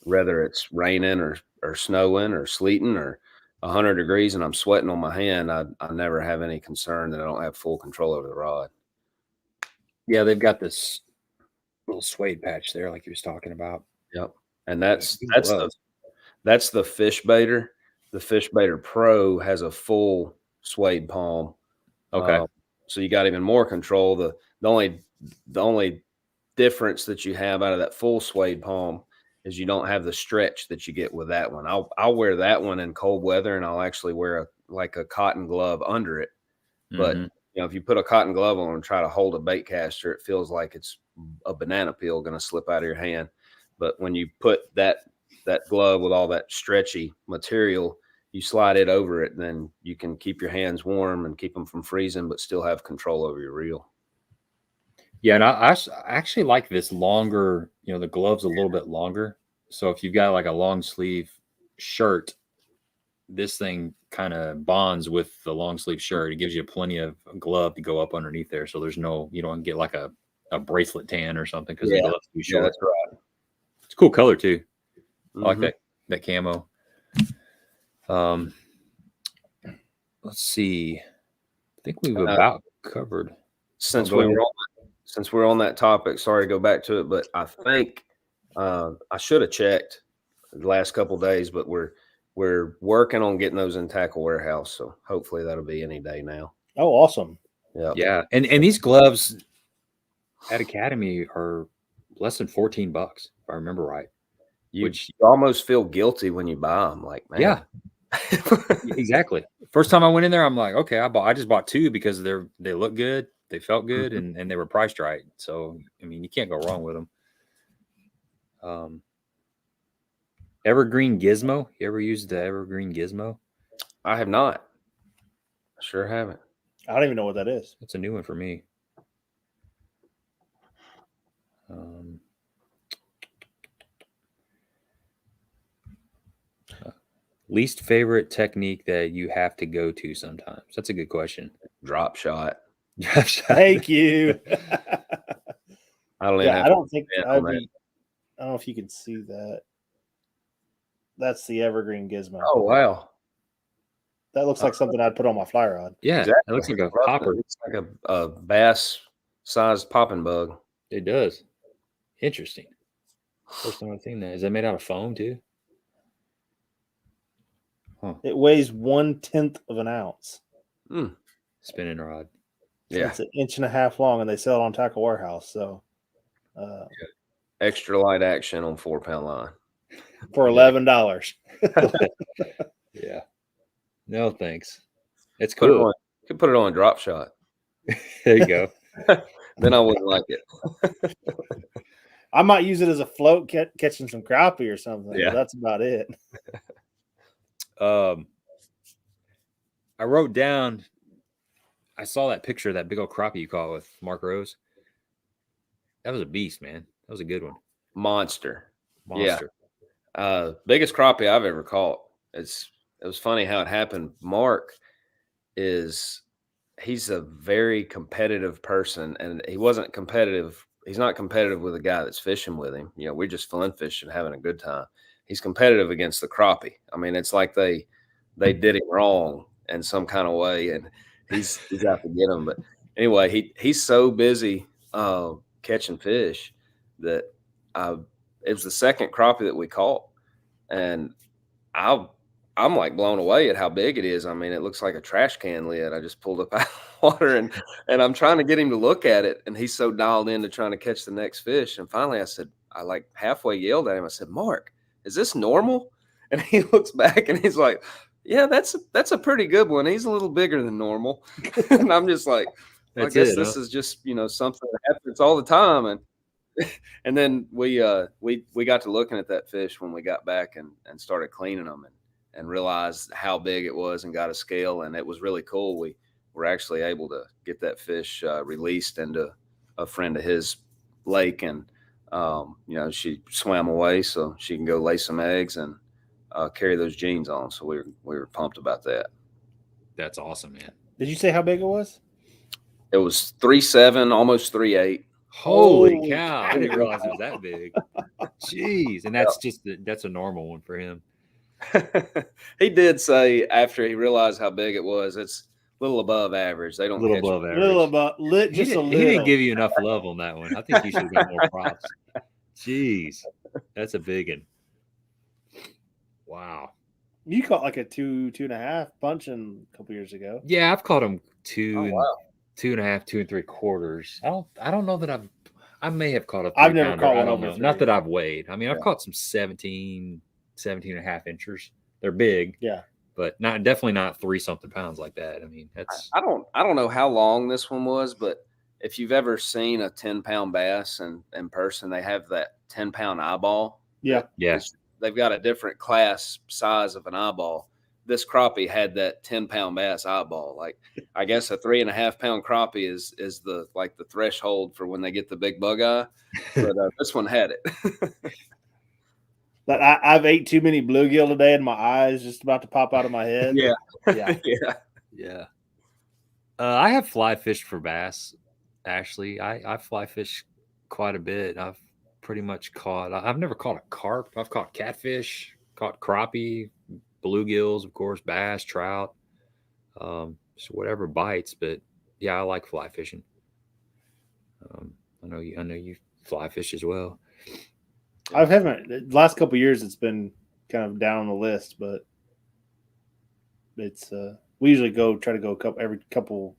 whether it's raining or snowing or sleeting or 100 degrees and I'm sweating on my hand, I never have any concern that I don't have full control over the rod. Yeah, they've got this little suede patch there, like you was talking about. Yep, and that's the fish baiter. The Fish Baiter Pro has a full suede palm. Okay. So you got even more control. The only difference that you have out of that full suede palm is you don't have the stretch that you get with that one. I'll wear that one in cold weather, and I'll actually wear a cotton glove under it. But if you put a cotton glove on and try to hold a bait caster, it feels like it's a banana peel going to slip out of your hand. But when you put that glove with all that stretchy material, you slide it over it, then you can keep your hands warm and keep them from freezing, but still have control over your reel. Yeah, and I actually like this longer, the glove's a little bit longer. So if you've got like a long sleeve shirt, this thing kind of bonds with the long sleeve shirt. It gives you plenty of glove to go up underneath there. So there's you don't get like a bracelet tan or something because the glove's too short. Yeah, that's right. It's a cool color too. I like that camo. Let's see. I think we've about covered. Since we're on that topic, sorry to go back to it, but I think I should have checked the last couple of days, but we're working on getting those in Tackle Warehouse, so hopefully that'll be any day now. Oh, awesome! Yeah, and these gloves at Academy are less than $14, if I remember right. You almost feel guilty when you buy them, like, man. Yeah, exactly. First time I went in there, I'm like, okay, I just bought two because they look good, they felt good, and they were priced right. So I mean, you can't go wrong with them. Evergreen Gizmo. You ever used the Evergreen Gizmo? I have not. I sure haven't. I don't even know what that is. It's a new one for me. Least favorite technique that you have to go to sometimes? That's a good question. Drop shot. Thank you. I don't think I don't know if you can see that. That's the Evergreen Gizmo. Oh, wow. That looks like something I'd put on my fly rod. Yeah, exactly. It looks like a popper. It looks like a bass-sized popping bug. It does. Interesting. First time I've seen that. Is that made out of foam too? Huh. It weighs 1/10 of an ounce. Spinning rod. Yeah, it's 1.5 inches long, and they sell it on Tackle Warehouse. So, extra light action on 4-pound line for $11. Yeah. No thanks. It's cool. You could put it on a drop shot. There you go. Then I wouldn't like it. I might use it as a float catching some crappie or something. Yeah, that's about it. I wrote down. I saw that picture of that big old crappie you caught with Mark Rose. That was a beast, man. That was a good one. Monster. Yeah. Biggest crappie I've ever caught. It was funny how it happened. Mark he's a very competitive person, and he wasn't competitive. He's not competitive with a guy that's fishing with him. We're just fun fishing, having a good time. He's competitive against the crappie. I mean, it's like they did him wrong in some kind of way, and he's out to get him. But anyway, he's so busy catching fish that it was the second crappie that we caught, and I'm like blown away at how big it is. I mean, it looks like a trash can lid. I just pulled up out of the water, and I'm trying to get him to look at it, and he's so dialed into trying to catch the next fish. And finally, I like halfway yelled at him. I said, "Mark, is this normal?" And he looks back and he's like, "Yeah, that's a pretty good one. He's a little bigger than normal." And I'm just like, I guess this is just something that happens all the time. And then we got to looking at that fish when we got back and started cleaning them, and realized how big it was and got a scale, and it was really cool. We were actually able to get that fish released into a friend of his lake, and she swam away so she can go lay some eggs and carry those jeans on. So we were pumped about that. That's awesome, man. Did you say how big it was? It was 3.7, almost 3.8. Holy cow! I didn't realize it was that big. Jeez, and that's that's a normal one for him. He did say after he realized how big it was, it's a little above average. They don't little catch above it. average. Little above, just a little. He didn't give you enough love on that one. I think you should have got more props. Jeez, that's a big one. Wow. You caught like a 2.5 bunching a couple years ago. Yeah, I've caught them 2 Oh, and wow. 2.5, 2 3/4. I don't know that I may have caught a 3 I've never pounder. caught I one don't over know. 3. Not that I've weighed. I mean, I've Yeah. caught some 17 and a half inchers. They're big. Yeah. But definitely not 3-something pounds like that. I mean, that's I don't know how long this one was, but if you've ever seen a 10-pound bass in person, they have that 10-pound eyeball. Yeah. They've got a different class size of an eyeball. This crappie had that 10-pound bass eyeball. Like, I guess a 3.5-pound crappie is the threshold for when they get the big bug eye. But this one had it. But I've ate too many bluegill today, and my eyes just about to pop out of my head. Yeah. Yeah. yeah. I have fly fished for bass. Actually, I fly fish quite a bit. I've pretty much caught. I've never caught a carp. I've caught catfish, caught crappie, bluegills, of course, bass, trout, so whatever bites. But yeah, I like fly fishing. I know you fly fish as well. I haven't. The last couple of years, it's been kind of down on the list, but it's we usually try to go every couple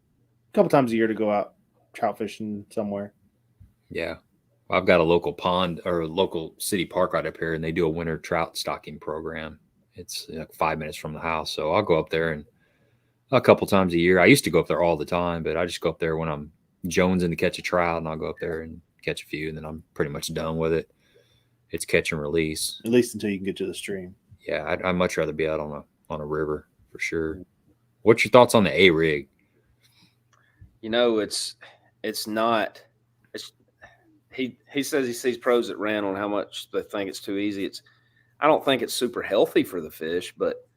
times a year to go out trout fishing somewhere. Yeah. I've got a local pond or a local city park right up here, and they do a winter trout stocking program. It's like 5 minutes from the house. So I'll go up there and a couple times a year. I used to go up there all the time, but I just go up there when I'm jonesing to catch a trout, and I'll go up there and catch a few, and then I'm pretty much done with it. It's catch and release. At least until you can get to the stream. Yeah, I'd much rather be out on a river for sure. What's your thoughts on the A rig? It's not. He says he sees pros that rant on how much they think it's too easy. I don't think it's super healthy for the fish, but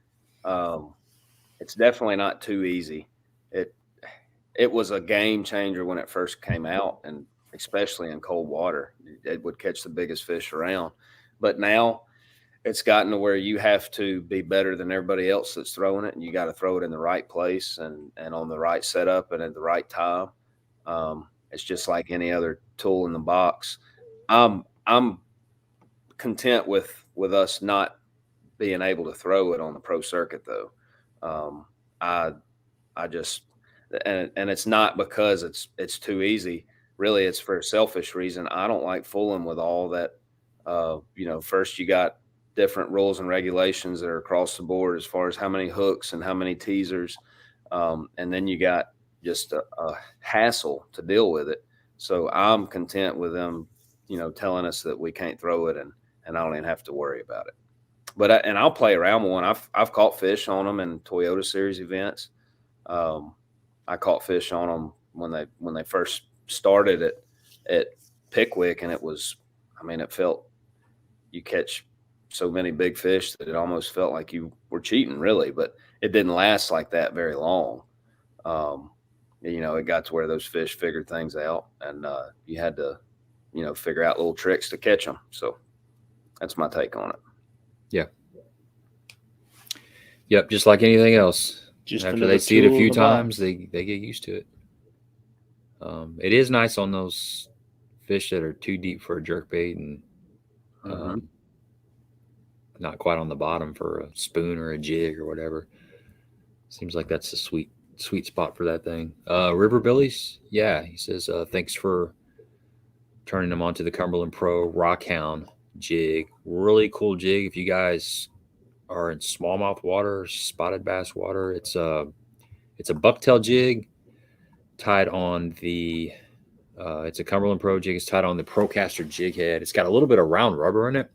it's definitely not too easy. It was a game changer when it first came out, and especially in cold water, it would catch the biggest fish around. But now it's gotten to where you have to be better than everybody else that's throwing it, and you got to throw it in the right place and on the right setup and at the right time. It's just like any other tool in the box. I'm content with us not being able to throw it on the pro circuit, though. I just and it's not because it's too easy. Really, it's for a selfish reason. I don't like fooling with all that. First you got different rules and regulations that are across the board as far as how many hooks and how many teasers, and then you got just a hassle to deal with it. So I'm content with them, telling us that we can't throw it, and I don't even have to worry about it. But I'll play around with one. I've caught fish on them in Toyota Series events. I caught fish on them when they first started at Pickwick, and it felt you catch so many big fish that it almost felt like you were cheating, really. But it didn't last like that very long. It got to where those fish figured things out, and you had to, figure out little tricks to catch them. So that's my take on it. Yeah. Yep. Just like anything else. Just after they see it a few times, they get used to it. It is nice on those fish that are too deep for a jerkbait and not quite on the bottom for a spoon or a jig or whatever. Seems like that's a sweet spot for that thing. River Billies, yeah, he says thanks for turning them onto the Cumberland Pro Rockhound jig. Really cool jig. If you guys are in smallmouth water, spotted bass water, it's a bucktail jig tied on the it's a Cumberland Pro jig. It's tied on the Procaster jig head. It's got a little bit of round rubber in it.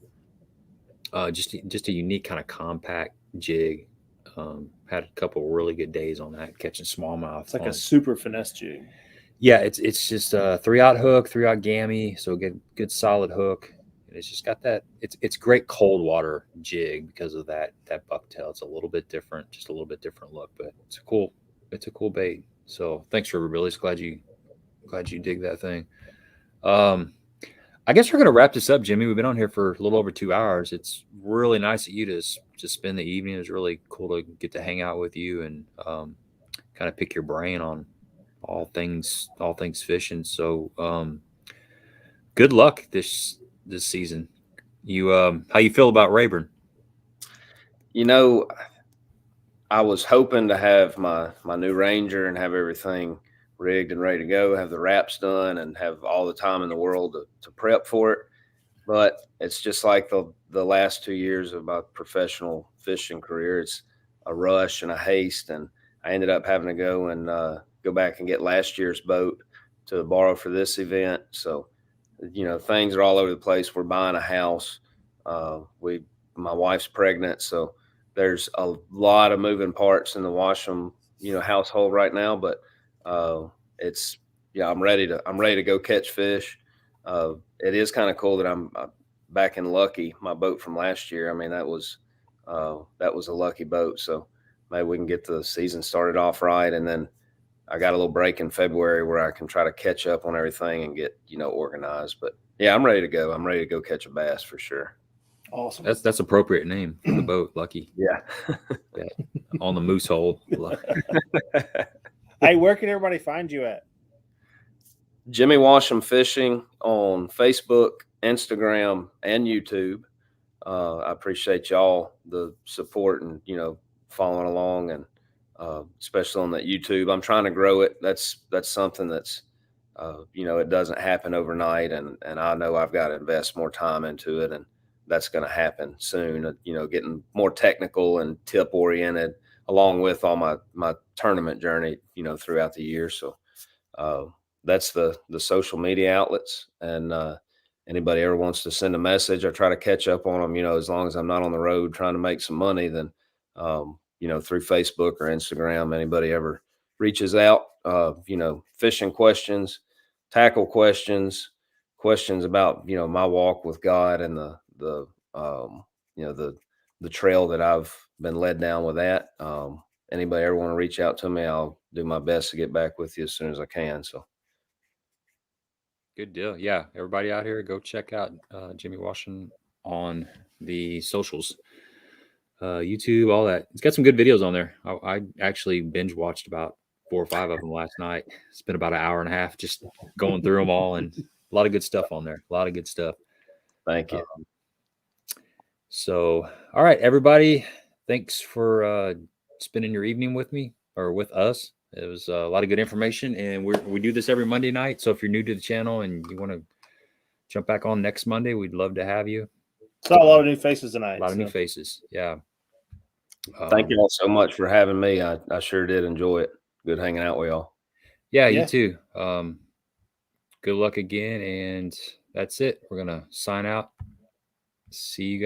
Just a unique kind of compact jig. Had a couple really good days on that, catching smallmouth. It's like a super finesse jig. Yeah, it's just a 3/0 hook, 3/0 gammy, so good solid hook. And it's just got that. It's great cold water jig because of that bucktail. It's a little bit different, just a little bit different look, but it's a cool bait. So thanks, River Billy's. Glad you dig that thing. I guess we're gonna wrap this up, Jimmy. We've been on here for a little over 2 hours. It's really nice of you to spend the evening. It was really cool to get to hang out with you and kind of pick your brain on all things fishing. So good luck this season. You how you feel about Rayburn? You know, I was hoping to have my new Ranger and have everything rigged and ready to go, have the wraps done, and have all the time in the world to prep for it. But it's just like the last 2 years of my professional fishing career. It's a rush and a haste, and I ended up having to go and go back and get last year's boat to borrow for this event. So, you know, things are all over the place. We're buying a house. My wife's pregnant, so there's a lot of moving parts in the Washam, household right now. But I'm ready to go catch fish. It is kind of cool that I'm back in Lucky, my boat from last year. I mean, that was a lucky boat. So maybe we can get the season started off right. And then I got a little break in February where I can try to catch up on everything and get, organized. But yeah, I'm ready to go. I'm ready to go catch a bass for sure. Awesome. That's appropriate name for the boat, Lucky. Yeah. Yeah. On the moose hole. Hey, where can everybody find you at? Jimmy Washam Fishing on Facebook, Instagram, and YouTube. I appreciate y'all the support and following along, and especially on that YouTube. I'm trying to grow it. That's something that's it doesn't happen overnight, and I know I've got to invest more time into it, and that's going to happen soon. Getting more technical and tip oriented, along with all my tournament journey, throughout the year. So that's the social media outlets, and anybody ever wants to send a message, I try to catch up on them, as long as I'm not on the road trying to make some money, then through Facebook or Instagram, anybody ever reaches out, fishing questions, tackle questions about, my walk with God and the trail that I've been led down with that. Anybody ever want to reach out to me, I'll do my best to get back with you as soon as I can. So. Good deal. Yeah. Everybody out here, go check out Jimmy Washam on the socials, YouTube, all that. It's got some good videos on there. I actually binge watched about 4 or 5 of them last night. Spent about an hour and a half just going through them all, and a lot of good stuff on there. A lot of good stuff. Thank you. So, all right, everybody. Thanks for spending your evening with me or with us. It was a lot of good information, and we do this every Monday night. So if you're new to the channel and you want to jump back on next Monday, we'd love to have you. Saw a lot of new faces tonight. A lot of new faces. Yeah. Thank you all so much for having me. I sure did enjoy it. Good hanging out with y'all. Yeah, you too. Good luck again, and that's it. We're gonna sign out. See you guys.